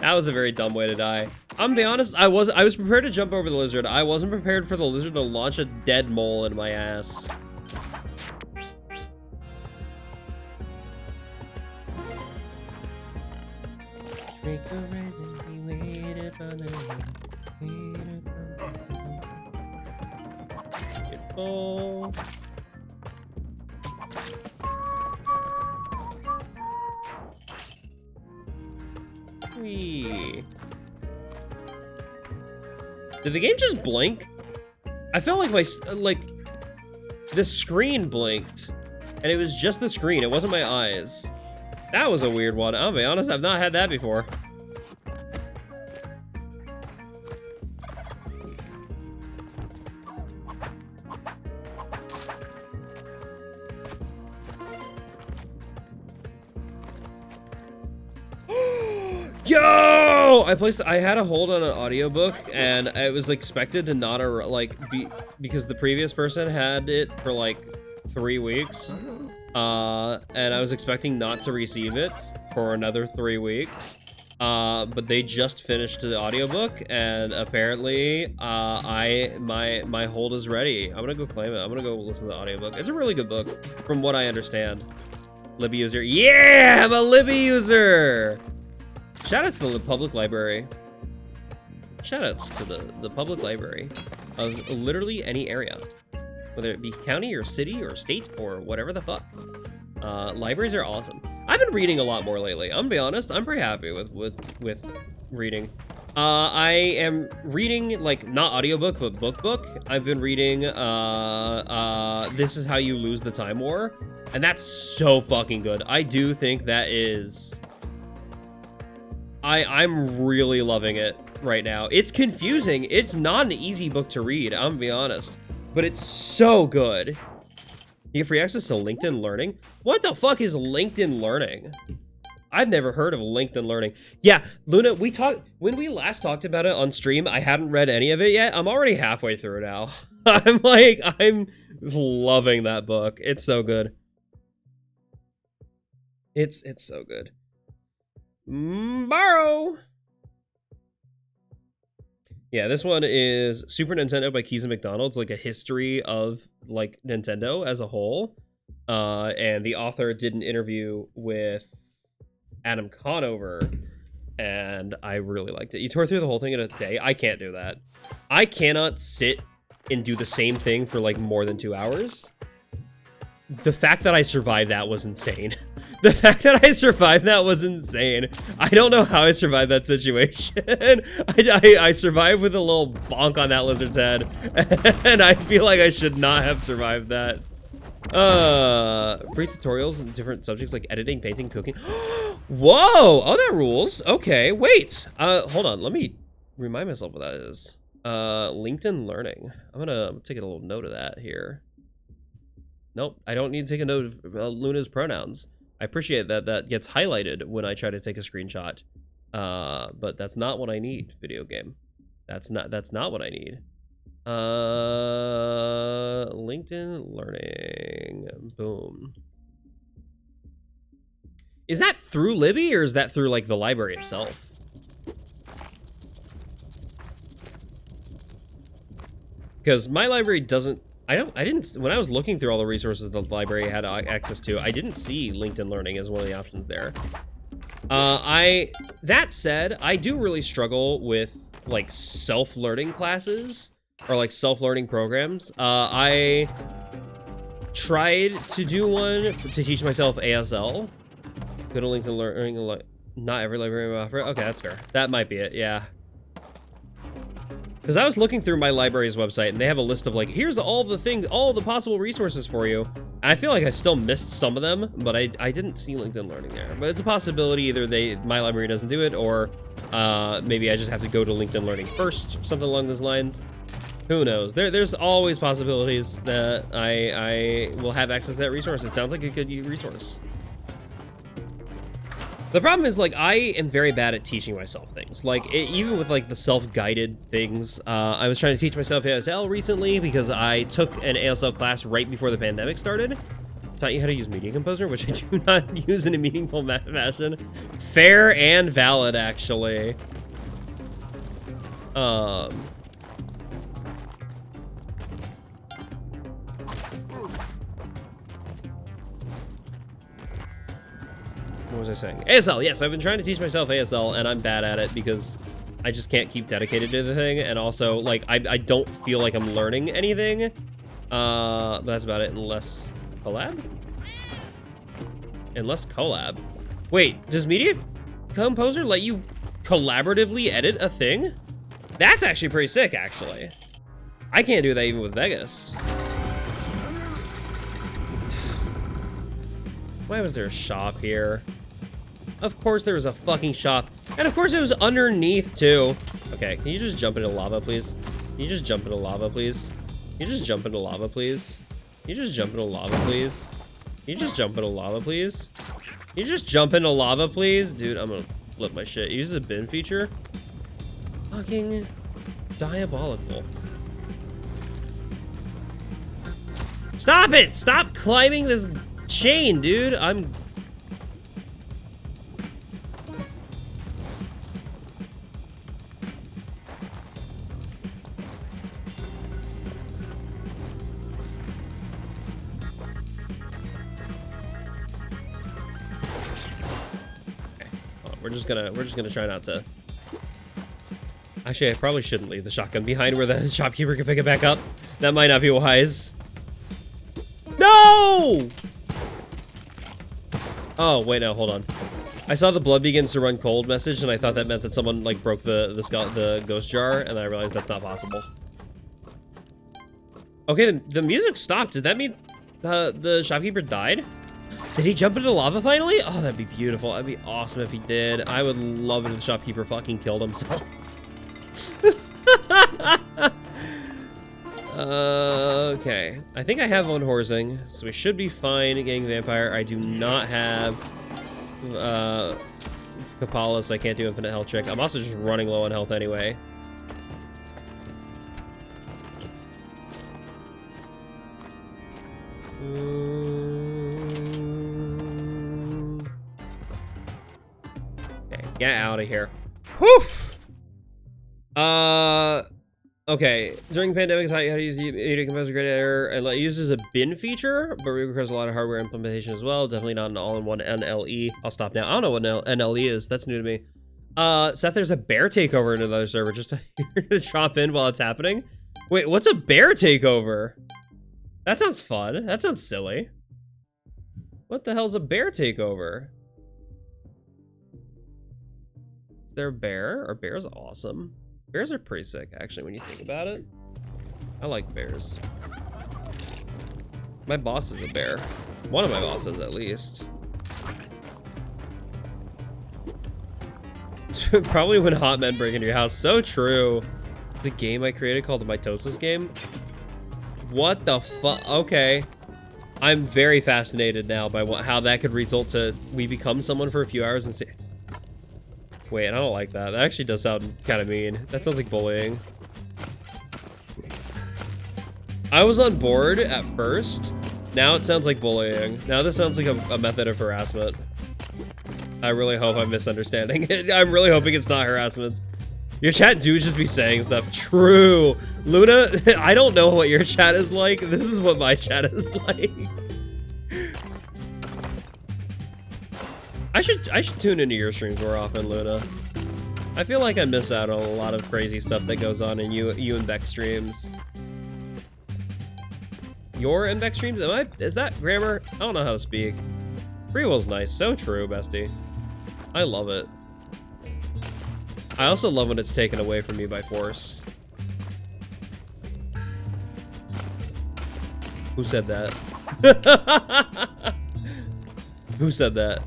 That was a very dumb way to die. I'm gonna be honest, I was prepared to jump over the lizard. I wasn't prepared for the lizard to launch a dead mole in my ass. Beautiful. Whee. Did the game just blink? I felt like the screen blinked, and it was just the screen. It wasn't my eyes. That was a weird one. I'll be honest, I've not had that before. Yo! I had a hold on an audiobook, and I was expected to not be because the previous person had it for like 3 weeks. and I was expecting not to receive it for another 3 weeks. But they just finished the audiobook, and apparently, my hold is ready. I'm gonna go claim it. I'm gonna go listen to the audiobook. It's a really good book, from what I understand. Libby user. Yeah, I'm a Libby user! Shoutouts to the public library. Shoutouts to the public library of literally any area. Whether it be county or city or state or whatever the fuck. Libraries are awesome. I've been reading a lot more lately. I'm gonna be honest. I'm pretty happy with reading. I am reading, like, not audiobook, but book. I've been reading, This Is How You Lose the Time War. And that's so fucking good. I do think that is... I'm really loving it right now. It's confusing. It's not an easy book to read, I'm gonna be honest. But it's so good. You get free access to LinkedIn Learning? What the fuck is LinkedIn Learning? I've never heard of LinkedIn Learning. Yeah, Luna, when we last talked about it on stream, I hadn't read any of it yet. I'm already halfway through now. I'm loving that book. It's so good. It's so good. Borrow! Yeah, this one is Super Nintendo by Keys and McDonald's, like a history of, like, Nintendo as a whole. And the author did an interview with Adam Conover, and I really liked it. You tore through the whole thing in a day? I can't do that. I cannot sit and do the same thing for, like, more than 2 hours. The fact that I survived that was insane. The fact that I survived that was insane. I don't know how I survived that situation. I survived with a little bonk on that lizard's head. And I feel like I should not have survived that. Free tutorials in different subjects like editing, painting, cooking. Whoa! Oh, that rules. Okay, wait. Hold on. Let me remind myself what that is. LinkedIn Learning. I'm gonna take a little note of that here. Nope, I don't need to take a note of Luna's pronouns. I appreciate that that gets highlighted when I try to take a screenshot. But that's not what I need, video game. That's not what I need. LinkedIn Learning. Boom. Is that through Libby or is that through, like, the library itself? Because my library doesn't... when I was looking through all the resources the library had access to, I didn't see LinkedIn Learning as one of the options there. That said, I do really struggle with, like, self-learning classes or, like, self-learning programs. I tried to do one to teach myself ASL. Go to LinkedIn Learning. Not every library will offer it. Okay, that's fair. That might be it, yeah. Because I was looking through my library's website, and they have a list of, like, here's all the things, all the possible resources for you. And I feel like I still missed some of them, but I didn't see LinkedIn Learning there. But it's a possibility either my library doesn't do it, or maybe I just have to go to LinkedIn Learning first, something along those lines. Who knows? There's always possibilities that I will have access to that resource. It sounds like a good resource. The problem is, like, I am very bad at teaching myself things. Like, even with, like, the self-guided things, I was trying to teach myself ASL recently because I took an ASL class right before the pandemic started. Taught you how to use Media Composer, which I do not use in a meaningful fashion. Fair and valid, actually. What was I saying? ASL, yes, I've been trying to teach myself ASL, and I'm bad at it because I just can't keep dedicated to the thing, and also, like, I don't feel like I'm learning anything. But that's about it, unless collab? Unless collab. Wait, does Media Composer let you collaboratively edit a thing? That's actually pretty sick, actually. I can't do that even with Vegas. Why was there a shop here? Of course there was a fucking shop. And of course it was underneath, too. Okay, can you just jump into lava, please? Can you just jump into lava, please? Can you just jump into lava, please? Can you just jump into lava, please? Can you just jump into lava, please? Can you just jump into lava, please? Dude, I'm gonna flip my shit. Use a bin feature? Fucking diabolical. Stop it! Stop climbing this chain, dude. I'm... We're just gonna try not to. Actually, I probably shouldn't leave the shotgun behind where the shopkeeper can pick it back up. That might not be wise. No! Oh wait, no, hold on. I saw the blood begins to run cold message, and I thought that meant that someone like broke the ghost jar, and I realized that's not possible. Okay, the music stopped. Did that mean the shopkeeper died? Did he jump into lava finally? Oh, that'd be beautiful. That'd be awesome if he did. I would love it if the shopkeeper fucking killed himself. Okay. I think I have one horsing, so we should be fine getting vampire. I do not have Kapala, so I can't do infinite health trick. I'm also just running low on health anyway. Okay, get out of here. Woof! Okay. During the pandemic, how to use the AD Composer Great Error. It uses a bin feature, but it requires a lot of hardware implementation as well. Definitely not an all-in-one NLE. I'll stop now. I don't know what NLE is. That's new to me. Seth, there's a bear takeover in another server. Just to drop in while it's happening. Wait, what's a bear takeover? That sounds fun. That sounds silly. What the hell's a bear takeover? Is there a bear? Are bears awesome? Bears are pretty sick, actually, when you think about it. I like bears. My boss is a bear. One of my bosses, at least. Probably when hot men break into your house. So true. It's a game I created called the Mitosis game. What the fuck? Okay. I'm very fascinated now by how that could result to we become someone for a few hours and see. Wait, I don't like that. That actually does sound kind of mean. That sounds like bullying. I was on board at first. Now it sounds like bullying. Now this sounds like a method of harassment. I really hope I'm misunderstanding it. I'm really hoping it's not harassment. Your chat do just be saying stuff. True. Luna, I don't know what your chat is like. This is what my chat is like. I should tune into your streams more often, Luna. I feel like I miss out on a lot of crazy stuff that goes on in you and Beck streams. Your and Beck streams? Is that grammar? I don't know how to speak. Free will's nice. So true, bestie. I love it. I also love when it's taken away from me by force. Who said that? Who said that?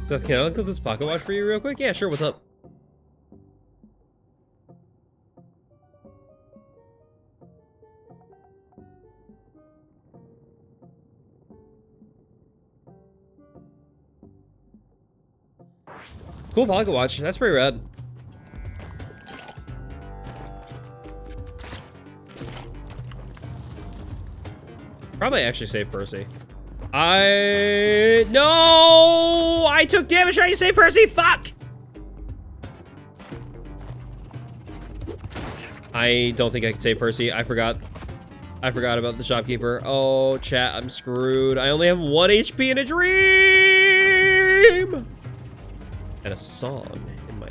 Seth, can I look at this pocket watch for you real quick? Yeah, sure. What's up? Cool pocket watch. That's pretty rad. Probably actually save Percy. No! I took damage trying to save Percy. Fuck! I don't think I can save Percy. I forgot about the shopkeeper. Oh, chat, I'm screwed. I only have 1 HP and a dream! And a song in my...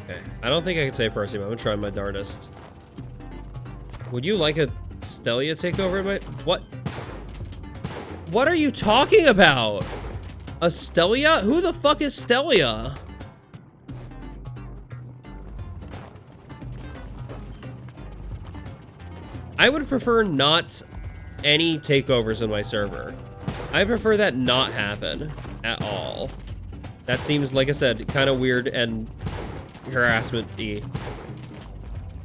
Okay, I don't think I can save Percy, but I'm gonna try my darndest. Would you like a Stelia takeover in my... What? What are you talking about? A Stelia? Who the fuck is Stelia? I would prefer not any takeovers in my server. I prefer that not happen at all. That seems, like I said, kind of weird and harassment E.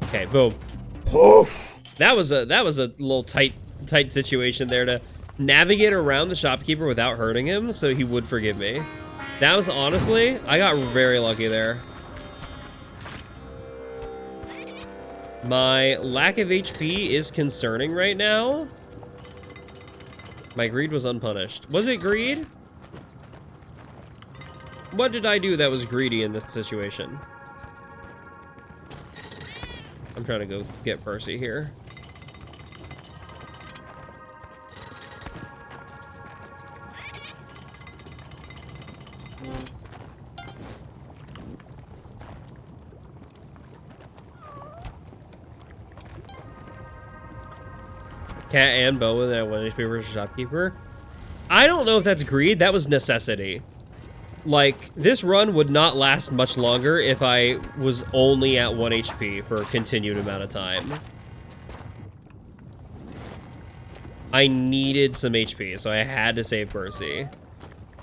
Okay, boom. Oh, that was a little tight situation there to navigate around the shopkeeper without hurting him, so he would forgive me. That was honestly, I got very lucky there. My lack of HP is concerning right now. My greed was unpunished. Was it greed? What did I do that was greedy in this situation? I'm trying to go get Percy here. Cat and Bowen that 1 HP versus shopkeeper. I don't know if that's greed. That was necessity. Like, this run would not last much longer if I was only at 1 HP for a continued amount of time. I needed some HP, so I had to save Percy.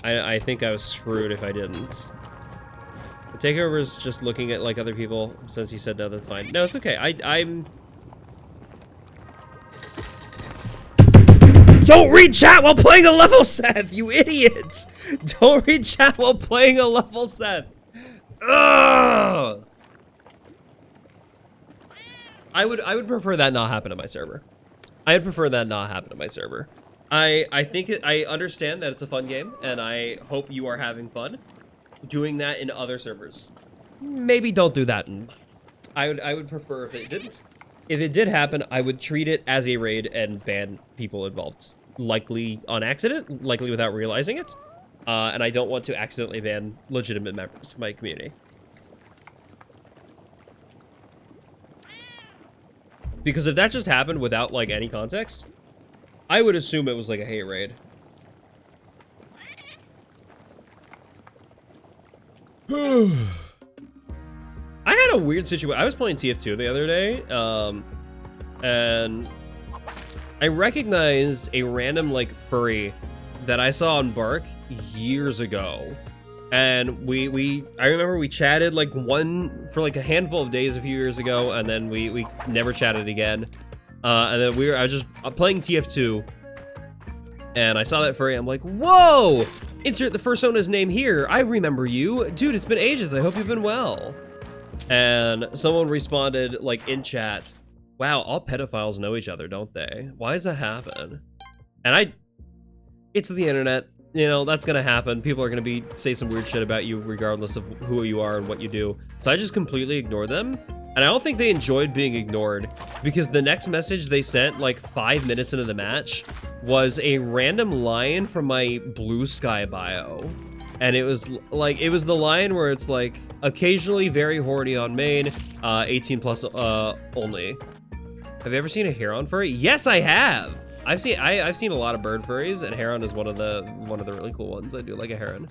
I think I was screwed if I didn't. The takeover is just looking at, like, other people. Since you said no, that's fine. No, it's okay. I'm... Don't read chat while playing a level, Seth, you idiot! Don't read chat while playing a level, Seth. Ugh! I would prefer that not happen to my server. I'd prefer that not happen to my server. I think I understand that it's a fun game, and I hope you are having fun doing that in other servers. Maybe don't do that. I would prefer if it didn't. If it did happen, I would treat it as a raid and ban people involved. Likely on accident, likely without realizing it. And I don't want to accidentally ban legitimate members of my community. Because if that just happened without, like, any context, I would assume it was, like, a hate raid. I had a weird situation. I was playing TF2 the other day, and I recognized a random, like, furry that I saw on Bark years ago. And I remember we chatted, like, for like a handful of days a few years ago, and then we never chatted again. And then I was just playing TF2, and I saw that furry. I'm like, whoa! Insert the first owner's name here. I remember you. Dude, it's been ages. I hope you've been well. And someone responded, like, in chat, wow, all pedophiles know each other, don't they? Why does that happen? And it's the internet. You know, that's gonna happen. People are gonna say some weird shit about you regardless of who you are and what you do. So I just completely ignored them. And I don't think they enjoyed being ignored, because the next message they sent, like, 5 minutes into the match was a random line from my Blue Sky bio. And it was like, it was the line where it's like, occasionally very horny on main, 18 plus only. Have you ever seen a heron furry? Yes, I have. I've seen a lot of bird furries, and heron is one of the really cool ones. I do like a heron.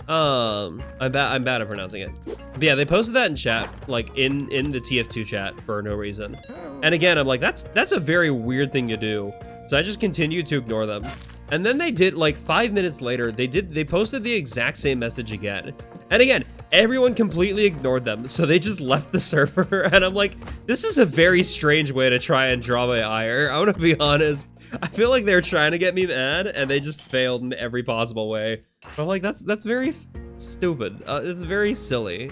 I'm bad at pronouncing it. But yeah, they posted that in chat, like in the TF2 chat for no reason. And again, I'm like, that's a very weird thing to do. So I just continued to ignore them. And then they did, like, 5 minutes later, they posted the exact same message again. And again, everyone completely ignored them, so they just left the server. And I'm like, this is a very strange way to try and draw my ire. I'm gonna be honest. I feel like they're trying to get me mad, and they just failed in every possible way. But I'm like, that's very stupid. It's very silly.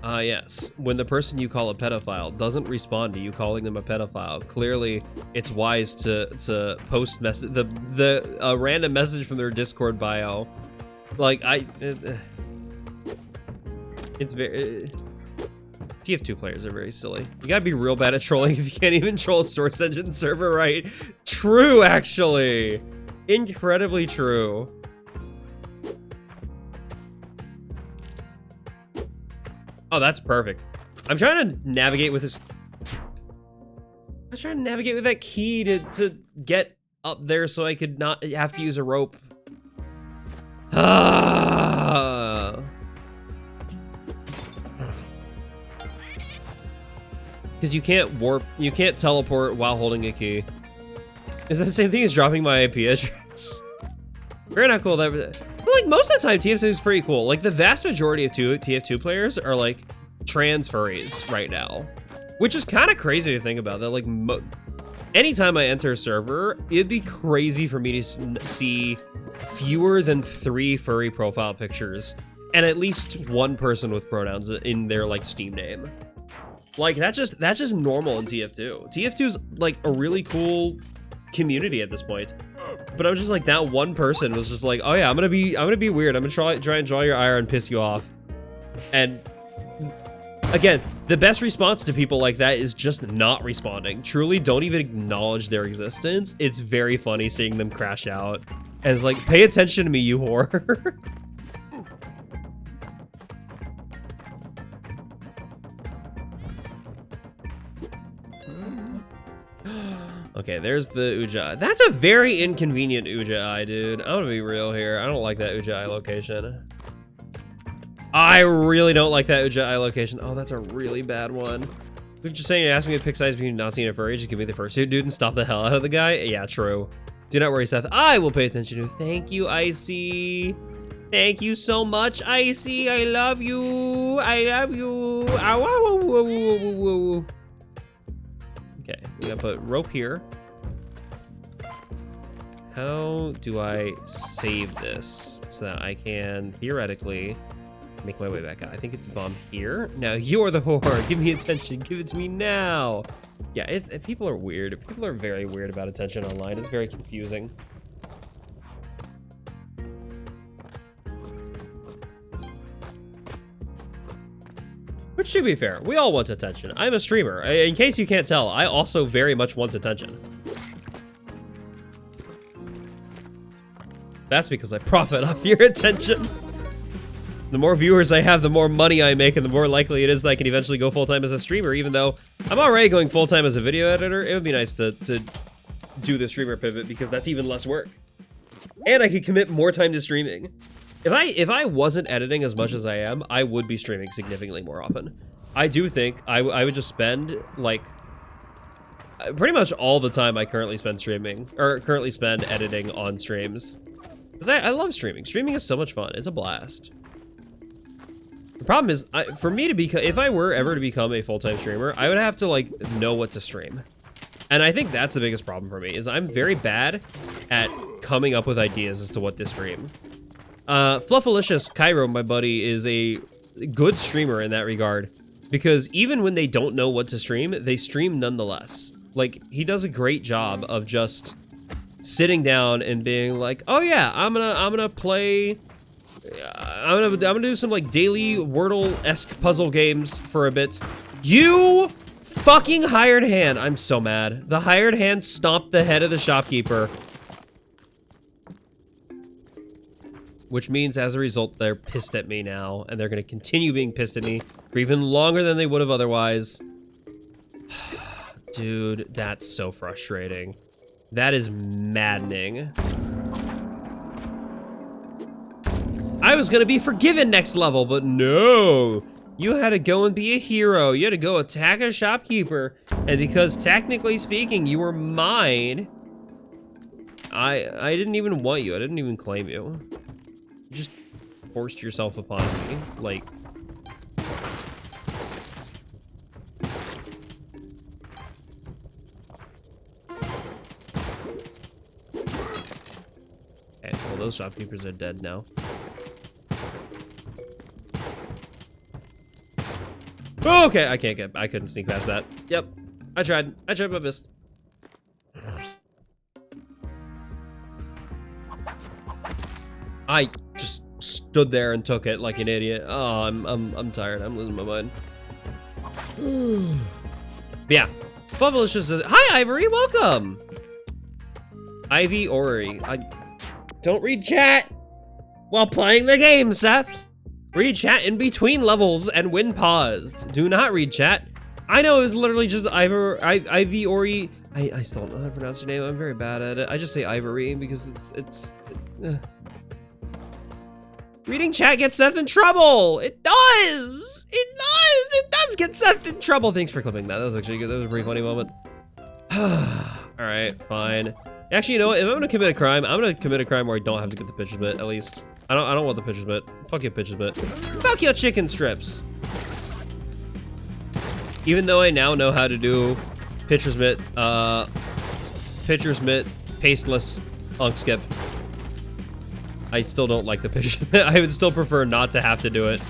Yes. When the person you call a pedophile doesn't respond to you calling them a pedophile, clearly it's wise to post a random message from their Discord bio. Like, it's very... TF2 players are very silly. You gotta be real bad at trolling if you can't even troll a Source Engine server right. True, actually. Incredibly true. Oh, that's perfect. I'm trying to navigate with this. I was trying to navigate with that key to get up there so I could not have to use a rope. Because you can't warp, you can't teleport while holding a key. Is that the same thing as dropping my IP address? Very not cool. That, but like most of the time, TF2 is pretty cool. Like the vast majority of TF2 players are like trans furries right now, which is kind of crazy to think about. That like anytime I enter a server, it'd be crazy for me to see fewer than 3 furry profile pictures and at least 1 person with pronouns in their like Steam name. Like that's just normal in TF2. TF2 is like a really cool community at this point. But I'm just like, that one person was just like, oh yeah, I'm gonna be weird. I'm gonna try and draw your ire and piss you off. And again, the best response to people like that is just not responding. Truly, don't even acknowledge their existence. It's very funny seeing them crash out. And it's like, pay attention to me, you whore. Okay, there's the Uja. That's a very inconvenient Uja eye, dude. I'm gonna be real here. I don't like that Uja eye location. I really don't like that Uja eye location. Oh, that's a really bad one. You're just saying, you're asking me to pick sides between not seeing it for age. Just give me the fursuit, dude, and stop the hell out of the guy. Yeah, true. Do not worry, Seth. I will pay attention to. Thank you, Icy. Thank you so much, Icy. I love you. I love you. Okay, we gotta put rope here. How do I save this so that I can theoretically make my way back out? I think it's the bomb here. Now you're the whore. Give me attention. Give it to me now. Yeah, people are weird. People are very weird about attention online. It's very confusing. Which, to be fair, we all want attention. I'm a streamer. In case you can't tell, I also very much want attention. That's because I profit off your attention. The more viewers I have, the more money I make, and the more likely it is that I can eventually go full-time as a streamer, even though I'm already going full-time as a video editor. It would be nice to do the streamer pivot because that's even less work. And I could commit more time to streaming. If I wasn't editing as much as I am, I would be streaming significantly more often. I do think I would just spend, like, pretty much all the time I currently spend streaming, or currently spend editing on streams. Because I love streaming. Streaming is so much fun. It's a blast. The problem is, for me to become, if I were ever to become a full-time streamer, I would have to, like, know what to stream. And I think that's the biggest problem for me, is I'm very bad at coming up with ideas as to what to stream. Fluffalicious Cairo, my buddy, is a good streamer in that regard, because even when they don't know what to stream, they stream nonetheless. Like, he does a great job of just sitting down and being like, oh yeah, I'm gonna play, I'm gonna do some like daily Wordle-esque puzzle games for a bit. You fucking hired hand. I'm so mad. The hired hand stomped the head of the shopkeeper. Which means, as a result, they're pissed at me now, and they're going to continue being pissed at me for even longer than they would have otherwise. Dude, that's so frustrating. That is maddening. I was going to be forgiven next level, but no. You had to go and be a hero. You had to go attack a shopkeeper, and because, technically speaking, you were mine, I didn't even want you. I didn't even claim you. You just forced yourself upon me, like... Okay, well, those shopkeepers are dead now. Oh, okay, I couldn't sneak past that. Yep, I tried my best. I just stood there and took it like an idiot. Oh, I'm tired. I'm losing my mind. Yeah. Bubblicious says, hi, Ivory. Welcome. Ivy Ori. I don't read chat while playing the game, Seth. Read chat in between levels and when paused. Do not read chat. I know it was literally just Ivy Ori. I still don't know how to pronounce your name. I'm very bad at it. I just say Ivory because it's reading chat gets Seth in trouble. It does. It does get Seth in trouble. Thanks for clipping that. That was actually good. That was a pretty funny moment. All right, fine. Actually, you know what? If I'm gonna commit a crime, I'm gonna commit a crime where I don't have to get the pitcher's mitt, at least. I don't want the pitcher's mitt. Fuck your pitcher's mitt. Fuck your chicken strips. Even though I now know how to do pitcher's mitt, pasteless unk skip, I still don't like the pitcher's mitt. I would still prefer not to have to do it.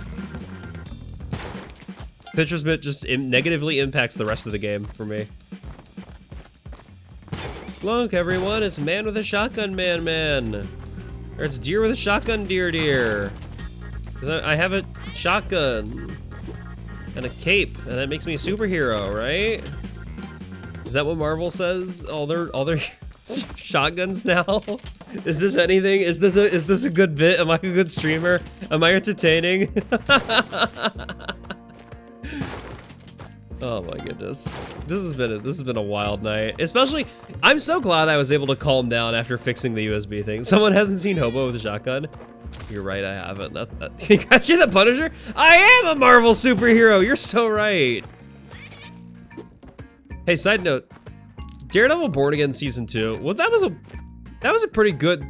Pitcher's mitt just negatively impacts the rest of the game for me. Look, everyone, it's man with a shotgun, man. Or it's deer with a shotgun, deer. Because I have a shotgun and a cape, and that makes me a superhero, right? Is that what Marvel says? All their shotguns now? Is this anything? Is this a good bit? Am I a good streamer? Am I entertaining? Oh my goodness. This has been a wild night. Especially, I'm so glad I was able to calm down after fixing the USB thing. Someone hasn't seen Hobo with a shotgun? You're right, I haven't. You guys see the Punisher? I am a Marvel superhero. You're so right. Hey, side note. Daredevil Born Again season 2. Well, that was a pretty good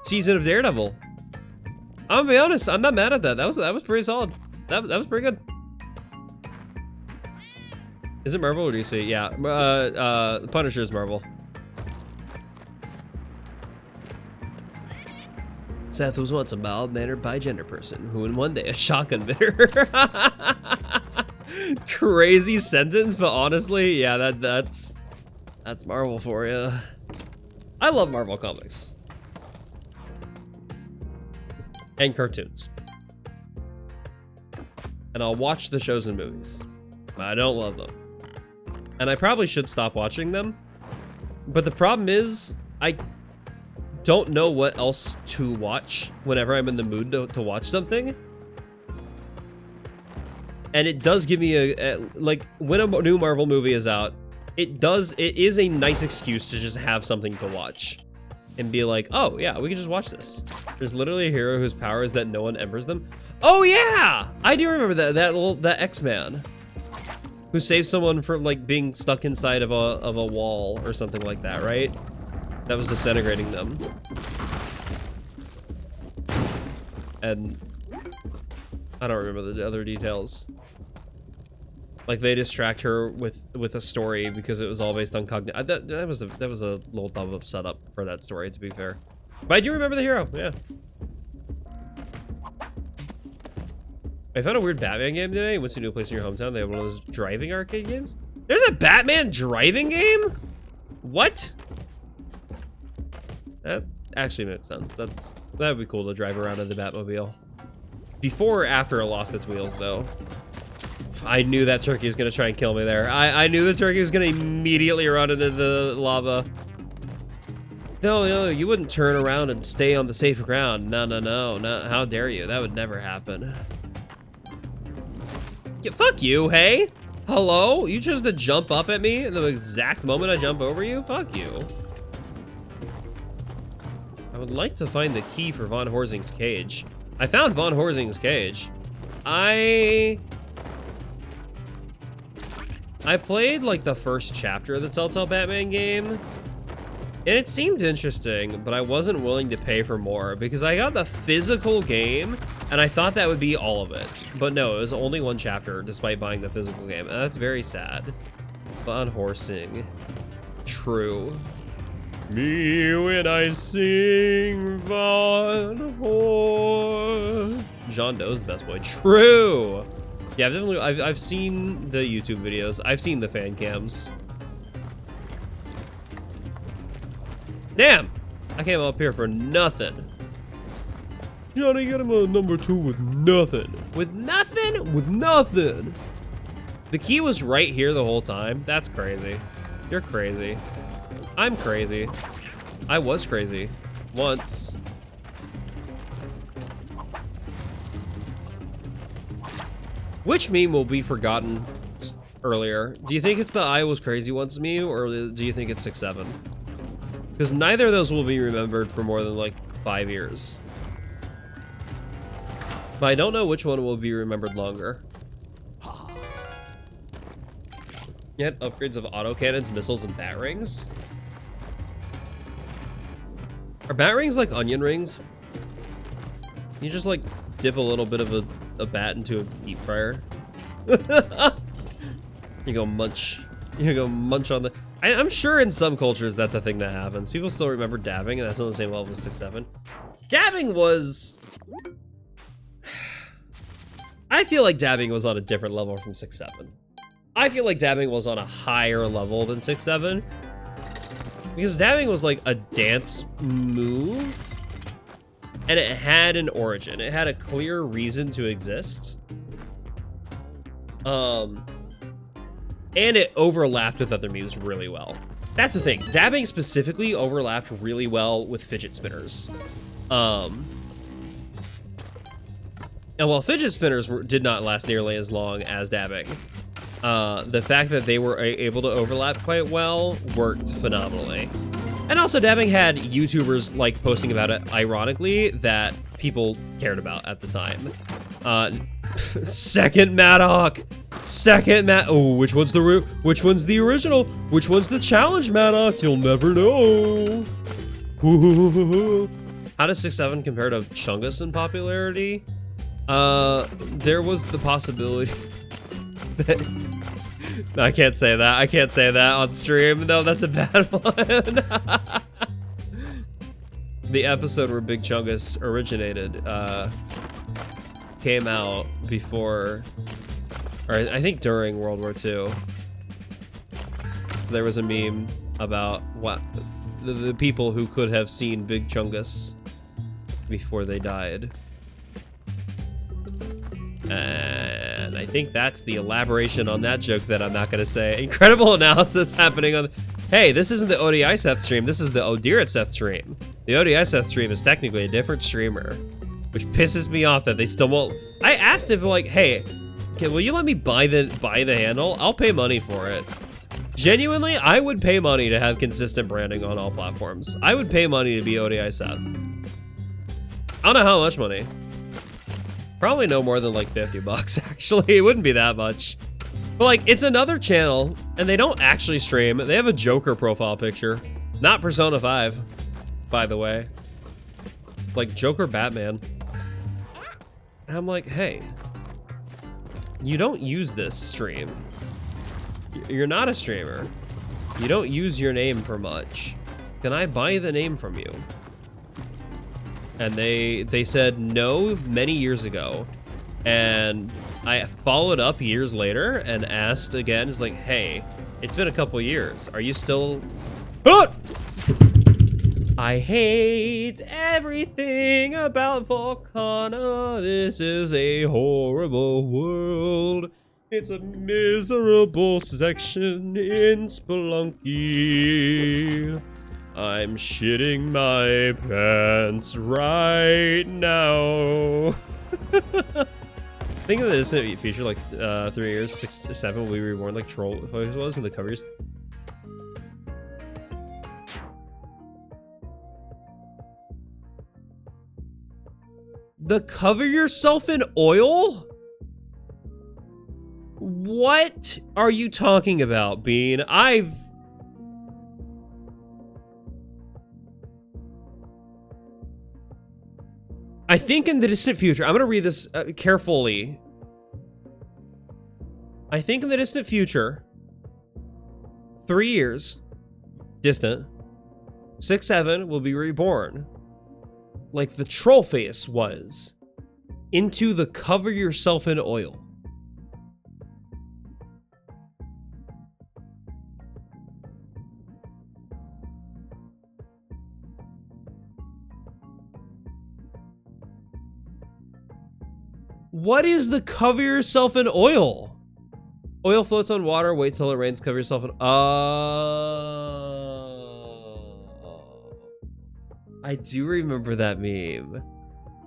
season of Daredevil. I'm gonna be honest, I'm not mad at that. That was pretty solid. That was pretty good. Is it Marvel or DC? Yeah, Punisher is Marvel. Seth was once a mild-mannered bi-gender person who in one day a shotgun bit her. Crazy sentence, but honestly, yeah, that's Marvel for you. I love Marvel comics. And cartoons. And I'll watch the shows and movies. But I don't love them. And I probably should stop watching them. But the problem is, I don't know what else to watch whenever I'm in the mood to watch something. And it does give me like, when a new Marvel movie is out, it is a nice excuse to just have something to watch. And be like, oh yeah, we can just watch this. There's literally a hero whose power is that no one embers them. Oh yeah! I do remember that X-Man. Who saved someone from like being stuck inside of a wall or something like that, right? That was disintegrating them. And I don't remember the other details. Like they distract her with a story because it was all based on cognitive. That was a little dumb of setup for that story, to be fair. But I do remember the hero, yeah. I found a weird Batman game today. Went to a new place in your hometown. They have one of those driving arcade games. There's a Batman driving game? What? That actually makes sense. That'd be cool to drive around in the Batmobile. Before or after it lost its wheels, though. I knew that turkey was gonna try and kill me there. I knew the turkey was gonna immediately run into the lava. No, you wouldn't turn around and stay on the safe ground. No. How dare you? That would never happen. Yeah, fuck you, hey? Hello? You chose to jump up at me in the exact moment I jump over you? Fuck you. I would like to find the key for Von Horsing's cage. I found Von Horsing's cage. I played like the first chapter of the Telltale Batman game. And it seemed interesting, but I wasn't willing to pay for more because I got the physical game and I thought that would be all of it. But no, it was only one chapter despite buying the physical game. And that's very sad. Von Horsing. True. Me when I sing Von Hors. John Doe's the best boy. True. Yeah, I've seen the YouTube videos. I've seen the fan cams. Damn! I came up here for nothing. Johnny, get him a number 2 with nothing. With nothing? With nothing. The key was right here the whole time. That's crazy. You're crazy. I'm crazy. I was crazy. Once. Which meme will be forgotten earlier? Do you think it's the I was crazy once meme, or do you think it's 6-7? Because neither of those will be remembered for more than like 5 years. But I don't know which one will be remembered longer. Yet upgrades of autocannons, missiles, and bat rings. Are bat rings like onion rings? You just like dip a little bit of a bat into a deep fryer. You go munch. You go munch on the... I'm sure in some cultures that's a thing that happens. People still remember dabbing, and that's on the same level as 6-7. Dabbing was... I feel like dabbing was on a different level from 6-7. I feel like dabbing was on a higher level than 6-7. Because dabbing was like a dance move. And it had an origin. It had a clear reason to exist. And it overlapped with other moves really well. That's the thing. Dabbing specifically overlapped really well with fidget spinners. And while fidget spinners did not last nearly as long as dabbing, the fact that they were able to overlap quite well worked phenomenally. And also dabbing had YouTubers like posting about it ironically that people cared about at the time. Second Maddock. Second Oh, which one's the original? Which one's the challenge, Maddock? You'll never know. How does 6-7 compare to Chungus in popularity? There was the possibility that... No, I can't say that. I can't say that on stream. No, that's a bad one. The episode where Big Chungus originated came out before, or I think during World War II. So there was a meme about what the people who could have seen Big Chungus before they died. And I think that's the elaboration on that joke that I'm not going to say. Incredible analysis happening on... Hey, this isn't the ODISeth stream. This is the ODISeth stream. The ODISeth stream is technically a different streamer, which pisses me off that they still won't... I asked if, like, hey, will you let me buy the handle? I'll pay money for it. Genuinely, I would pay money to have consistent branding on all platforms. I would pay money to be ODISeth. I don't know how much money. Probably no more than like 50 bucks, actually. It wouldn't be that much. But like, it's another channel, and they don't actually stream. They have a Joker profile picture. Not Persona 5, by the way. Like, Joker Batman. And I'm like, hey, you don't use this stream. You're not a streamer. You don't use your name for much. Can I buy the name from you? And they said no many years ago, and I followed up years later and asked again. It's like, hey, it's been a couple years. Are you still... Ah! I hate everything about Volcana. This is a horrible world. It's a miserable section in Spelunky. I'm shitting my pants right now. Think of the distant future, like 3 years, 6 or 7, will be reborn like Troll was in the covers. The cover yourself in oil? What are you talking about, Bean? I think in the distant future, I'm going to read this carefully. I think in the distant future, 3 years, distant, 6-7 will be reborn. Like the troll face was. Into the cover yourself in oil. What is the cover yourself in oil? Oil floats on water, wait till it rains, cover yourself in... I do remember that meme.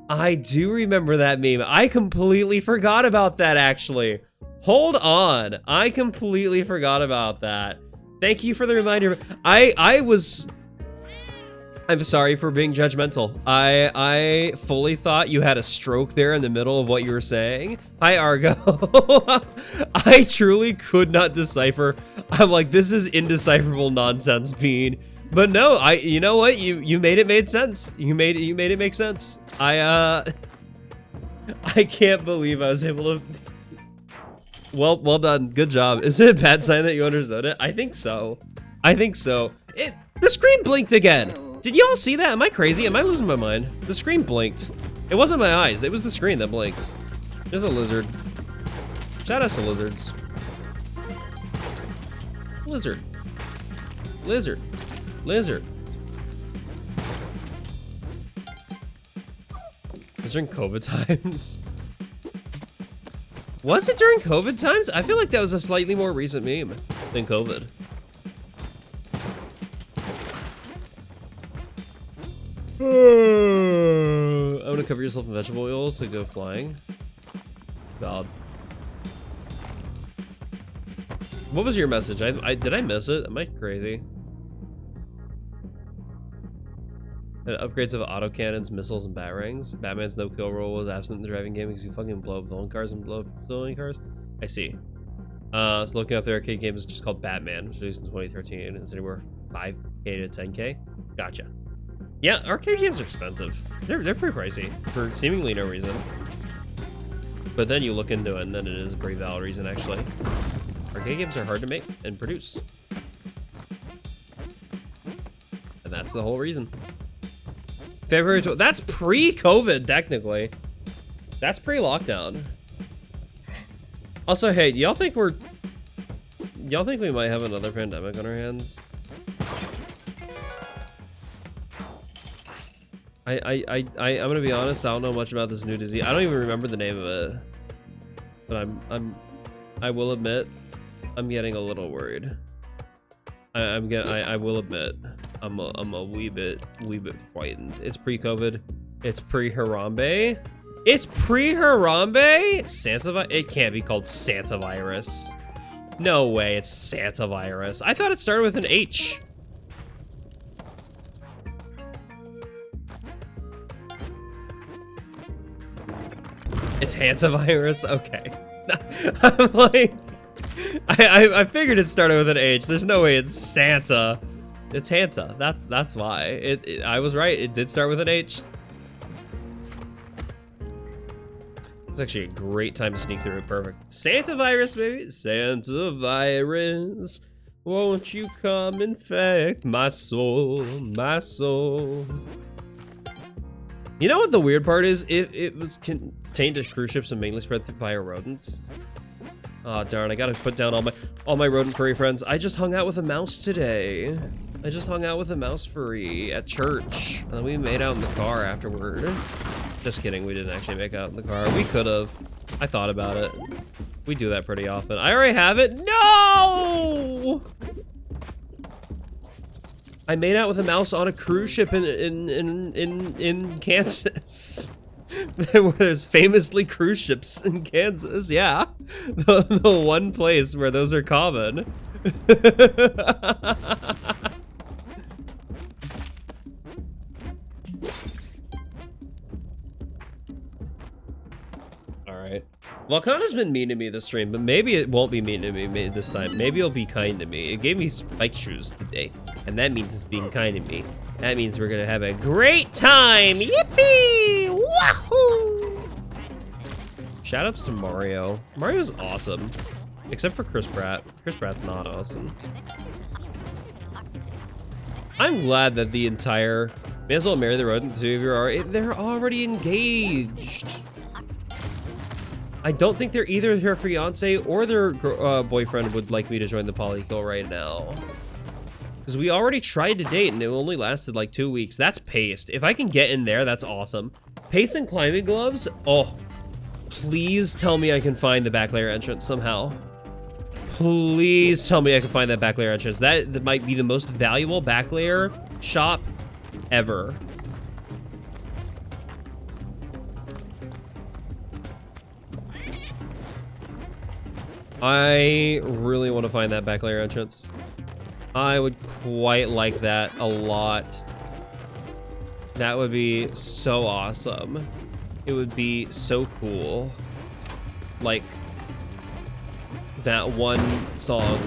I do remember that meme. I completely forgot about that, actually. Hold on. I completely forgot about that. Thank you for the reminder. I'm sorry for being judgmental. I fully thought you had a stroke there in the middle of what you were saying. Hi, Argo. I truly could not decipher. I'm like, this is indecipherable nonsense, Bean. But no, you know what? You made it made sense. You made it make sense. I can't believe I was able to. Well done. Good job. Is it a bad sign that you understood it? I think so. I think so. The screen blinked again. Did y'all see that? Am I crazy? Am I losing my mind? The screen blinked. It wasn't my eyes. It was the screen that blinked. There's a lizard. Shout out to lizards. Lizard. Lizard. Lizard. It's during COVID times. Was it during COVID times? I feel like that was a slightly more recent meme than COVID. I'm gonna cover yourself in vegetable oil to go flying. Valid. What was your message? Did I miss it? Am I crazy? Upgrades of autocannons, missiles, and batarangs. Batman's no-kill rule was absent in the driving game because you fucking blow up villain cars and blow up villain cars. I see. So looking up the arcade game is just called Batman, which was released in 2013. It's anywhere 5K to 10K. Gotcha. Yeah, arcade games are expensive. They're pretty pricey for seemingly no reason. But then you look into it, and then it is a pretty valid reason, actually. Arcade games are hard to make and produce. And that's the whole reason. February 12th. That's pre-COVID, technically. That's pre-lockdown. Also, hey, y'all think we might have another pandemic on our hands? I'm gonna be honest, I don't know much about this new disease. I don't even remember the name of it. But I will admit, I'm getting a little worried. I will admit, I'm a wee bit frightened. It's pre-COVID. It's pre-Harambe. It's pre-Harambe? It can't be called Santa virus. No way, it's Santa virus. I thought it started with an H. It's hantavirus? Okay. I'm like, I figured it started with an H. There's no way it's Santa. It's Hanta. That's why. I was right. It did start with an H. It's actually a great time to sneak through it. Perfect. Santa virus, baby. Santa virus. Won't you come infect my soul, my soul. You know what the weird part is? It was contained to cruise ships and mainly spread via rodents. Oh darn! I gotta put down all my rodent furry friends. I just hung out with a mouse today. I just hung out with a mouse furry at church, and then we made out in the car afterward. Just kidding. We didn't actually make out in the car. We could have. I thought about it. We do that pretty often. I already have it. No! I made out with a mouse on a cruise ship in Kansas. Where there's famously cruise ships in Kansas, yeah. The one place where those are common. Alright. Volcano's been mean to me this stream, but maybe it won't be mean to me this time. Maybe it'll be kind to me. It gave me spike shoes today, and that means it's being kind to me. That means we're gonna have a great time. Yippee! Wahoo! Shoutouts to Mario. Mario's awesome, except for Chris Pratt. Chris Pratt's not awesome. I'm glad that the entire may as well marry the rodent. The two of you are they're already engaged. I don't think they're either her fiance or their boyfriend would like me to join the polykill right now. Because we already tried to date and it only lasted like 2 weeks. That's paste. If I can get in there, that's awesome. Paste and climbing gloves? Oh, please tell me I can find the back layer entrance somehow. Please tell me I can find that back layer entrance. That might be the most valuable back layer shop ever. I really want to find that back layer entrance. I would quite like that a lot. That would be so awesome. It would be so cool. Like that one song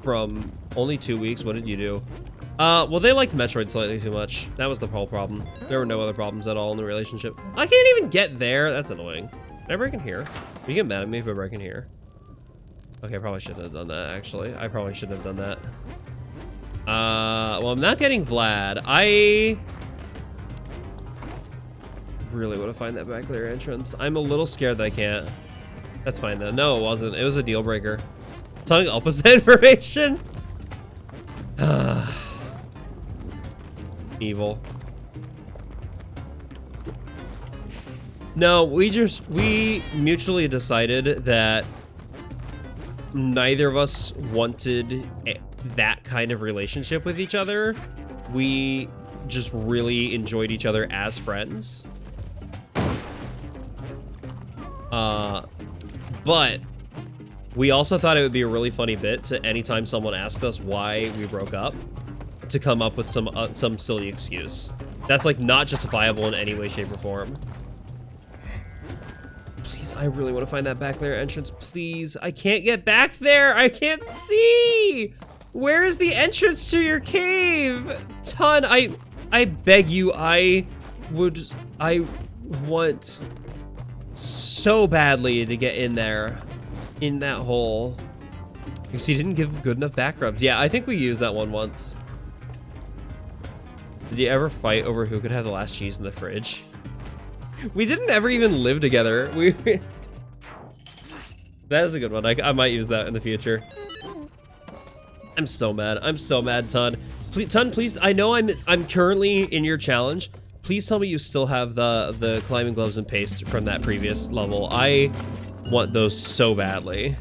from Only 2 Weeks. What did you do? Well, they liked Metroid slightly too much. That was the whole problem. There were no other problems at all in the relationship. I can't even get there. That's annoying. Can I break in here? Will you get mad at me if I break in here? Okay, I probably shouldn't have done that, actually. I probably shouldn't have done that. Well, I'm not getting Vlad. I really want to find that back layer entrance. I'm a little scared that I can't. That's fine, though. No, it wasn't. It was a deal breaker. Telling opposite information? Evil. No, we mutually decided that neither of us wanted that kind of relationship with each other. We just really enjoyed each other as friends. But we also thought it would be a really funny bit to anytime someone asked us why we broke up, to come up with some silly excuse. That's like not justifiable in any way, shape, or form. Please, I really want to find that back layer entrance. Please, I can't get back there. I can't see. Where is the entrance to your cave? Ton, I beg you, I want so badly to get in there, in that hole. Because he didn't give good enough back rubs. Yeah, I think we used that one once. Did you ever fight over who could have the last cheese in the fridge? We didn't ever even live together. That is a good one. I might use that in the future. I'm so mad. I'm so mad, Ton. Please, Ton, please. I know I'm currently in your challenge. Please tell me you still have the climbing gloves and paste from that previous level. I want those so badly.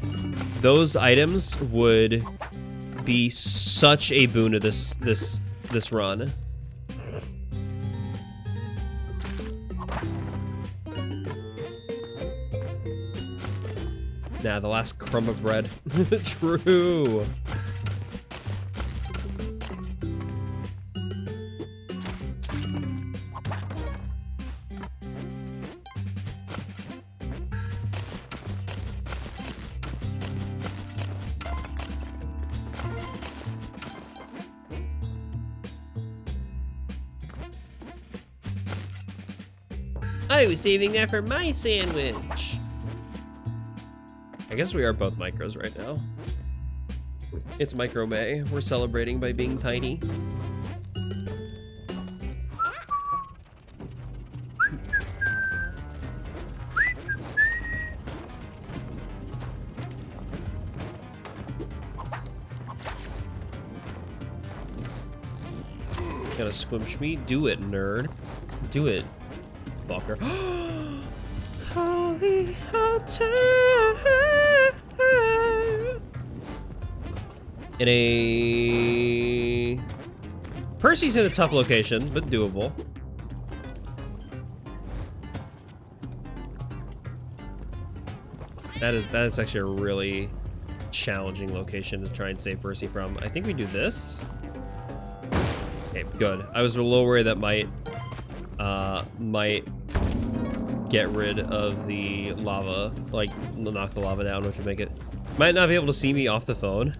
Those items would be such a boon to this run. Nah, the last crumb of bread. True. I was saving that for my sandwich. I guess we are both micros right now. It's Micro May. We're celebrating by being tiny. Gotta squimsh me? Do it, nerd. Do it, fucker. Holy in a... Percy's in a tough location, but doable. That is actually a really challenging location to try and save Percy from. I think we do this. Okay, good. I was a little worried that might get rid of the lava, like knock the lava down, which would make it... Might not be able to see me off the phone.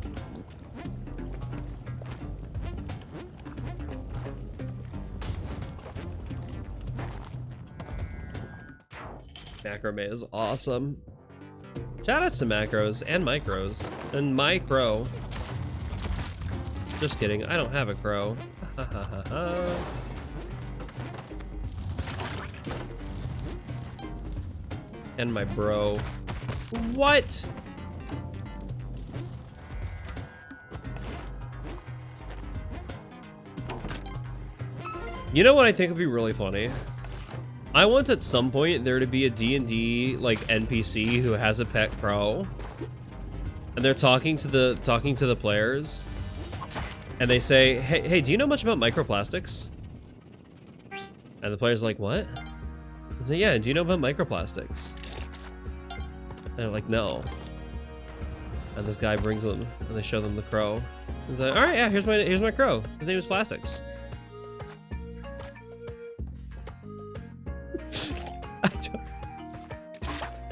Macrame is awesome. Shoutouts to macros and micros and my crow. Just kidding, I don't have a crow. Ha ha ha ha. And my bro. What? You know what I think would be really funny? I want at some point there to be a D&D like NPC who has a pet crow, and they're talking to the players, and they say, "Hey, do you know much about microplastics?" And the player's like, "What?" I say, "Yeah, do you know about microplastics?" And they're like, "No." And this guy brings them, and they show them the crow. He's like, "All right, yeah, here's my crow. His name is Plastics."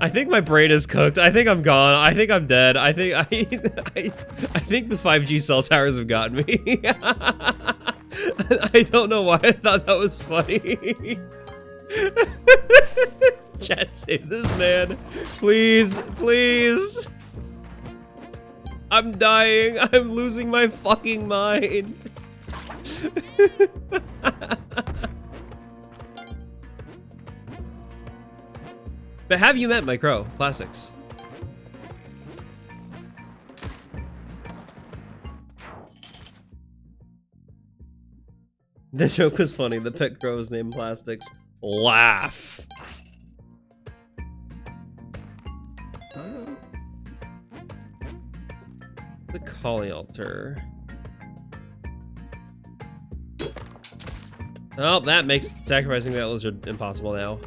I think my brain is cooked. I think I'm gone. I think I'm dead. I think the 5G cell towers have gotten me. I don't know why I thought that was funny. Chat, save this man. Please, please. I'm dying. I'm losing my fucking mind. But have you met my crow? Classics. The joke was funny. The pet crow is named Plastics. Laugh. The calling altar. Oh, that makes sacrificing that lizard impossible now.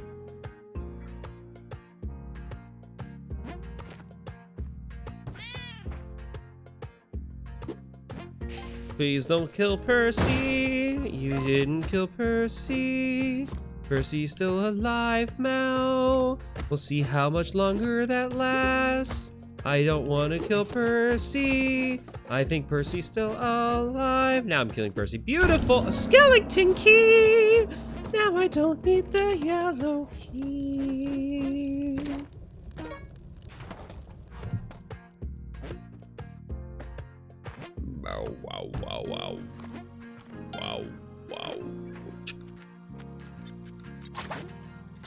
Please don't kill Percy. You didn't kill Percy. Percy's still alive now. We'll see how much longer that lasts. I don't want to kill Percy. I think Percy's still alive. Now I'm killing Percy. Beautiful. A skeleton key. Now I don't need the yellow key. Wow, wow, wow, wow. Wow, wow.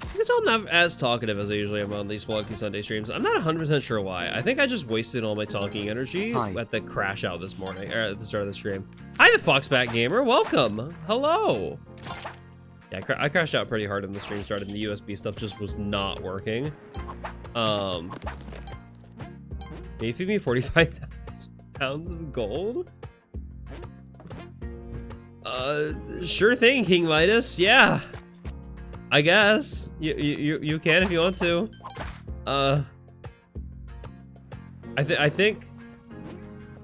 You can tell I'm not as talkative as I usually am on these Spelunky Sunday streams. I'm not 100% sure why. I think I just wasted all my talking energy at the crash out this morning, or at the start of the stream. Hi, the Foxbat Gamer. Welcome. Hello. Yeah, I crashed out pretty hard when the stream started, and the USB stuff just was not working. Can you feed me 45,000 pounds of gold? Sure thing, King Midas. Yeah, I guess you can if you want to. I think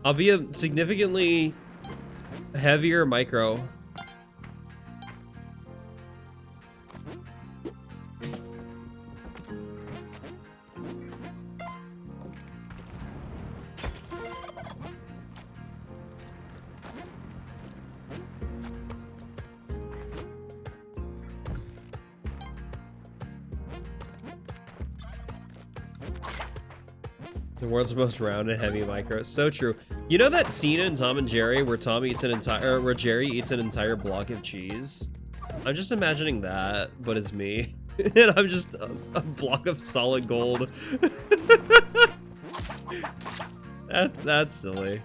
I'll be a significantly heavier micro. The world's most round and heavy micro. So true. You know that scene in Tom and Jerry where Tom eats where Jerry eats an entire block of cheese? I'm just imagining that, but it's me. And I'm just a block of solid gold. That's silly.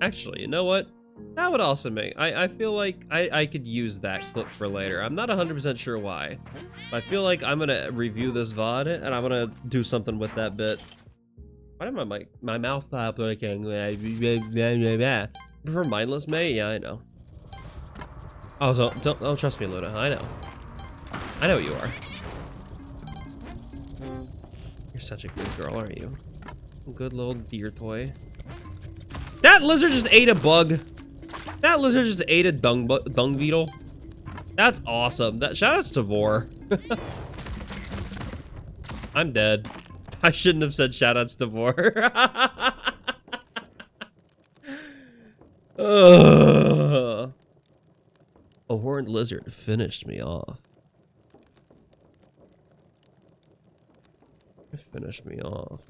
Actually, you know what? That would also make... I feel like I could use that clip for later. I'm not 100% sure why. But I feel like I'm going to review this VOD, and I'm going to do something with that bit. Why did my mouth stop looking? Prefer mindless May? Yeah, I know. Oh, so don't trust me, Luna. I know. I know what you are. You're such a good girl, aren't you? Good little deer toy. That lizard just ate a bug. That lizard just ate a dung beetle. That's awesome. Shoutouts to Vor. I'm dead. I shouldn't have said shoutouts to Vor. A horned lizard finished me off. It finished me off.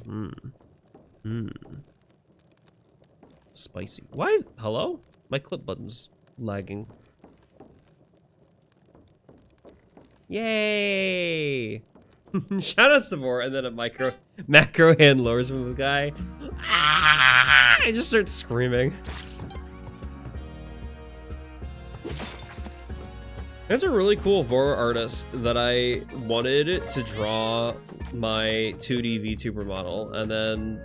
Spicy. Why is... Hello? My clip button's lagging. Yay! Shoutouts to more, and then a macro hand lowers from this guy. Ah! I just start screaming. There's a really cool Vor artist that I wanted to draw my 2D VTuber model, and then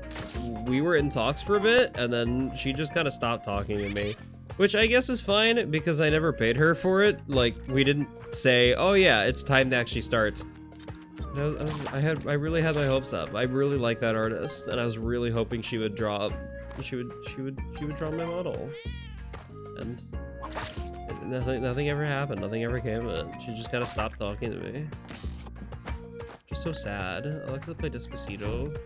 we were in talks for a bit, and then she just kind of stopped talking to me, which I guess is fine because I never paid her for it. Like, we didn't say, oh yeah, it's time to actually start. I really had my hopes up. I really like that artist, and I was really hoping she would draw draw my model, and nothing ever happened. Nothing ever came of it. She just kind of stopped talking to me. Just so sad. Alexa, play Despacito.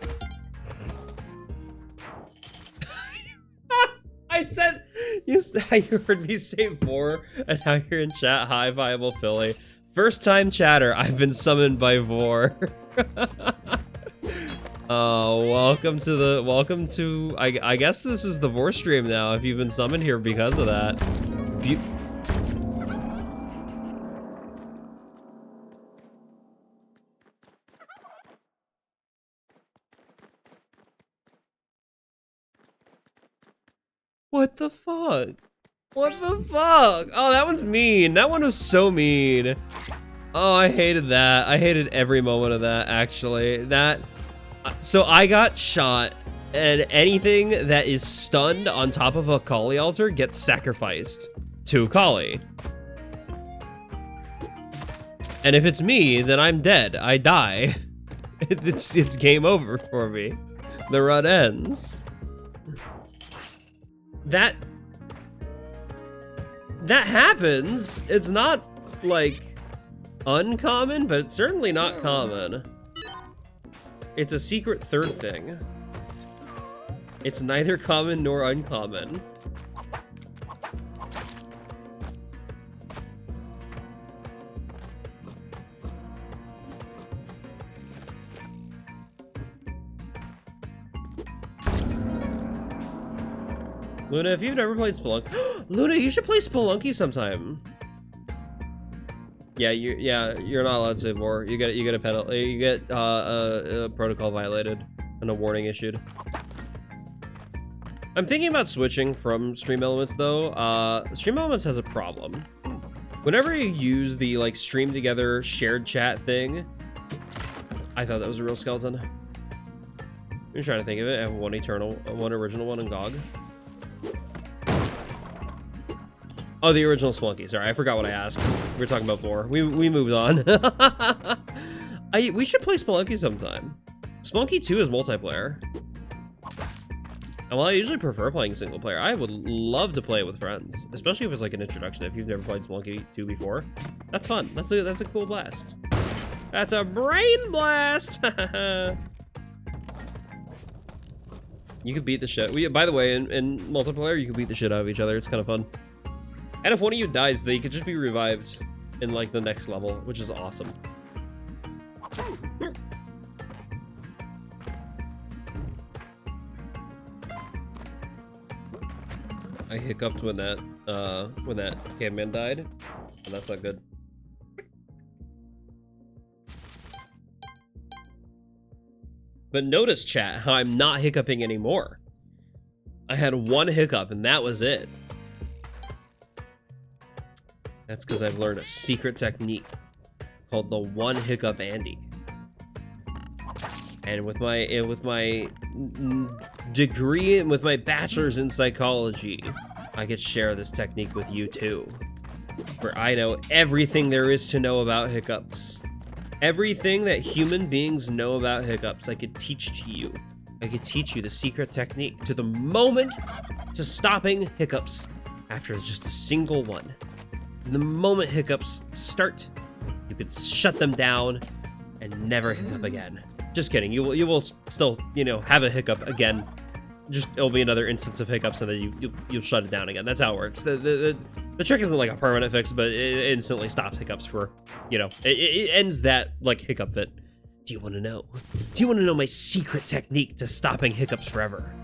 I said you heard me say 4, and now you're in chat. Hi, Viable Philly. First time chatter. I've been summoned by Vor. Oh, welcome to I guess this is the Vor stream now. If you've been summoned here because of that. What the fuck? What the fuck? Oh, that one's mean. That one was so mean. Oh, I hated that. I hated every moment of that, actually. So I got shot, and anything that is stunned on top of a Kali altar gets sacrificed to Kali. And if it's me, then I'm dead. I die. It's game over for me. The run ends. That happens. It's not, like, uncommon, but it's certainly not common. It's a secret third thing. It's neither common nor uncommon. Luna, if you've never played Spelunky, Luna, you should play Spelunky sometime. Yeah, you're not allowed to say more. You get a penalty. You get a protocol violated and a warning issued. I'm thinking about switching from Stream Elements though. Stream Elements has a problem. Whenever you use the like stream together shared chat thing, I thought that was a real skeleton. I'm trying to think of it. I have one original one in GOG. Oh, the original Spelunky. Sorry, I forgot what I asked. We were talking about Vor. We moved on. We should play Spelunky sometime. Spelunky 2 is multiplayer. Well, I usually prefer playing single player. I would love to play it with friends, especially if it's like an introduction. If you've never played Spelunky 2 before, that's fun. That's a cool blast. That's a brain blast. You could beat the shit. By the way, in multiplayer, you can beat the shit out of each other. It's kind of fun. And if one of you dies, they could just be revived in like the next level, which is awesome. I hiccuped when that caveman died, and that's not good. But notice, chat, how I'm not hiccuping anymore. I had one hiccup, and that was it. That's because I've learned a secret technique called the one hiccup Andy. And with my degree and with my bachelor's in psychology, I could share this technique with you too. Where I know everything there is to know about hiccups. Everything that human beings know about hiccups, I could teach to you. I could teach you the secret technique to the moment to stopping hiccups after just a single one. And the moment hiccups start, you could shut them down and never hiccup again. Just kidding. You will still, you know, have a hiccup again. Just it'll be another instance of hiccups, and then you'll shut it down again. That's how it works. The trick isn't like a permanent fix, but it instantly stops hiccups for, you know, it ends that like hiccup fit. Do you want to know? Do you want to know my secret technique to stopping hiccups forever?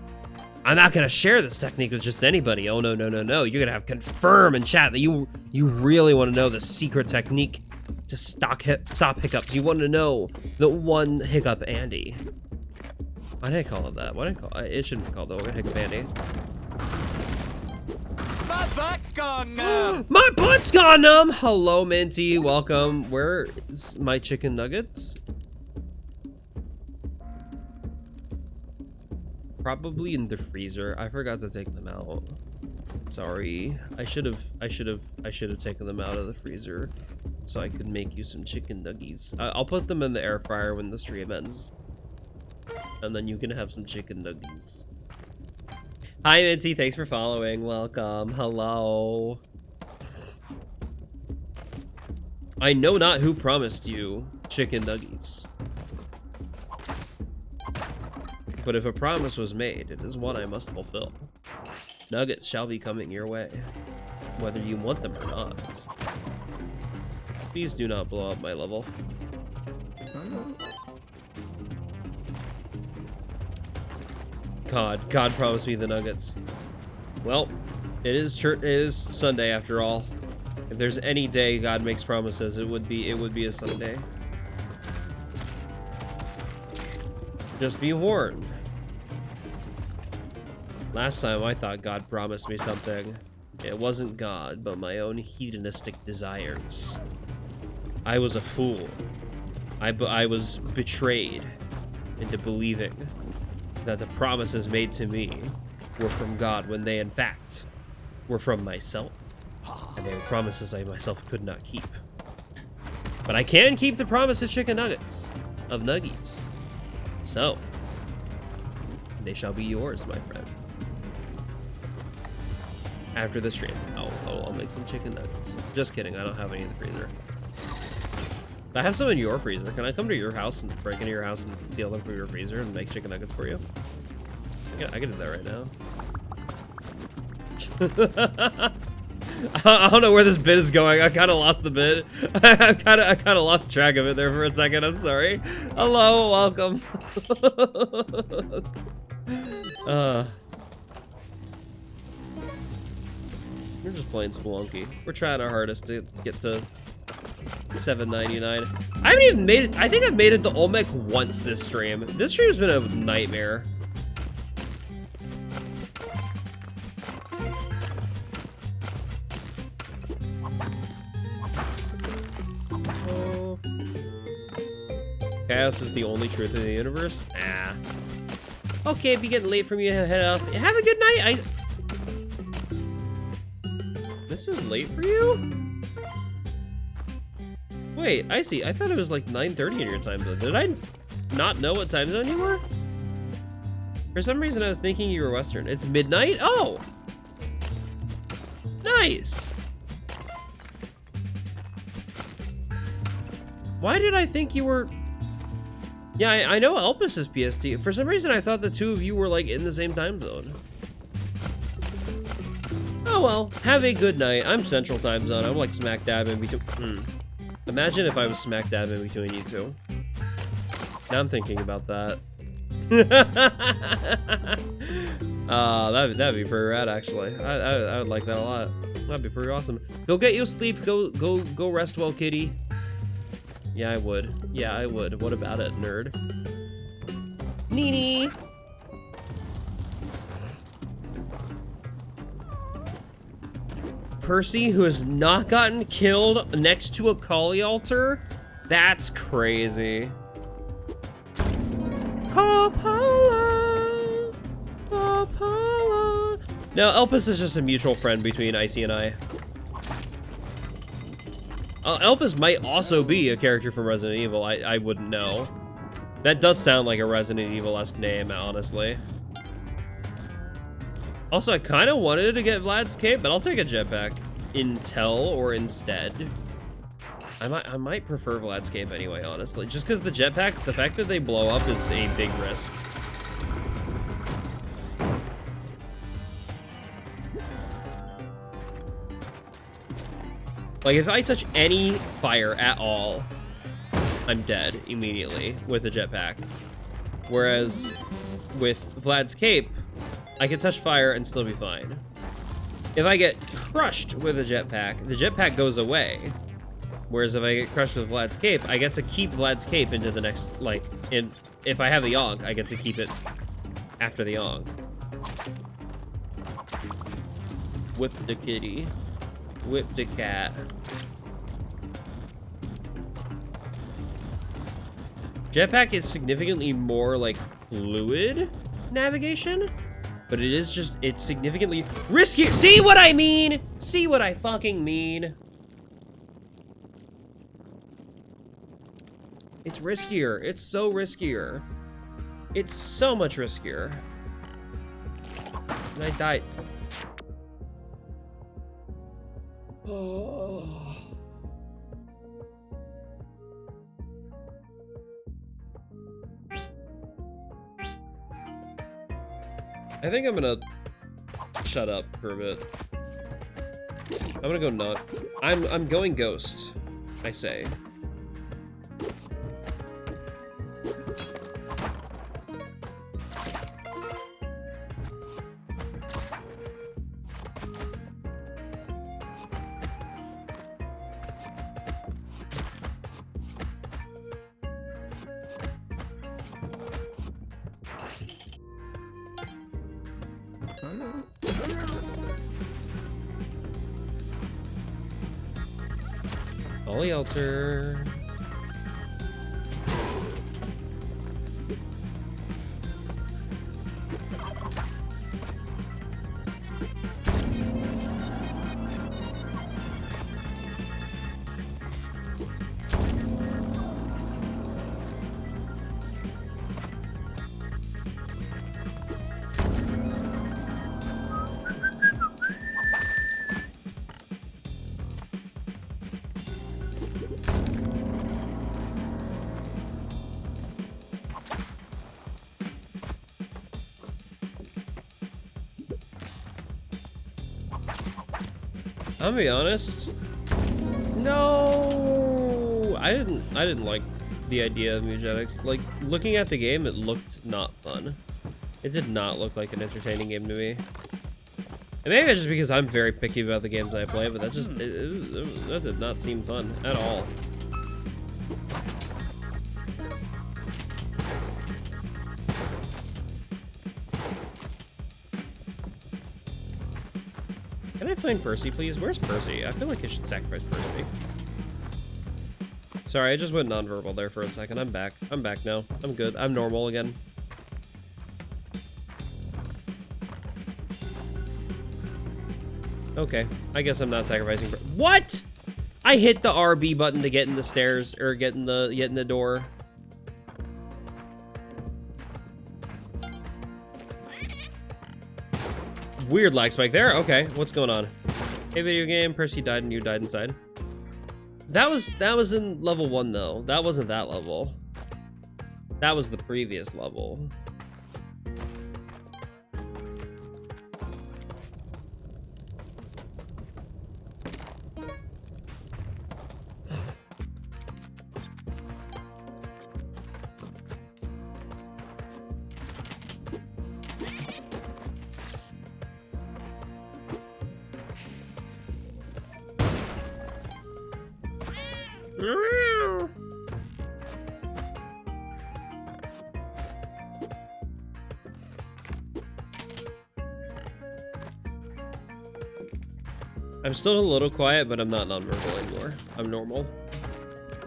I'm not gonna share this technique with just anybody. Oh no. You're gonna have confirm in chat that you really want to know the secret technique to stop hiccups. You want to know the one hiccup Andy. Why did I call it that? Why did I call it? It shouldn't be called the hiccup Andy. My butt's gone numb. My butt's gone numb. Hello, Minty. Welcome. Where is my chicken nuggets? Probably in the freezer. I forgot to take them out. Sorry. I should have taken them out of the freezer so I could make you some chicken nuggies. I'll put them in the air fryer when the stream ends. And then you can have some chicken nuggies. Hi, Minty. Thanks for following. Welcome. Hello. I know not who promised you chicken nuggies. But if a promise was made, it is one I must fulfill. Nuggets shall be coming your way, whether you want them or not. Please do not blow up my level. God promised me the nuggets. Well, it is Sunday after all. If there's any day God makes promises, it would be a Sunday. Just be warned. Last time I thought God promised me something. It wasn't God, but my own hedonistic desires. I was a fool. I was betrayed into believing that the promises made to me were from God when they in fact were from myself. And they were promises I myself could not keep. But I can keep the promise of chicken nuggets, of nuggies. So, they shall be yours, my friend. After the stream, I'll make some chicken nuggets. Just kidding, I don't have any in the freezer. I have some in your freezer. Can I come to your house and break into your house and steal them from your freezer and make chicken nuggets for you? I can do that right now. I don't know where this bit is going. I kind of lost the bit. I kind of lost track of it there for a second. I'm sorry. Hello, welcome. We're just playing Spelunky. We're trying our hardest to get to 799. I haven't even made it. I think I've made it to Olmec once this stream. This stream's been a nightmare. Oh. Chaos is the only truth in the universe? Ah. Okay, be getting late from you. Head up. Have a good night. This is late for you? Wait, I see. I thought it was like 9:30 in your time zone. Did I not know what time zone you were? For some reason, I was thinking you were Western. It's midnight? Oh! Nice! Why did I think you were... Yeah, I know Elpis is PST. For some reason, I thought the two of you were like in the same time zone. Oh well, have a good night. I'm Central Time Zone. I'm like smack dab in between. Imagine if I was smack dab in between you two. Now I'm thinking about that. That'd be pretty rad, actually. I would like that a lot. That'd be pretty awesome. Go get your sleep. Go rest well, kitty. Yeah, I would. Yeah, I would. What about it, nerd? Nini. Percy, who has not gotten killed next to a Kali altar? That's crazy. Coppola! Coppola! No, Elpis is just a mutual friend between Icy and I. Elpis might also be a character from Resident Evil. I wouldn't know. That does sound like a Resident Evil-esque name, honestly. Also, I kind of wanted to get Vlad's cape, but I'll take a jetpack. Intel or instead. I might prefer Vlad's cape anyway, honestly. Just because the jetpacks, the fact that they blow up is a big risk. Like, if I touch any fire at all, I'm dead immediately with a jetpack. Whereas with Vlad's cape, I can touch fire and still be fine. If I get crushed with a jetpack, the jetpack goes away. Whereas if I get crushed with Vlad's cape, I get to keep Vlad's cape into the next, like, if I have the Yonk, I get to keep it after the Yonk. Whip the kitty. Whip the cat. Jetpack is significantly more, like, fluid navigation. But it is just, it's significantly riskier. See what I mean? See what I fucking mean? It's riskier. It's so riskier. It's so much riskier. And I died. Oh. I think I'm gonna shut up for a bit. I'm gonna go nut. I'm going ghost, I say. Holy altar. I'm gonna be honest. No, I didn't like the idea of Mugenics. Like, looking at the game, it looked not fun. It did not look like an entertaining game to me. And maybe it's just because I'm very picky about the games I play, but that just that did not seem fun at all. Can I find Percy, please? Where's Percy? I feel like I should sacrifice Percy. Sorry, I just went nonverbal there for a second. I'm back. I'm back now. I'm good. I'm normal again. Okay. I guess I'm not sacrificing. What? I hit the RB button to get in the stairs, or get in the door. Weird lag spike there. Okay, what's going on? Hey, video game. Percy died and you died inside. That was in level 1 though. That wasn't that level. That was the previous level. I'm still a little quiet, but I'm not nonverbal anymore. I'm normal.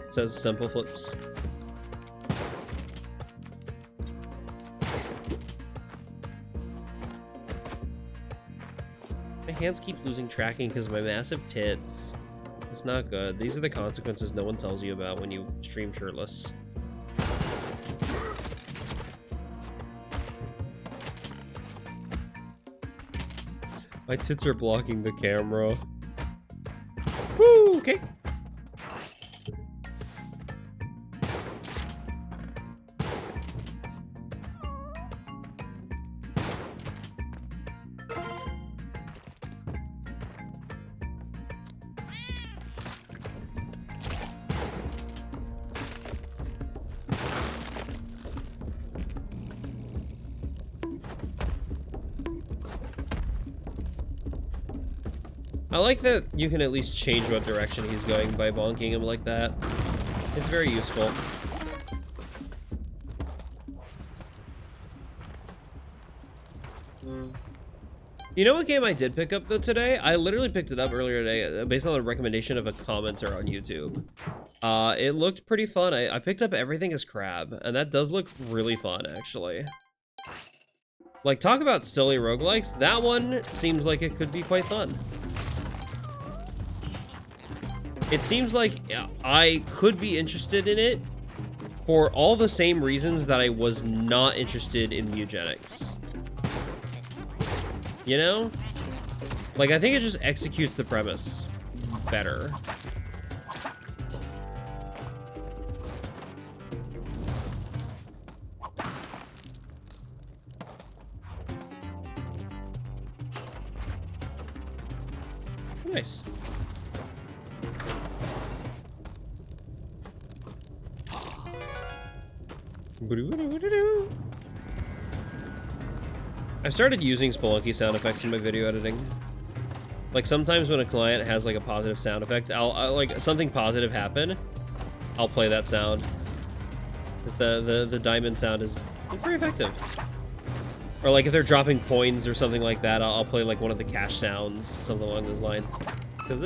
It says simple flips. My hands keep losing tracking because of my massive tits. It's not good. These are the consequences no one tells you about when you stream shirtless. My tits are blocking the camera. Woo, okay. I like that you can at least change what direction he's going by bonking him like that. It's very useful. You know what game I did pick up though today? I literally picked it up earlier today based on the recommendation of a commenter on YouTube. It looked pretty fun. I picked up Everything is Crab, and that does look really fun actually. Like, talk about silly roguelikes. That one seems like it could be quite fun. It seems like I could be interested in it for all the same reasons that I was not interested in Mugenics. You know? Like, I think it just executes the premise better. Nice. I started using Spelunky sound effects in my video editing. Like sometimes when a client has like a positive sound effect, I'll like something positive happen, I'll play that sound. Because the diamond sound is pretty effective. Or like if they're dropping coins or something like that, I'll play like one of the cash sounds, something along those lines. Because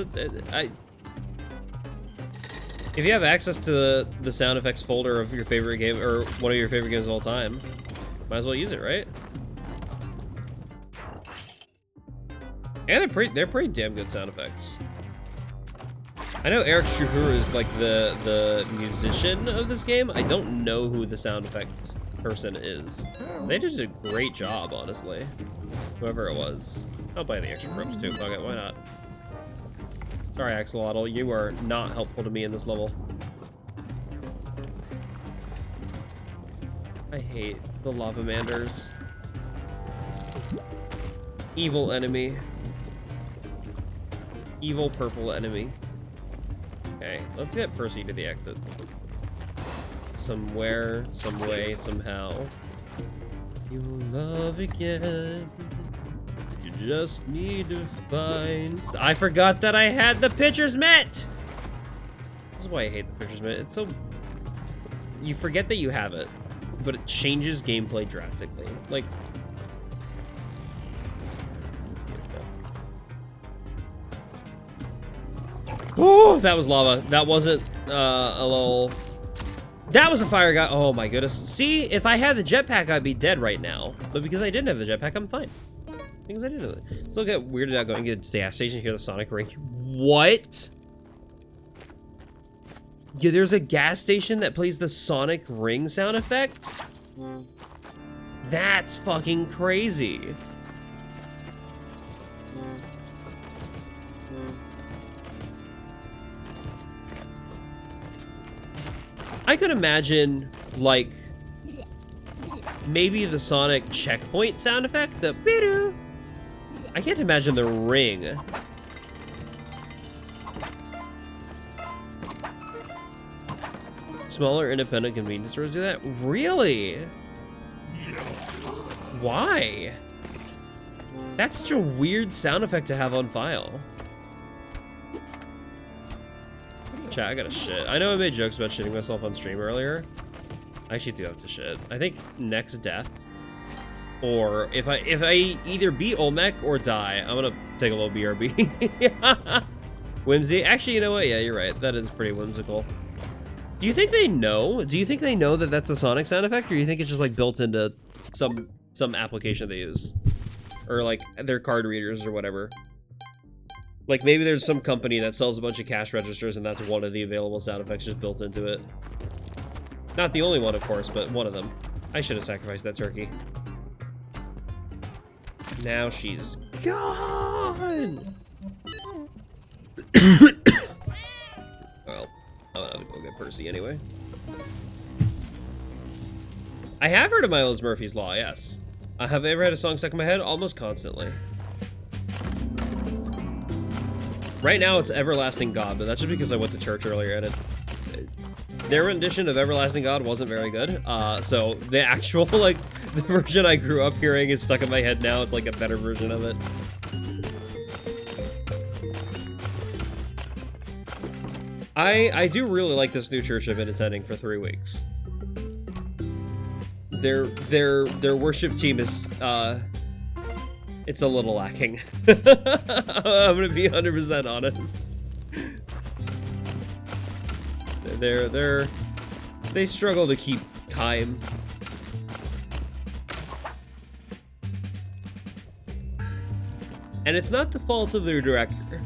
if you have access to the sound effects folder of your favorite game or one of your favorite games of all time, might as well use it, right? And they're pretty damn good sound effects. I know Eric Shuhur is like the musician of this game. I don't know who the sound effects person is. They did a great job, honestly. Whoever it was. I'll buy the extra ropes too. Fuck it, why not? Sorry, Axolotl, you are not helpful to me in this level. I hate the lava manders. Evil enemy. Evil purple enemy. Okay, let's get Percy to the exit. Somewhere, some way, somehow. You'll love again. You just need to find... I forgot that I had the pitcher's mitt! This is why I hate the pitcher's mitt. It's so... You forget that you have it, but it changes gameplay drastically. Like... Oh, that was lava. That wasn't a little... That was a fire guy. Oh my goodness. See, if I had the jetpack, I'd be dead right now. But because I didn't have the jetpack, I'm fine. Because I didn't have it. Still get weirded out going to the gas station, hear the sonic ring. What? Yeah, there's a gas station that plays the sonic ring sound effect? That's fucking crazy. I could imagine, like, maybe the Sonic checkpoint sound effect, the bidoo. I can't imagine the ring. Smaller independent convenience stores do that? Really? Why? That's such a weird sound effect to have on file. Chat, I gotta shit. I know I made jokes about shitting myself on stream earlier. I actually do have to shit. I think next death, or if I either beat Olmec or die, I'm gonna take a little BRB. Whimsy. Actually, you know what? Yeah, you're right. That is pretty whimsical. Do you think they know? Do you think they know that that's a Sonic sound effect, or do you think it's just like built into some application they use, or like their card readers or whatever? Like, maybe there's some company that sells a bunch of cash registers and that's one of the available sound effects just built into it. Not the only one, of course, but one of them. I should have sacrificed that turkey. Now she's gone! Well, I'm gonna go get Percy anyway. I have heard of Milo's Murphy's Law, yes. Have I ever had a song stuck in my head? Almost constantly. Right now, it's Everlasting God, but that's just because I went to church earlier and their rendition of Everlasting God wasn't very good. So the actual, like, the version I grew up hearing is stuck in my head now. It's like a better version of it. I do really like this new church I've been attending for 3 weeks. Their worship team is, it's a little lacking. I'm gonna be 100% honest. They struggle to keep time. And it's not the fault of their director.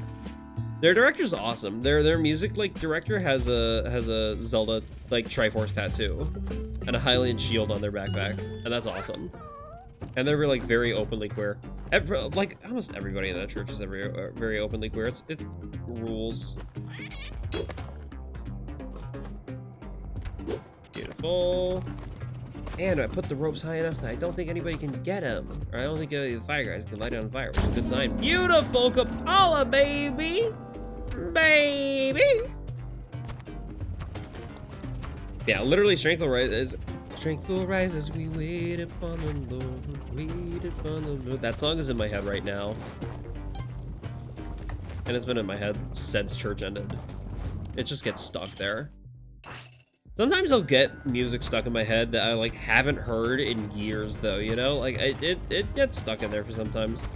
Their director's awesome. Their music like director has a Zelda like Triforce tattoo and a Hylian shield on their backpack, and that's awesome. And they're like very openly queer. Like almost everybody in that church is very openly queer. It's rules. Beautiful. And I put the ropes high enough that I don't think anybody can get him. Or I don't think the fire guys can light it on fire, which is a good sign. Beautiful Kapala, baby! Baby! Yeah, literally strength will rise as we wait upon the Lord, wait upon the Lord. That song is in my head right now. And it's been in my head since church ended. It just gets stuck there. Sometimes I'll get music stuck in my head that I like haven't heard in years though, you know? Like it gets stuck in there for sometimes.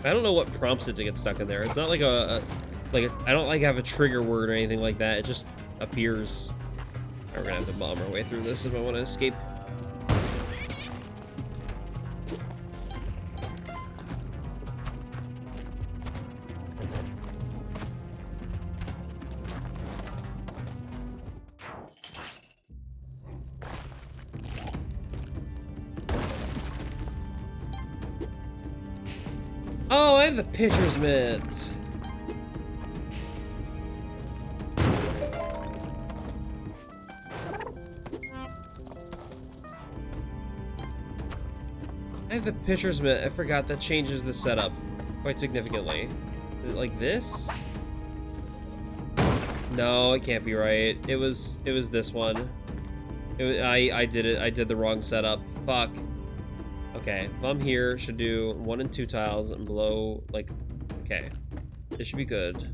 I don't know what prompts it to get stuck in there. It's not like I don't like have a trigger word or anything like that. It just appears. We're gonna have to bomb our way through this if I want to escape. Oh, I have the pitcher's mitt. I have the pitcher's mitt. I forgot that changes the setup quite significantly. Is it like this? No, it can't be right. It was this one. I did it. I did the wrong setup. Fuck. Okay, if I'm here, should do 1 and 2 tiles and below, like, okay. This should be good.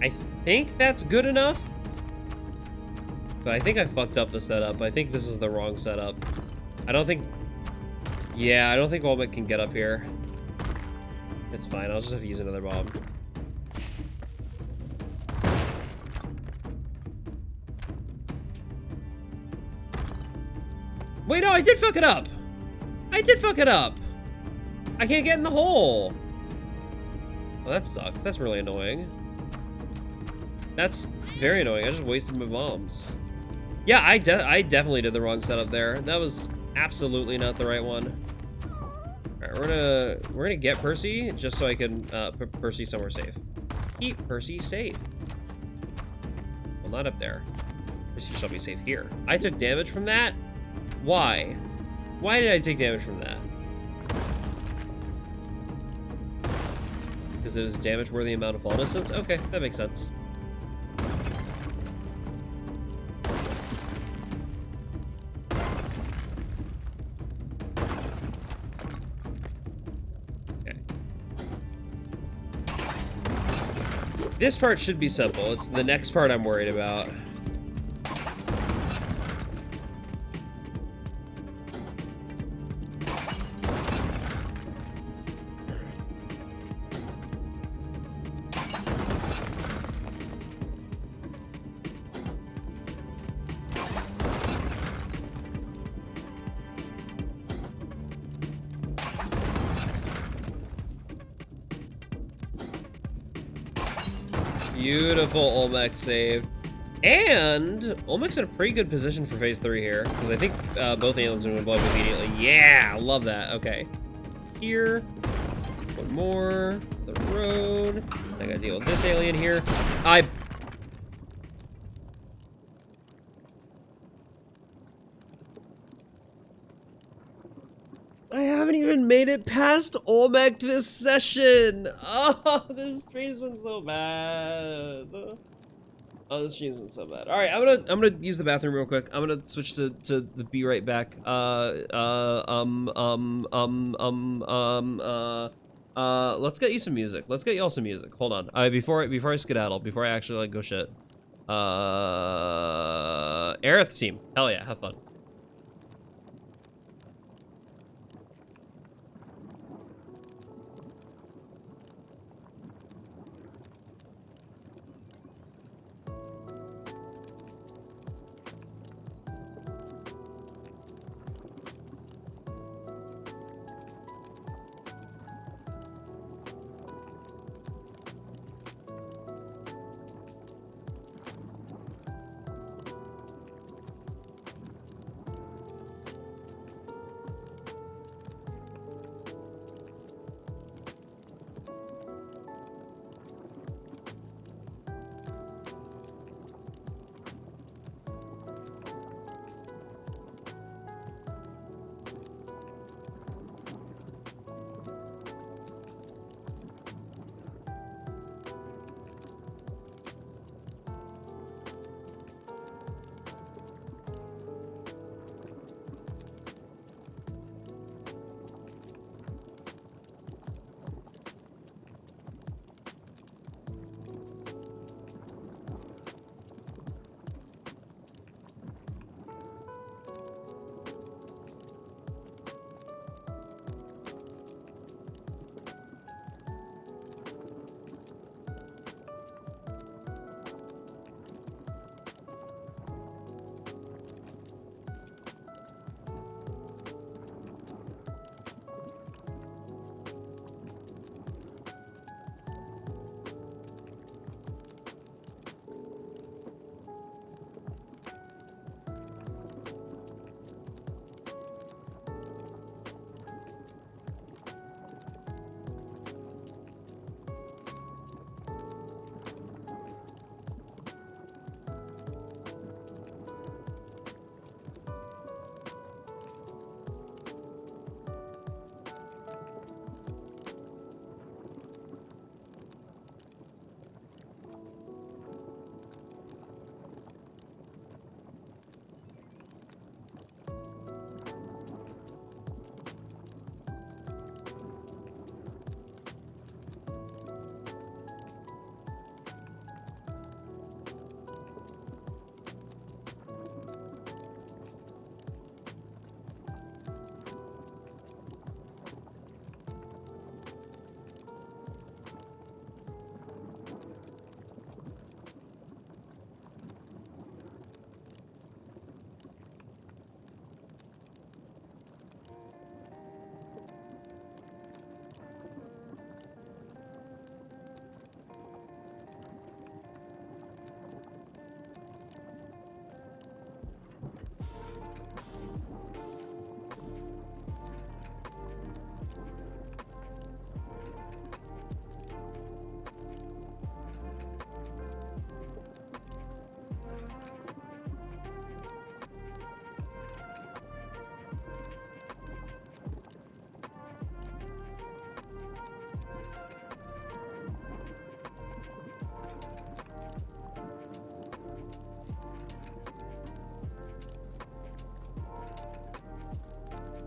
I think that's good enough. But I think I fucked up the setup. I think this is the wrong setup. I don't think... Yeah, I don't think Olmec can get up here. It's fine, I'll just have to use another bomb. Wait, no, I did fuck it up! I did fuck it up! I can't get in the hole! Well, that sucks. That's really annoying. That's very annoying. I just wasted my bombs. Yeah, I definitely did the wrong setup there. That was absolutely not the right one. Alright, we're gonna get Percy just so I can put Percy somewhere safe. Keep Percy safe. Well, not up there. Percy shall be safe here. I took damage from that? Why? Why did I take damage from that? Because it was damage-worthy amount of fall distance? Okay, that makes sense. Okay. This part should be simple. It's the next part I'm worried about. Beautiful Olmec save. And Olmec's in a pretty good position for phase 3 here, because I think both aliens are going to blow up immediately. Yeah, love that. Okay. Here. One more. The road. I gotta deal with this alien here. I haven't even made it past Olmec this session. Oh, this stream's been so bad. Oh, this stream's been so bad. All right, I'm gonna use the bathroom real quick. I'm gonna switch to the be right back. Let's get you some music. Let's get y'all some music. Hold on. Before I skedaddle, before I actually like go shit. Aerith team. Hell yeah, have fun.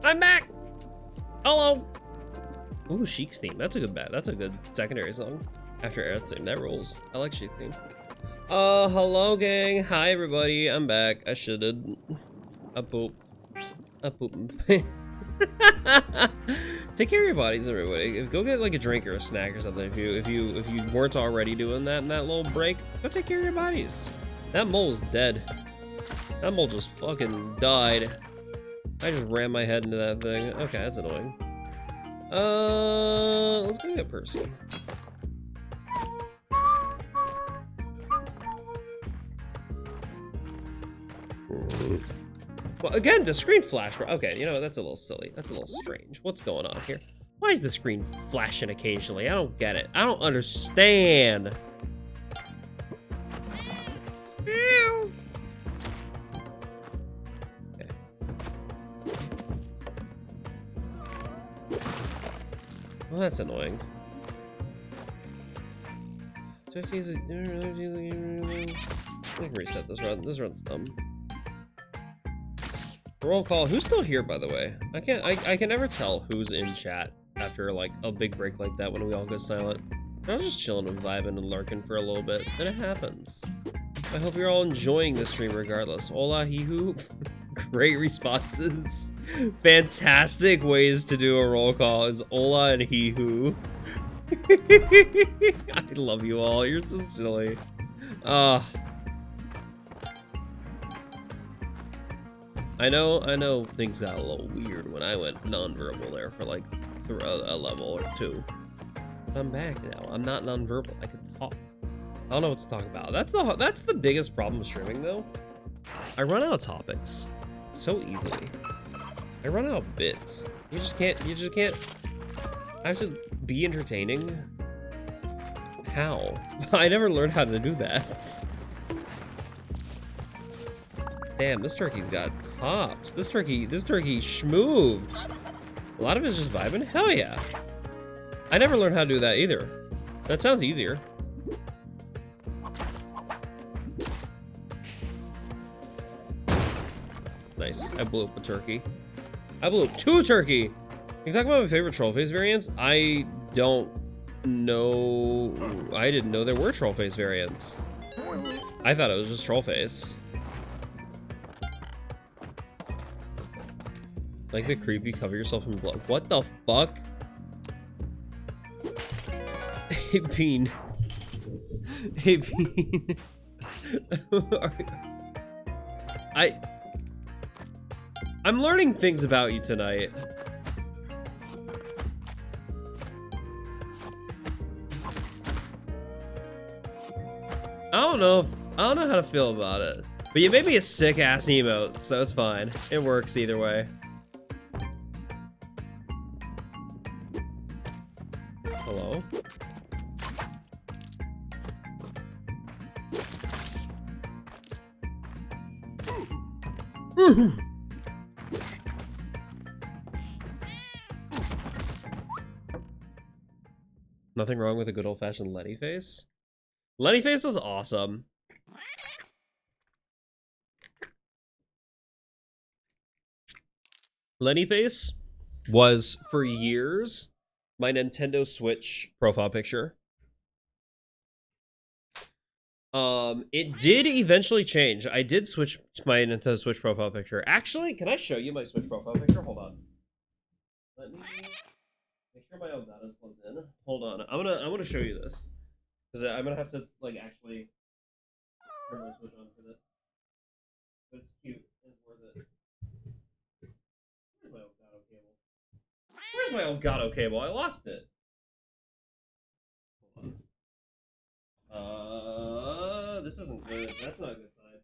I'm back! Hello! Ooh, Sheik's theme. That's a good bet. That's a good secondary song. After Aerith's theme. That rules. I like Sheik's theme. Hello, gang. Hi, everybody. I'm back. I should've. I poop. I poop. Take care of your bodies, everybody. Go get like a drink or a snack or something. If you weren't already doing that in that little break, go take care of your bodies. That mole is dead. That mole just fucking died. I just rammed my head into that thing. Okay, that's annoying. Let's go get Percy. Well, again, the screen flash. Okay, you know, that's a little silly. That's a little strange. What's going on here? Why is the screen flashing occasionally? I don't get it. I don't understand. Okay. Well, that's annoying. I can reset this run. This run's dumb. Roll call. Who's still here, by the way? I can never tell who's in chat after like a big break like that when we all go silent. I was just chilling and vibing and lurking for a little bit, and it happens. I hope you're all enjoying the stream regardless. Hola, hee-hoo. Great responses. Fantastic ways to do a roll call is hola and hee-hoo. I love you all. You're so silly. I know things got a little weird when I went non-verbal there for like a level or two. I'm back now. I'm not non-verbal. I can talk. I don't know what to talk about. That's the biggest problem with streaming though. I run out of topics so easily. I run out of bits. You just can't. I have to be entertaining. How? I never learned how to do that. Damn, this turkey's got hops. This turkey schmooved. A lot of it's just vibing. Hell yeah. I never learned how to do that either. That sounds easier. Nice. I blew up a turkey. I blew up 2 turkey. Can you talk about my favorite troll face variants? I don't know. I didn't know there were troll face variants. I thought it was just troll face. Like the creepy cover yourself in blood. What the fuck? Hey Bean. Hey Bean. I'm learning things about you tonight. I don't know how to feel about it. But you made me a sick ass emote, so it's fine. It works either way. Hello? Nothing wrong with a good old-fashioned Lenny face. Lenny face was awesome. Lenny face was for years my Nintendo Switch profile picture. It did eventually change. I did switch to my Nintendo Switch profile picture. Actually, can I show you my Switch profile picture? Hold on. Let me make sure my Elgato's plugged in. Hold on. I'm gonna show you this. Because I'm gonna have to like actually turn my Switch on for this. But it's cute. It's worth it. Where's my Elgato cable? Where's my Elgato cable? I lost it. Hold on. This isn't good. That's not a good sign.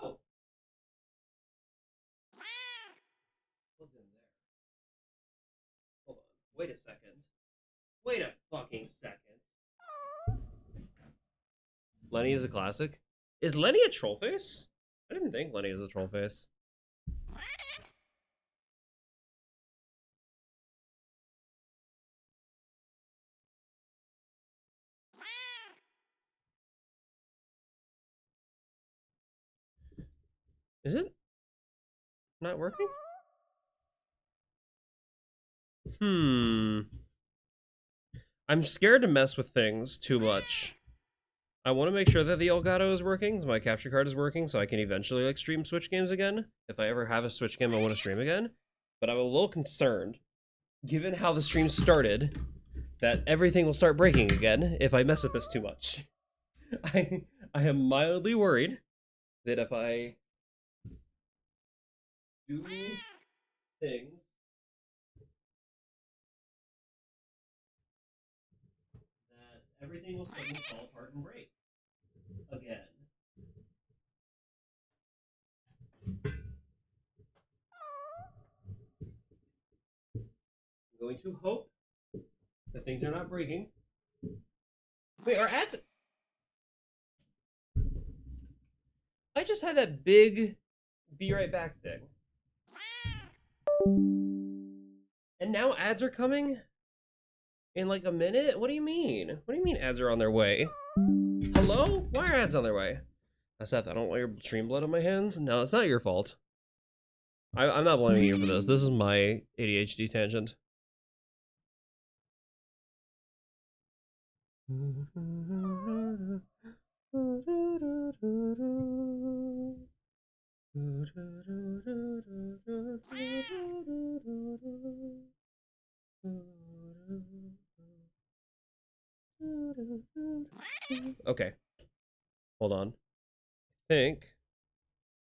Oh. Plugged in there. Hold on. Wait a second. Wait a fucking second. Lenny is a classic. Is Lenny a troll face? I didn't think Lenny was a troll face. Is it not working? I'm scared to mess with things too much. I want to make sure that the Elgato is working, so my capture card is working, so I can eventually like stream Switch games again. If I ever have a Switch game I want to stream again. But I'm a little concerned, given how the stream started, that everything will start breaking again if I mess with this too much. I am mildly worried that if I do things that everything will suddenly fall apart and break again. I'm going to hope that things are not breaking. Wait, are ads? I just had that big be right back thing. And now ads are coming? In like a minute? What do you mean? What do you mean ads are on their way? Hello? Why are ads on their way? Seth, I don't want your stream blood on my hands. No, it's not your fault. I'm not blaming you for this. This is my ADHD tangent. Okay. Hold on. I think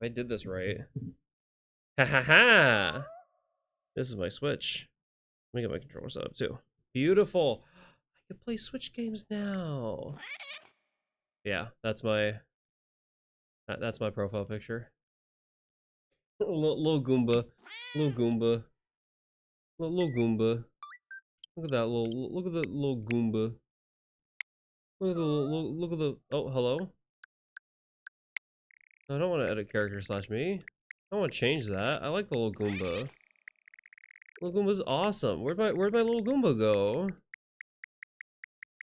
I did this right. Ha ha ha! This is my Switch. Let me get my controller set up too. Beautiful. I can play Switch games now. Yeah, that's my profile picture. little Goomba, little Goomba, little Goomba. Look at that look at the little Goomba. Look at the look at the. Oh, hello. I don't want to edit character slash me. I want to change that. I like the little Goomba. Little Goomba's awesome. Where'd my little Goomba go?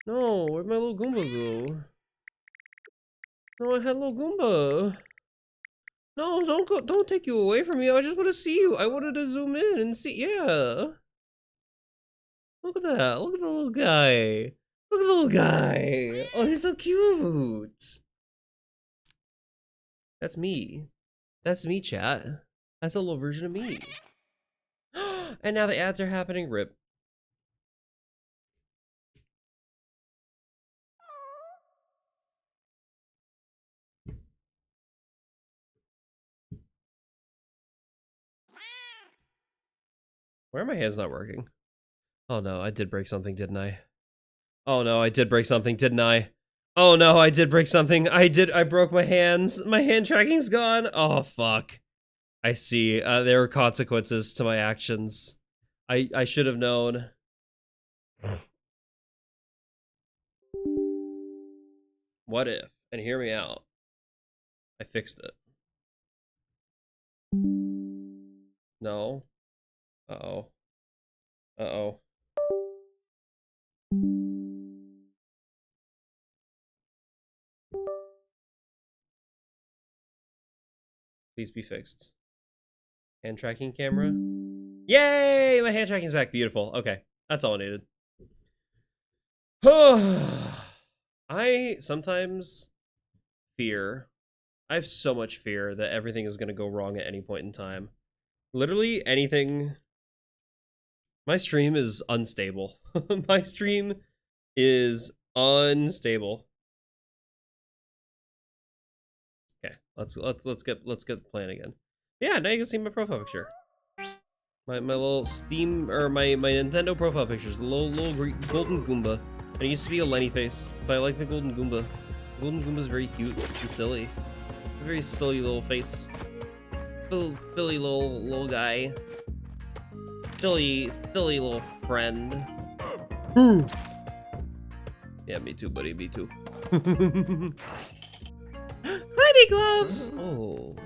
No, where'd my little Goomba go? No, I had little Goomba. No, don't go. Don't take you away from me. I just want to see you. I wanted to zoom in and see. Yeah. Look at that. Look at the little guy. Look at the little guy. Oh, he's so cute. That's me. That's me, chat. That's a little version of me. And now the ads are happening. Rip. Why are my hands not working? Oh no, I did break something, didn't I? Oh no, I did break something, didn't I? Oh no, I did break something. I broke my hands. My hand tracking's gone. Oh fuck. I see. There are consequences to my actions. I should have known. What if? And hear me out. I fixed it. No. Uh-oh. Uh-oh. Please be fixed. Hand tracking camera. Yay! My hand tracking's back. Beautiful. Okay. That's all I needed. I sometimes fear. I have so much fear that everything is going to go wrong at any point in time. Literally anything. My stream is unstable. My stream is unstable. Okay, let's get playing again. Yeah, now you can see my profile picture. My little Steam or my Nintendo profile pictures. The little golden Goomba. And it used to be a Lenny face, but I like the golden Goomba. The golden Goomba's very cute and silly. A very silly little face. Philly little guy. Philly little friend. Yeah, me too, buddy. Me too. Climbing gloves. Oh,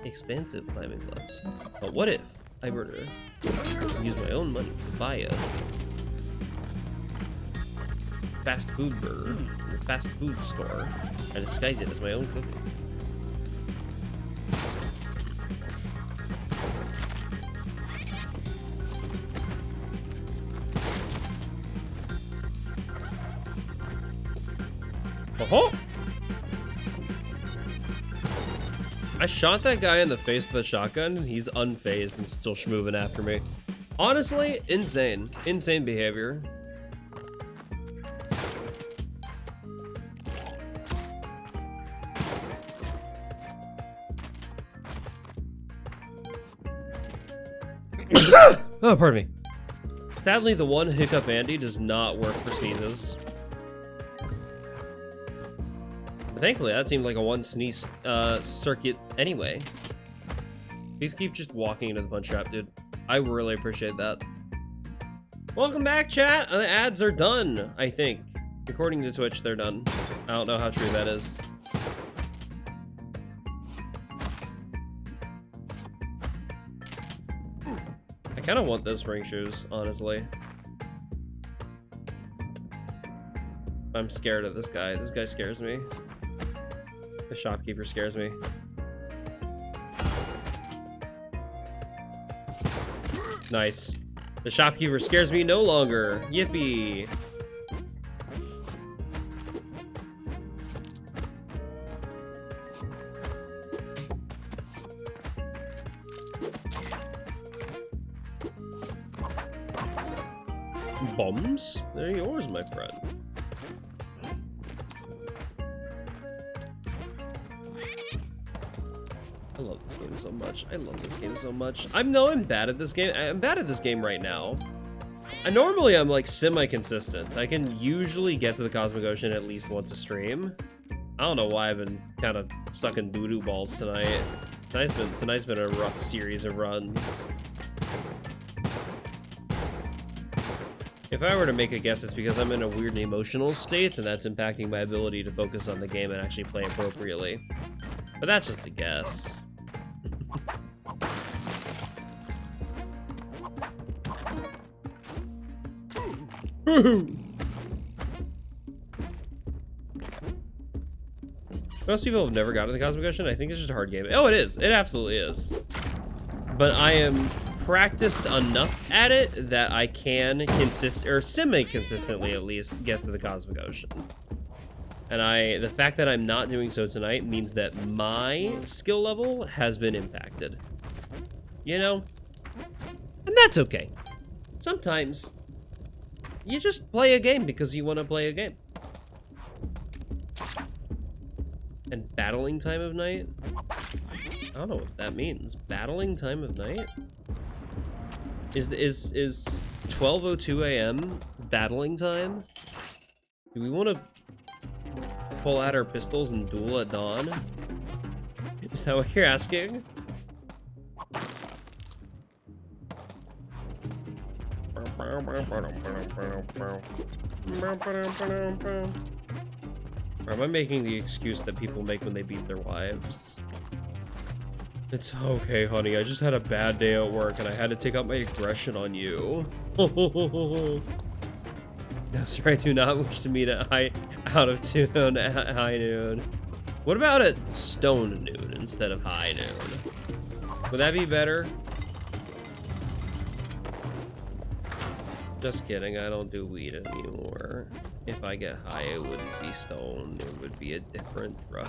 expensive climbing gloves. But what if I were to use my own money to buy a fast food burger in a fast food store and disguise it as my own cooking? Oh! I shot that guy in the face with a shotgun, and he's unfazed and still schmoving after me. Honestly, insane. Insane behavior. Oh, pardon me. Sadly, the one hiccup Andy does not work for sneezes. But thankfully, that seemed like a one sneeze circuit anyway. Please keep just walking into the punch trap, dude. I really appreciate that. Welcome back, chat. The ads are done, I think. According to Twitch, they're done. I don't know how true that is. I kind of want those ring shoes, honestly. I'm scared of this guy. This guy scares me. The shopkeeper scares me. Nice. The shopkeeper scares me no longer. Yippee. Bombs? They're yours, my friend. I love this game so much. I love this game so much. I'm bad at this game. I'm bad at this game right now. Normally I'm like semi-consistent. I can usually get to the Cosmic Ocean at least once a stream. I don't know why I've been kind of sucking doo-doo balls tonight. Tonight's been a rough series of runs. If I were to make a guess, it's because I'm in a weird emotional state, and that's impacting my ability to focus on the game and actually play appropriately. But that's just a guess. Most people have never gotten the Cosmic Ocean. I think it's just a hard game. Oh, it is. It absolutely is. But I am practiced enough at it that I can semi-consistently at least get to the Cosmic Ocean. And the fact that I'm not doing so tonight means that my skill level has been impacted. You know? And that's okay. Sometimes you just play a game because you want to play a game. And battling time of night? I don't know what that means. Battling time of night? Is 12:02 a.m. battling time? Do we want to pull out our pistols and duel at dawn? Is that what you're asking? Or am I making the excuse that people make when they beat their wives? It's okay, honey. I just had a bad day at work and I had to take out my aggression on you. No, sir, I do not wish to meet at out of tune at high noon. What about at stone noon instead of high noon? Would that be better? Just kidding, I don't do weed anymore. If I get high, it wouldn't be stone. It would be a different drug.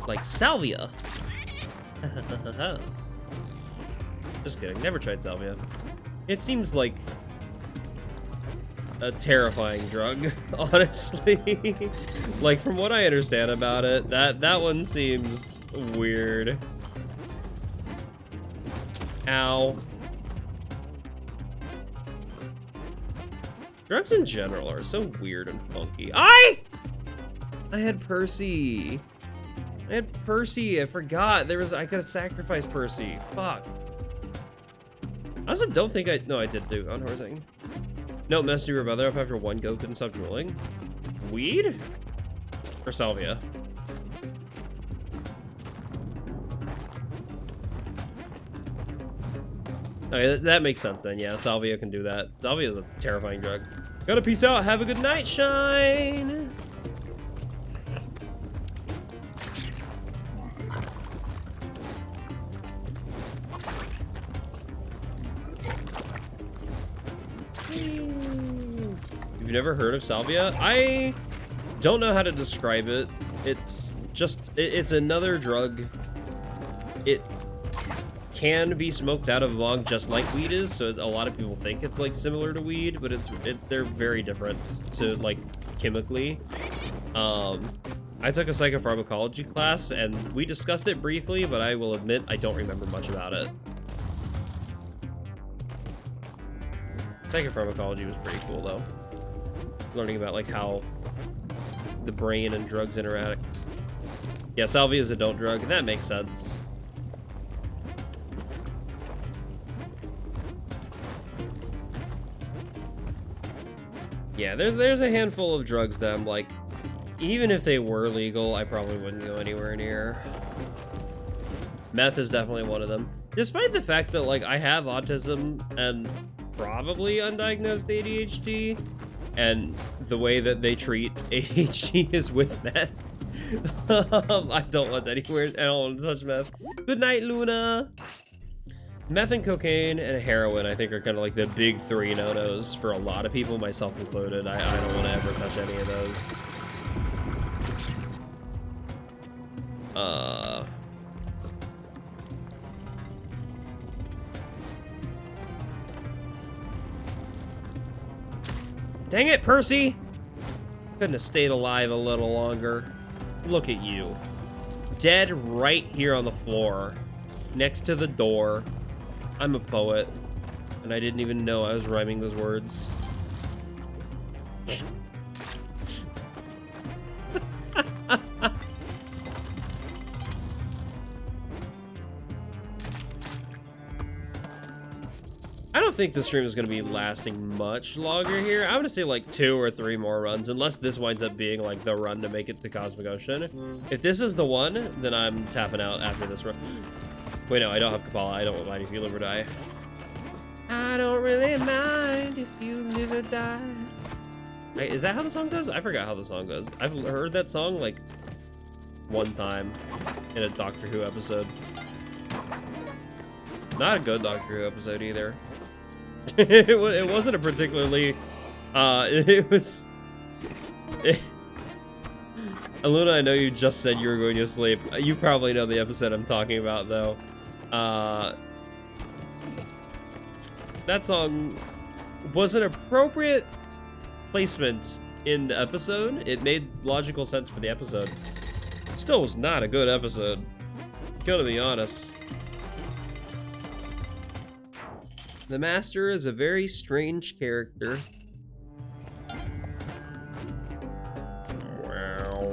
Like salvia. Just kidding, never tried salvia. It seems like a terrifying drug, honestly. Like, from what I understand about it, that one seems weird. Ow. Drugs in general are so weird and funky. I had Percy. I forgot. I could have sacrificed Percy. Fuck. I also don't think no, I did do unhorsing. No, messed your brother up after one go couldn't stop drooling. Weed? Or salvia? Okay, that makes sense then. Yeah, salvia can do that. Salvia is a terrifying drug. Gotta peace out. Have a good night, Shine. you've never heard of salvia, I don't know how to describe it. It's just, it's another drug. It can be smoked out of a bong just like weed is, so a lot of people think it's like similar to weed, but they're very different to like chemically. I took a psychopharmacology class and we discussed it briefly, but I will admit I don't remember much about it. Psychopharmacology was pretty cool though. Learning about like how the brain and drugs interact. Yeah, salvia is a adult drug, and that makes sense. Yeah, there's a handful of drugs that I'm like, even if they were legal, I probably wouldn't go anywhere near. Meth is definitely one of them. Despite the fact that like I have autism and probably undiagnosed ADHD, and the way that they treat ADHD is with meth. I don't want anywhere. I don't want to touch meth. Good night, Luna. Meth and cocaine and heroin, I think, are kind of like the big three no-nos for a lot of people, myself included. I don't want to ever touch any of those. Dang it, Percy! Couldn't have stayed alive a little longer. Look at you. Dead right here on the floor. Next to the door. I'm a poet. And I didn't even know I was rhyming those words. I don't think the stream is going to be lasting much longer here. I'm going to say like 2 or 3 more runs, unless this winds up being like the run to make it to Cosmic Ocean. If this is the one, then I'm tapping out after this run. Wait, no, I don't have Kapala. I don't mind if you live or die. I don't really mind if you live or die. Wait, is that how the song goes? I forgot how the song goes. I've heard that song like one time in a Doctor Who episode. Not a good Doctor Who episode either. It wasn't a particularly Aluna, I know you just said you were going to sleep. You probably know the episode I'm talking about though. That song was an appropriate placement in the episode. It made logical sense for the episode. Still was not a good episode, gotta be honest. The Master is a very strange character. Wow.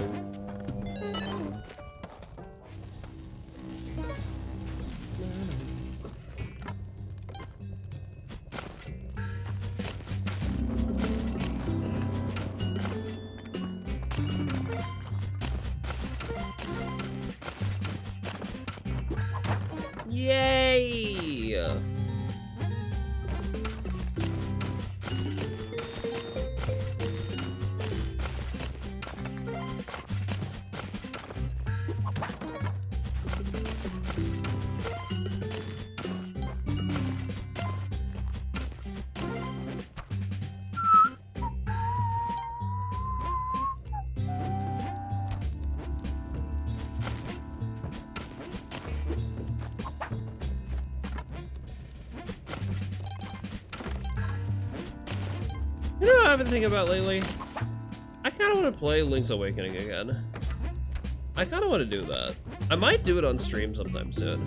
Yay! You know what I've been thinking about lately? I kind of want to play Link's Awakening again. I kind of want to do that. I might do it on stream sometime soon.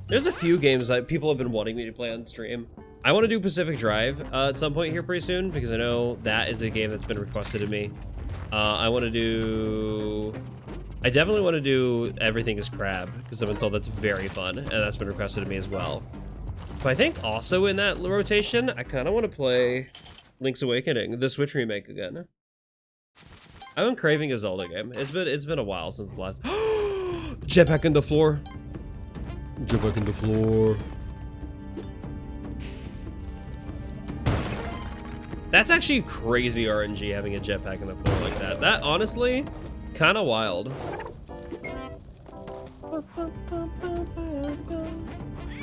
There's a few games that people have been wanting me to play on stream. I want to do Pacific Drive at some point here pretty soon, because I know that is a game that's been requested of me. I definitely want to do Everything is Crab, because I've been told that's very fun, and that's been requested of me as well. But I think also in that rotation, I kind of want to play Link's Awakening, the Switch remake again. I've been craving a Zelda game. It's been a while since the last. Jetpack in the floor. Jetpack in the floor. That's actually crazy RNG having a jetpack in the floor like that. That honestly, kind of wild. I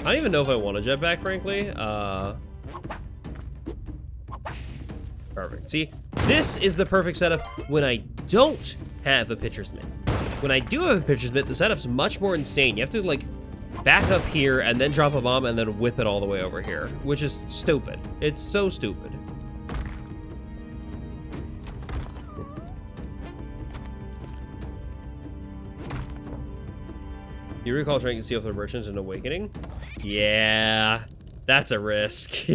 don't even know if I want a jetpack, frankly. Perfect. See, This is the perfect setup when I don't have a pitcher's mitt. When I do have a pitcher's mitt, the setup's much more insane. You have to, like, back up here and then drop a bomb and then whip it all the way over here, which is stupid. It's so stupid. You recall trying to steal from the merchants in Awakening? Yeah, that's a risk.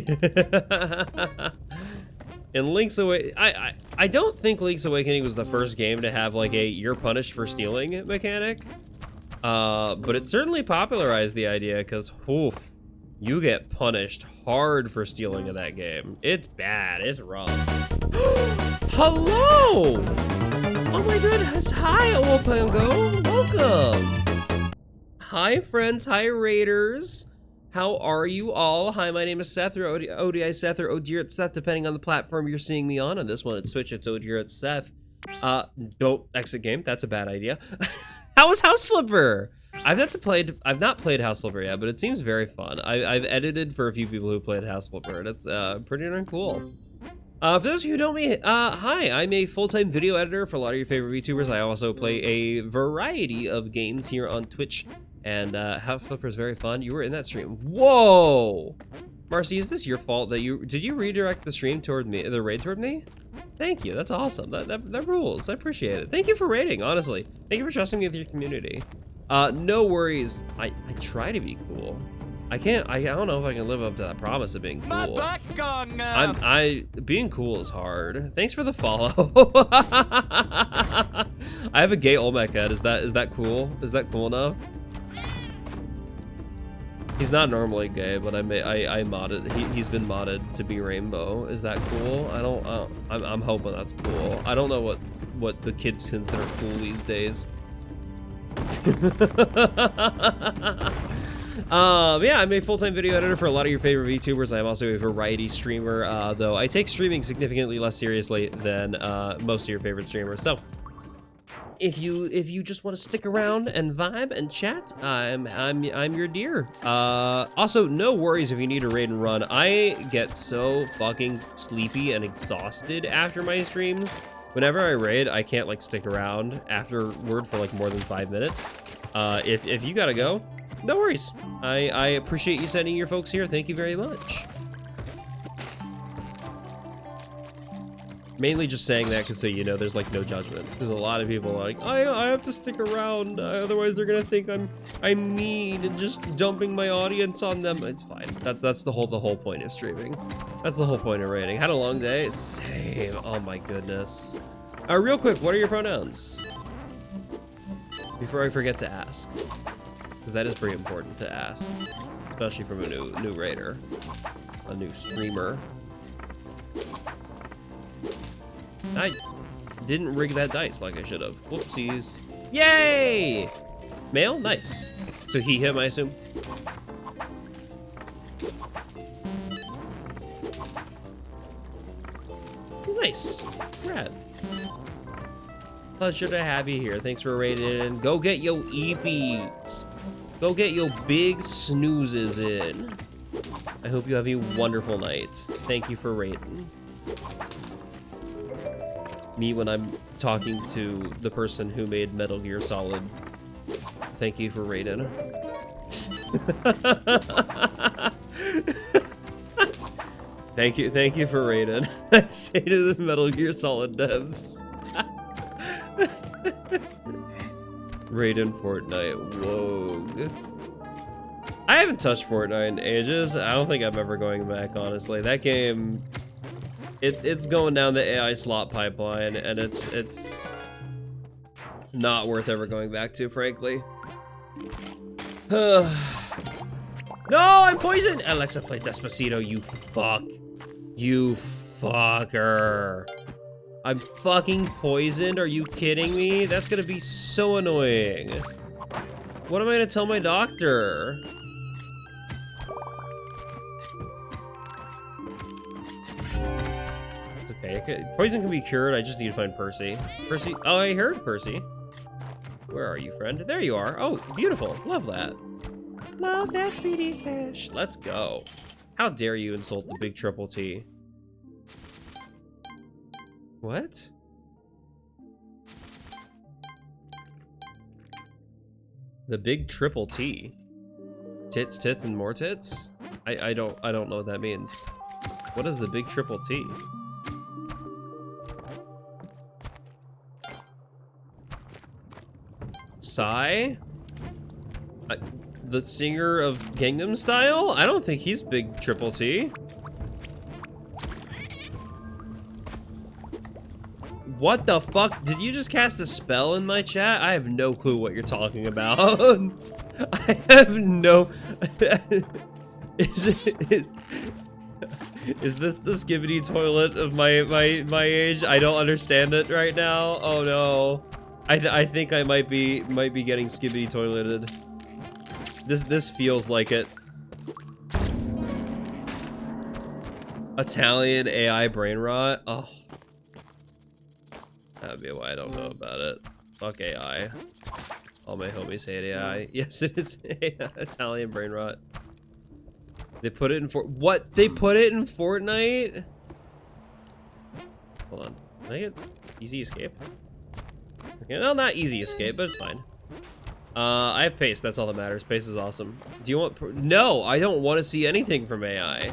In Link's Awakening, I don't think Link's Awakening was the first game to have like a you're punished for stealing mechanic. But it certainly popularized the idea because, oof, you get punished hard for stealing in that game. It's bad, it's rough. Hello! Oh my goodness, hi Owapango, welcome! Hi friends, hi raiders. How are you all? Hi, my name is Seth, or ODISeth, or ODISeth, depending on the platform you're seeing me on. On this one, it's Twitch, it's ODISeth. Don't exit game, that's a bad idea. How was House Flipper? I've not played House Flipper yet, but it seems very fun. I've edited for a few people who played House Flipper, and it's pretty darn cool. For those of you who know me, hi, I'm a full-time video editor for a lot of your favorite VTubers. I also play a variety of games here on Twitch, and House Flipper is very fun. You were in that stream. Whoa! Marcy, is this your fault that did you redirect the stream toward me, the raid toward me? Thank you, that's awesome. That rules, I appreciate it. Thank you for raiding, honestly. Thank you for trusting me with your community. No worries, I try to be cool. I don't know if I can live up to that promise of being cool. My back's gone now. Being cool is hard. Thanks for the follow. I have a gay Olmec head, is that cool? Is that cool enough? He's not normally gay, but I modded. He's been modded to be rainbow. Is that cool? I'm hoping that's cool. I don't know what the kids consider cool these days. Yeah, I'm a full-time video editor for a lot of your favorite VTubers. I'm also a variety streamer, though I take streaming significantly less seriously than most of your favorite streamers. So, if you just want to stick around and vibe and chat, I'm your dear. Also, no worries if you need to raid and run. I get so fucking sleepy and exhausted after my streams. Whenever I raid, I can't like stick around afterward for like more than 5 minutes. If you gotta go, no worries. I appreciate you sending your folks here. Thank you very much. Mainly just saying that because so you know there's like no judgment. There's a lot of people like, I have to stick around, otherwise they're gonna think I'm mean and just dumping my audience on them. It's fine. That's the whole point of streaming. That's the whole point of raiding. Had a long day. Same. Oh my goodness. Real quick, what are your pronouns? Before I forget to ask, because that is pretty important to ask, especially from a new raider, a new streamer. I didn't rig that dice like I should have. Whoopsies. Yay! Male? Nice. So he, him, I assume? Nice. Rad. Pleasure to have you here. Thanks for raiding in. Go get your eepies. Go get your big snoozes in. I hope you have a wonderful night. Thank you for raiding. Me when I'm talking to the person who made Metal Gear Solid. Thank you for raiding. Thank you for raiding. I say to the Metal Gear Solid devs. Raiding Fortnite, whoa. I haven't touched Fortnite in ages. I don't think I'm ever going back, honestly. That game, it's going down the AI slot pipeline, and it's not worth ever going back to, frankly. No, I'm poisoned! Alexa, play Despacito, you fuck. You fucker. I'm fucking poisoned? Are you kidding me? That's gonna be so annoying. What am I gonna tell my doctor? It's okay. Poison can be cured. I just need to find Percy. Percy? Oh, I heard Percy. Where are you, friend? There you are. Oh, beautiful. Love that. Love that, Speedy Cash. Let's go. How dare you insult the big triple T? What? The big triple T. Tits, tits, and more tits? I don't know what that means. What is the big triple T? Psy? The singer of Gangnam Style? I don't think he's big triple T. What the fuck? Did you just cast a spell in my chat? I have no clue what you're talking about. I have no... Is this the skibbity toilet of my age? I don't understand it right now. Oh no. I think I might be getting skibbity toileted. This feels like it. Italian AI brain rot. Oh. That'd be why I don't know about it. Fuck AI. All my homies hate AI. Yes, it is Italian brain rot. They put it in what? They put it in Fortnite? Hold on. Can I get easy escape? Okay, well, not easy escape, but it's fine. I have pace. That's all that matters. Pace is awesome. Do you want... No, I don't want to see anything from AI.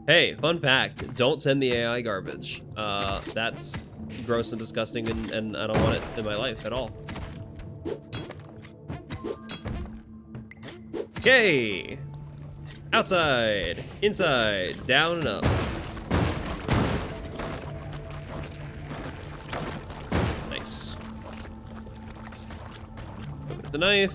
Hey, fun fact. Don't send the AI garbage. That's gross and disgusting, and I don't want it in my life at all. Okay. Outside, inside, down and up. Nice. With the knife.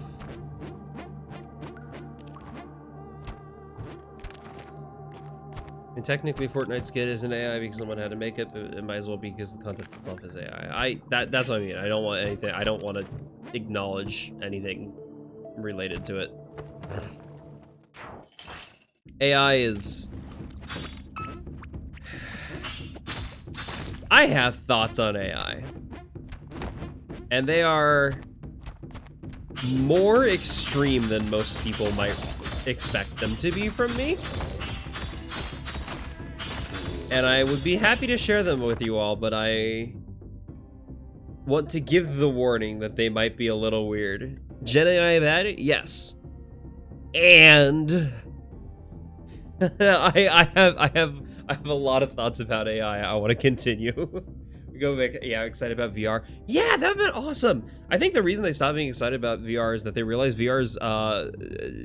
And technically, Fortnite skid isn't AI because someone had to make it, but it might as well be because the content itself is AI. That's what I mean. I don't want anything. I don't want to acknowledge anything related to it. AI is... I have thoughts on AI. And they are more extreme than most people might expect them to be from me. And I would be happy to share them with you all, but I want to give the warning that they might be a little weird. Gen AI bad? Yes. And... I have a lot of thoughts about AI. I want to continue. We go back. Yeah, I'm excited about VR. Yeah, that'd been awesome. I think the reason they stopped being excited about VR is that they realize VR's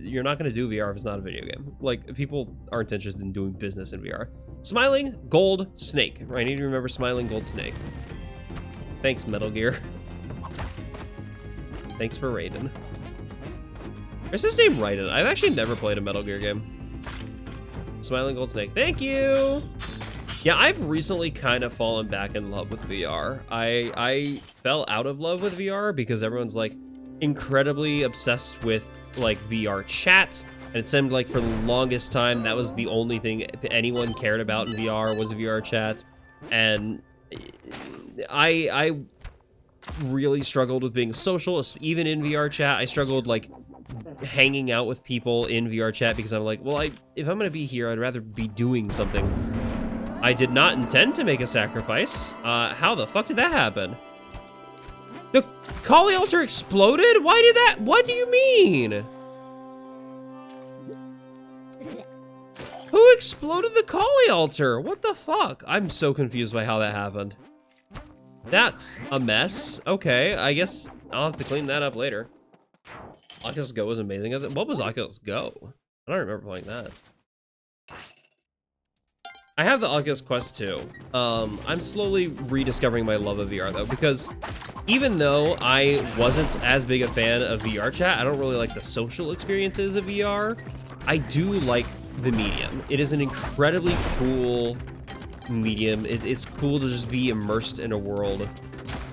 you're not gonna do VR if it's not a video game. Like, people aren't interested in doing business in VR. Smiling Gold Snake. I need to remember Smiling Gold Snake. Thanks, Metal Gear. Thanks for Raiden. Is his name Raiden? I've actually never played a Metal Gear game. Smiling Gold Snake, thank you! Yeah, I've recently kind of fallen back in love with VR. I fell out of love with VR because everyone's like incredibly obsessed with like VR chat, and it seemed like for the longest time that was the only thing anyone cared about in VR was VR chat. And I really struggled with being social, even in VR chat. I struggled like hanging out with people in VR chat because I'm like, well, if I'm gonna be here, I'd rather be doing something. I did not intend to make a sacrifice. How the fuck did that happen? The Kali altar exploded? Why did that? What do you mean? Who exploded the Kali altar? What the fuck? I'm so confused by how that happened. That's a mess. Okay, I guess I'll have to clean that up later. Oculus Go was amazing. What was Oculus Go? I don't remember playing that. I have the Oculus Quest 2. I'm slowly rediscovering my love of VR though, because even though I wasn't as big a fan of VR chat, I don't really like the social experiences of VR. I do like the medium. It is an incredibly cool medium. It's cool to just be immersed in a world.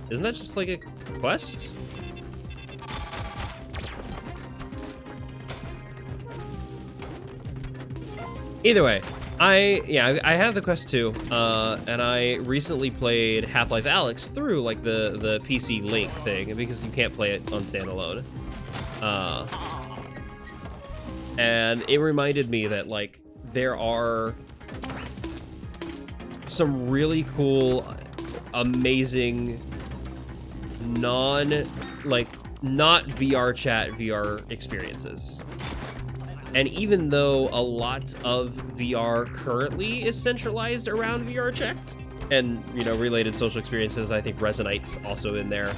Isn't that just like a quest? Either way, I have the Quest 2, and I recently played Half-Life Alyx through like the PC Link thing because you can't play it on standalone. And it reminded me that like there are some really cool amazing not VR chat VR experiences. And even though a lot of VR currently is centralized around VR chat and, you know, related social experiences, I think Resonite's also in there.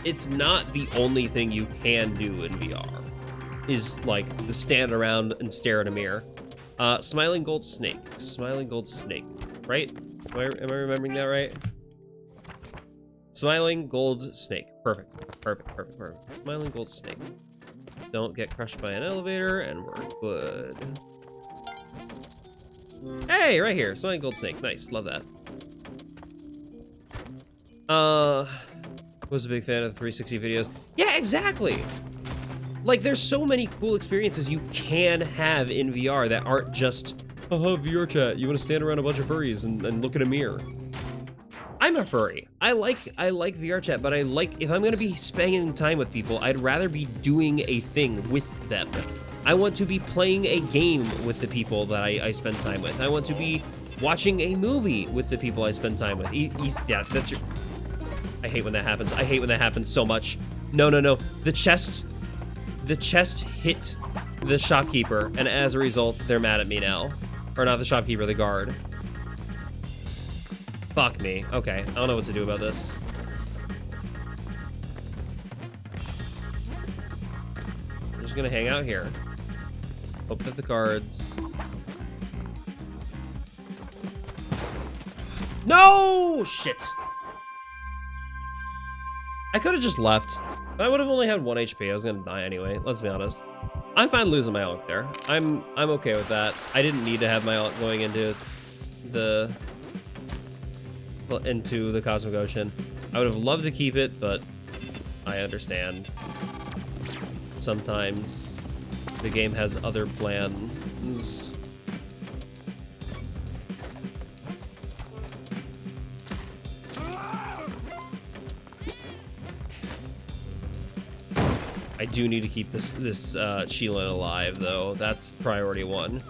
It's not the only thing you can do in VR, is like the stand around and stare at a mirror. Smiling Gold Snake, right? Am I remembering that right? Smiling Gold Snake, perfect. Smiling Gold Snake. Don't get crushed by an elevator, and we're good. Hey, right here, Smiling Gold Snake, nice, love that. Was a big fan of the 360 videos. Yeah, exactly. Like, there's so many cool experiences you can have in VR that aren't just, VR chat, you want to stand around a bunch of furries and look at a mirror. I'm a furry. I like VR chat, but if I'm gonna be spending time with people, I'd rather be doing a thing with them. I want to be playing a game with the people that I spend time with. I want to be watching a movie with the people I spend time with. Yeah, that's your... I hate when that happens. I hate when that happens so much. No. The chest hit the shopkeeper, and as a result, they're mad at me now. Or not the shopkeeper, the guard. Fuck me. Okay, I don't know what to do about this. I'm just gonna hang out here. Hope that the guards... No! Shit! I could have just left. I would have only had 1 HP. I was gonna die anyway, let's be honest. I'm fine losing my ult there. I'm okay with that. I didn't need to have my ult going into the Cosmic Ocean. I would have loved to keep it, but I understand. Sometimes the game has other plans. I do need to keep this Sheelan alive, though. That's priority 1.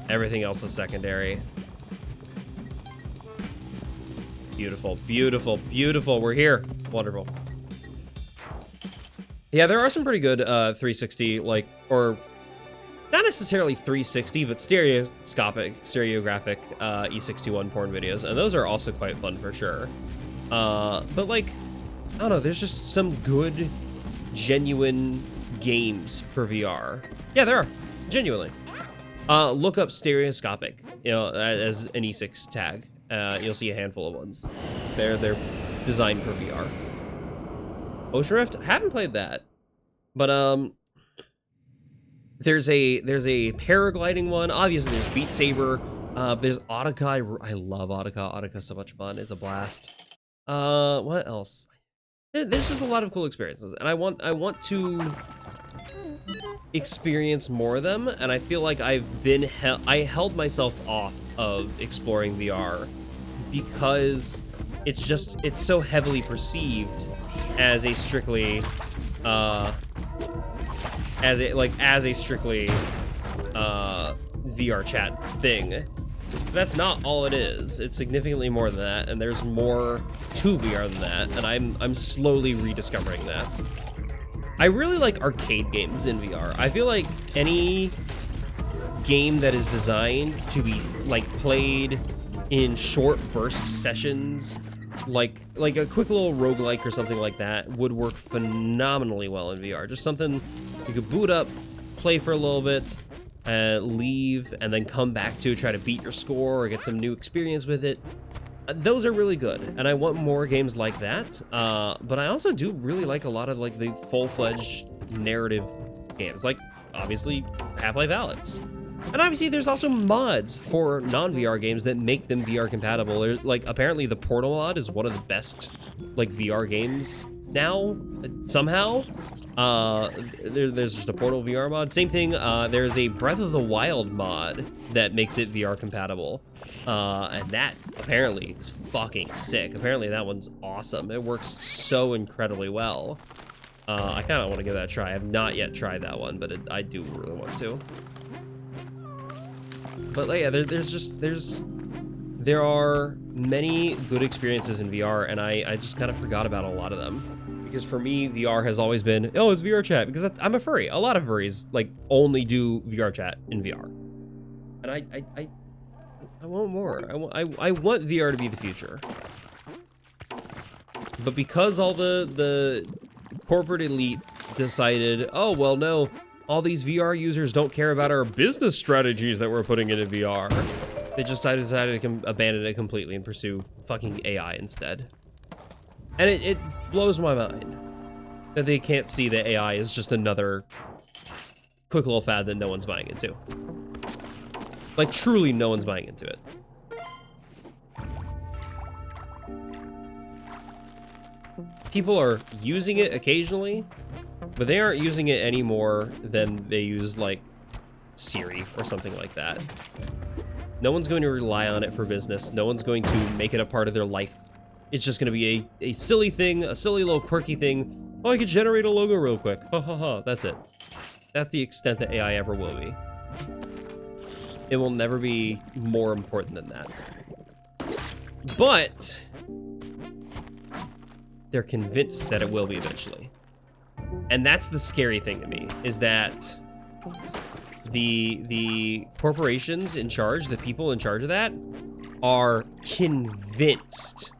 Everything else is secondary. Beautiful, beautiful, beautiful. We're here. Wonderful. Yeah, there are some pretty good 360, like, or not necessarily 360, but stereographic E61 porn videos, and those are also quite fun for sure. But like, I don't know, there's just some good, genuine games for VR. Yeah, there are, genuinely. Look up stereoscopic, you know, as an E6 tag. You'll see a handful of ones. They're designed for VR. Ocean Rift, I haven't played that, but there's a paragliding one. Obviously, there's Beat Saber. There's Audica. I love Audica. Audica's so much fun. It's a blast. What else? There's just a lot of cool experiences, and I want to experience more of them. And I feel like I held myself off of exploring VR because it's so heavily perceived as a strictly VR chat thing. That's not all it is. It's significantly more than that, and there's more to VR than that, and I'm slowly rediscovering that. I really like arcade games in VR. I feel like any game that is designed to be like played in short burst sessions, like a quick little roguelike or something like that, would work phenomenally well in VR. Just something you could boot up, play for a little bit, leave, and then come back to try to beat your score or get some new experience with it. Those are really good, and I want more games like that. But I also do really like a lot of like the full-fledged narrative games, like obviously Half-Life Alyx. And obviously there's also mods for non-VR games that make them VR compatible. There's, like, apparently the Portal mod is one of the best like VR games now, somehow. There's just a Portal VR mod. Same thing, there's a Breath of the Wild mod that makes it VR compatible. And that apparently is fucking sick. Apparently that one's awesome. It works so incredibly well. I kind of want to give that a try. I have not yet tried that one, but I do really want to. But like, yeah, there are many good experiences in VR, and I just kind of forgot about a lot of them. Because for me, VR has always been, oh, it's VR chat, because I'm a furry. A lot of furries like only do VR chat in VR. And I want more. I want VR to be the future. But because all the corporate elite decided, oh, well, no, all these VR users don't care about our business strategies that we're putting into VR. They just decided to abandon it completely and pursue fucking AI instead. And it blows my mind that they can't see that AI is just another quick little fad that no one's buying into. Like, truly no one's buying into it. People are using it occasionally, but they aren't using it any more than they use, like, Siri or something like that. No one's going to rely on it for business. No one's going to make it a part of their life. It's just going to be a silly thing, a silly little quirky thing. Oh, I could generate a logo real quick. Ha ha ha. That's it. That's the extent that AI ever will be. It will never be more important than that. But they're convinced that it will be eventually. And that's the scary thing to me, is that the corporations in charge, the people in charge of that, are convinced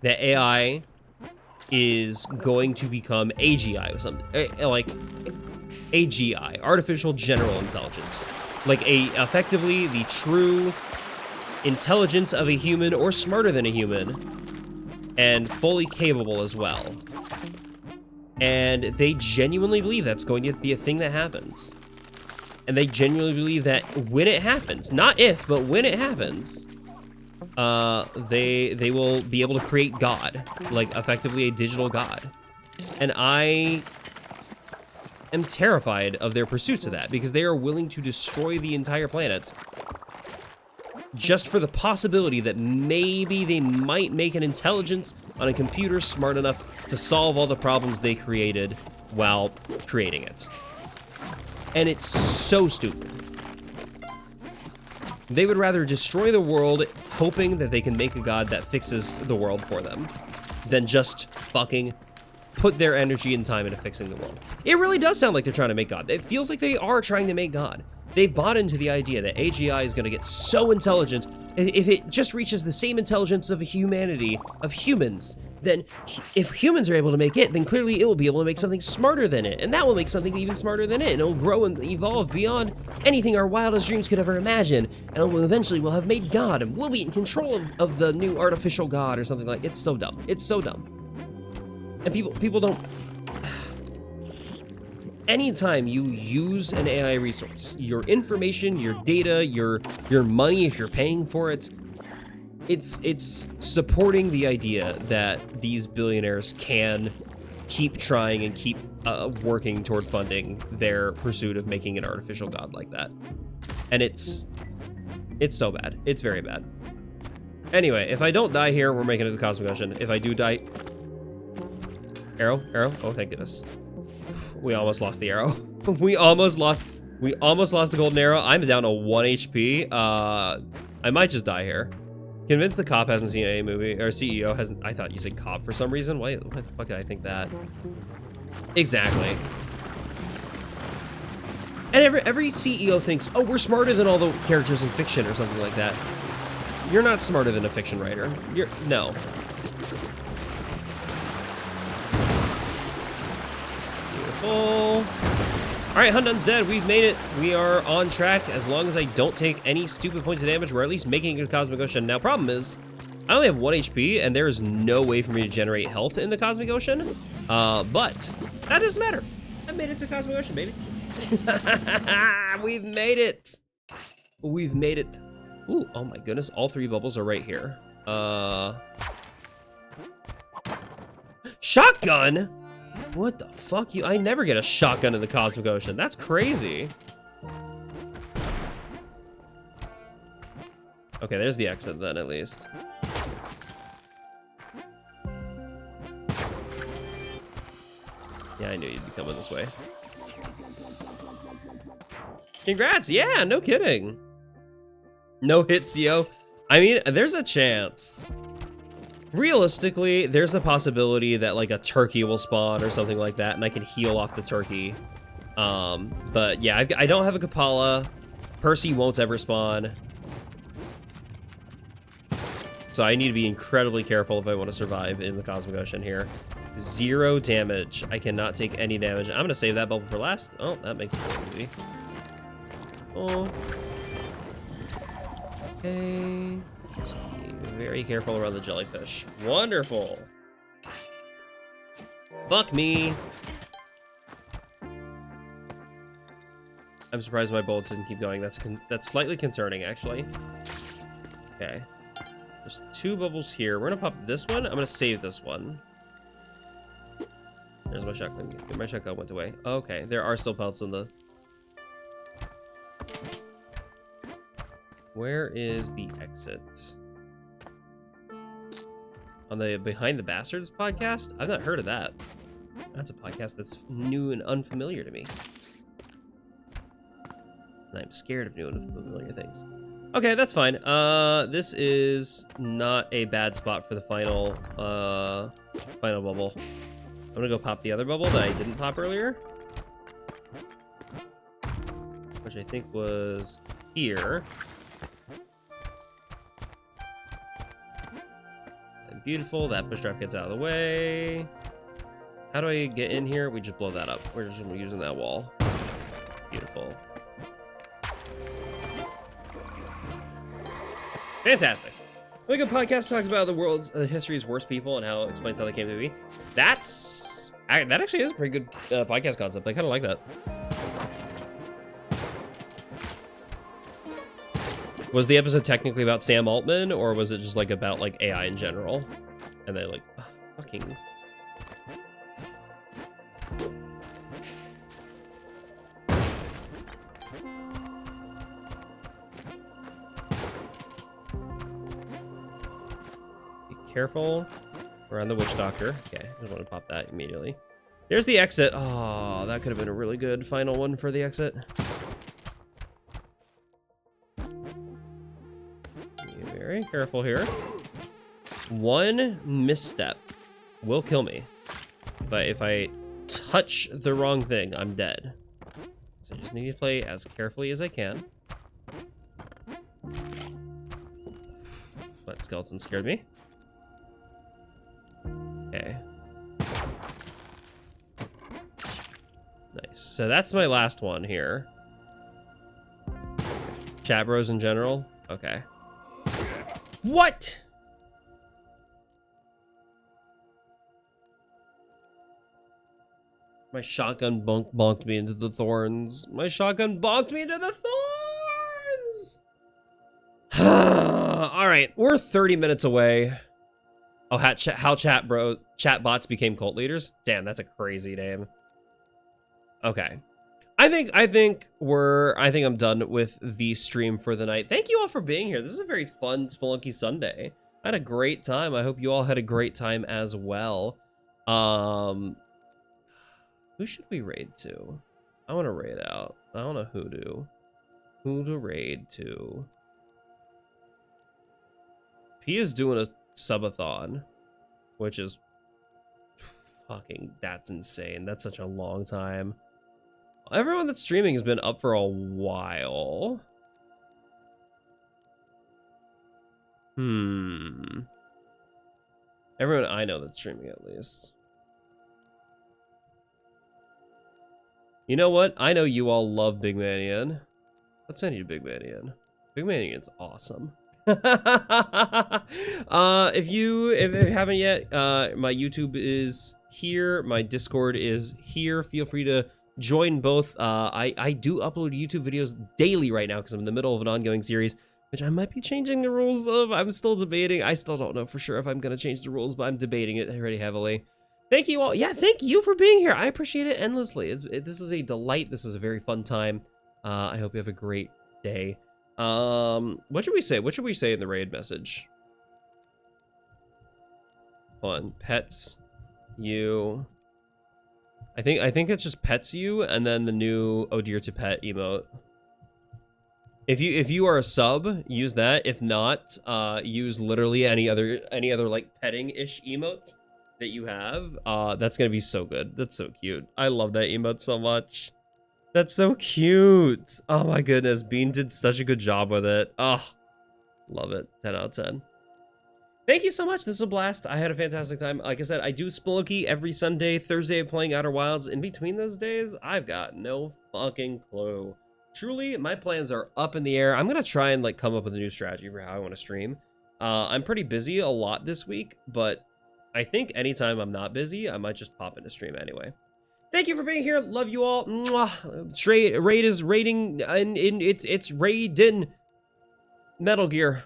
that AI is going to become AGI or something, like AGI, artificial general intelligence, like effectively the true intelligence of a human or smarter than a human, and fully capable as well. And they genuinely believe that's going to be a thing that happens. And they genuinely believe that when it happens, not if, but when it happens, they will be able to create God, like effectively a digital God. And I am terrified of their pursuits of that, because they are willing to destroy the entire planet just for the possibility that maybe they might make an intelligence on a computer smart enough to solve all the problems they created while creating it. And it's so stupid. They would rather destroy the world hoping that they can make a god that fixes the world for them than just fucking put their energy and time into fixing the world. It really does sound like they're trying to make God. It feels like they are trying to make God. They've bought into the idea that AGI is going to get so intelligent, if it just reaches the same intelligence of humanity, of humans, then if humans are able to make it, then clearly it will be able to make something smarter than it, and that will make something even smarter than it, and it will grow and evolve beyond anything our wildest dreams could ever imagine, and eventually we'll have made God, and we'll be in control of the new artificial God or something like that. It's so dumb. It's so dumb. And people don't... Anytime you use an AI resource, your information, your data, your money, if you're paying for it, it's supporting the idea that these billionaires can keep trying and keep working toward funding their pursuit of making an artificial god like that. And it's so bad. It's very bad. Anyway, if I don't die here, we're making it to Cosmic Ocean. If I do die... Arrow? Oh, thank goodness. We almost lost the arrow. We almost lost the golden arrow. I'm down to 1 HP. I might just die here. Convinced the cop hasn't seen any movie, or CEO hasn't. I thought you said cop for some reason. Why the fuck did I think that? Exactly. And every CEO thinks, oh, we're smarter than all the characters in fiction or something like that. You're not smarter than a fiction writer. No. Beautiful. All right, Hundun's dead. We've made it. We are on track. As long as I don't take any stupid points of damage, we're at least making it to Cosmic Ocean. Now, problem is, I only have 1 HP, and there is no way for me to generate health in the Cosmic Ocean. But that doesn't matter. I made it to Cosmic Ocean, baby. We've made it. We've made it. Ooh, oh my goodness. All 3 bubbles are right here. Shotgun? What the fuck? I never get a shotgun in the Cosmic Ocean. That's crazy. Okay, there's the exit then, at least. Yeah, I knew you'd be coming this way. Congrats! Yeah, no kidding. No hit CO. I mean, there's a chance. Realistically, there's a possibility that like a turkey will spawn or something like that, and I can heal off the turkey. But yeah, I don't have a Kapala. Percy won't ever spawn. So I need to be incredibly careful if I want to survive in the Cosmic Ocean here. 0 damage. I cannot take any damage. I'm going to save that bubble for last. Oh, that makes it really easy. Oh. Okay. Just be very careful around the jellyfish. Wonderful. Fuck me. I'm surprised my bullets didn't keep going. That's slightly concerning, actually. Okay. There's 2 bubbles here. We're gonna pop this one. I'm gonna save this one. There's my shotgun. My shotgun went away. Okay, there are still pelts in the... Where is the exit? On the Behind the Bastards podcast? I've not heard of that. That's a podcast that's new and unfamiliar to me. And I'm scared of new and unfamiliar things. Okay, that's fine. This is not a bad spot for the final bubble. I'm gonna go pop the other bubble that I didn't pop earlier, which I think was here. And beautiful. That push drop gets out of the way. How do I get in here? We just blow that up. We're just using that wall. Beautiful. Fantastic. Like a podcast talks about the world's history's worst people and how it explains how they came to be. That actually is a pretty good podcast concept. I kind of like that. Was the episode technically about Sam Altman, or was it just like about like AI in general? And they like, oh, fucking. Careful around the witch doctor. Okay, I just want to pop that immediately. There's the exit. Oh, that could have been a really good final one for the exit. Be very careful here. One misstep will kill me, but if I touch the wrong thing, I'm dead. So I just need to play as carefully as I can. That skeleton scared me. Okay. Nice. So that's my last one here. Chat bros in general? Okay. What? My shotgun bonked me into the thorns. My shotgun bonked me into the thorns! Alright, we're 30 minutes away. Oh, how chat bots became cult leaders? Damn, that's a crazy name. Okay. I think I'm done with the stream for the night. Thank you all for being here. This is a very fun Spelunky Sunday. I had a great time. I hope you all had a great time as well. Who should we raid to? I want to raid out. I don't know who to raid to. He is doing a subathon, which is fucking, that's insane. That's such a long time. Everyone that's streaming has been up for a while. Everyone I know that's streaming, at least. You know what? I know you all love Big Manian. Let's send you to Big Manian. Big Manian's awesome. If you haven't yet, my YouTube is here, my Discord is here. Feel free to join both. I do upload YouTube videos daily right now because I'm in the middle of an ongoing series, which I might be changing the rules of. I'm still debating. I still don't know for sure if I'm gonna change the rules, but I'm debating it pretty heavily. Thank you all. Yeah, thank you for being here. I appreciate it endlessly. This is a delight. This is a very fun time. I hope you have a great day. What should we say? What should we say in the raid message? Hold on. Pets you. I think it's just pets you and then the new oh dear to pet emote. If you are a sub, use that. If not, use literally any other like petting-ish emotes that you have. That's gonna be so good. That's so cute. I love that emote so much. That's so cute. Oh my goodness, Bean did such a good job with it. Oh, love it. 10 out of 10. Thank you so much. This is a blast. I had a fantastic time. Like I said, I do Spelunky every Sunday. Thursday, I'm playing Outer Wilds. In between those days, I've got no fucking clue. Truly, my plans are up in the air. I'm going to try and like come up with a new strategy for how I want to stream. I'm pretty busy a lot this week, but I think anytime I'm not busy, I might just pop into stream anyway. Thank you for being here. Love you all. Mwah. Raid is raiding, and it's Raiden Metal Gear.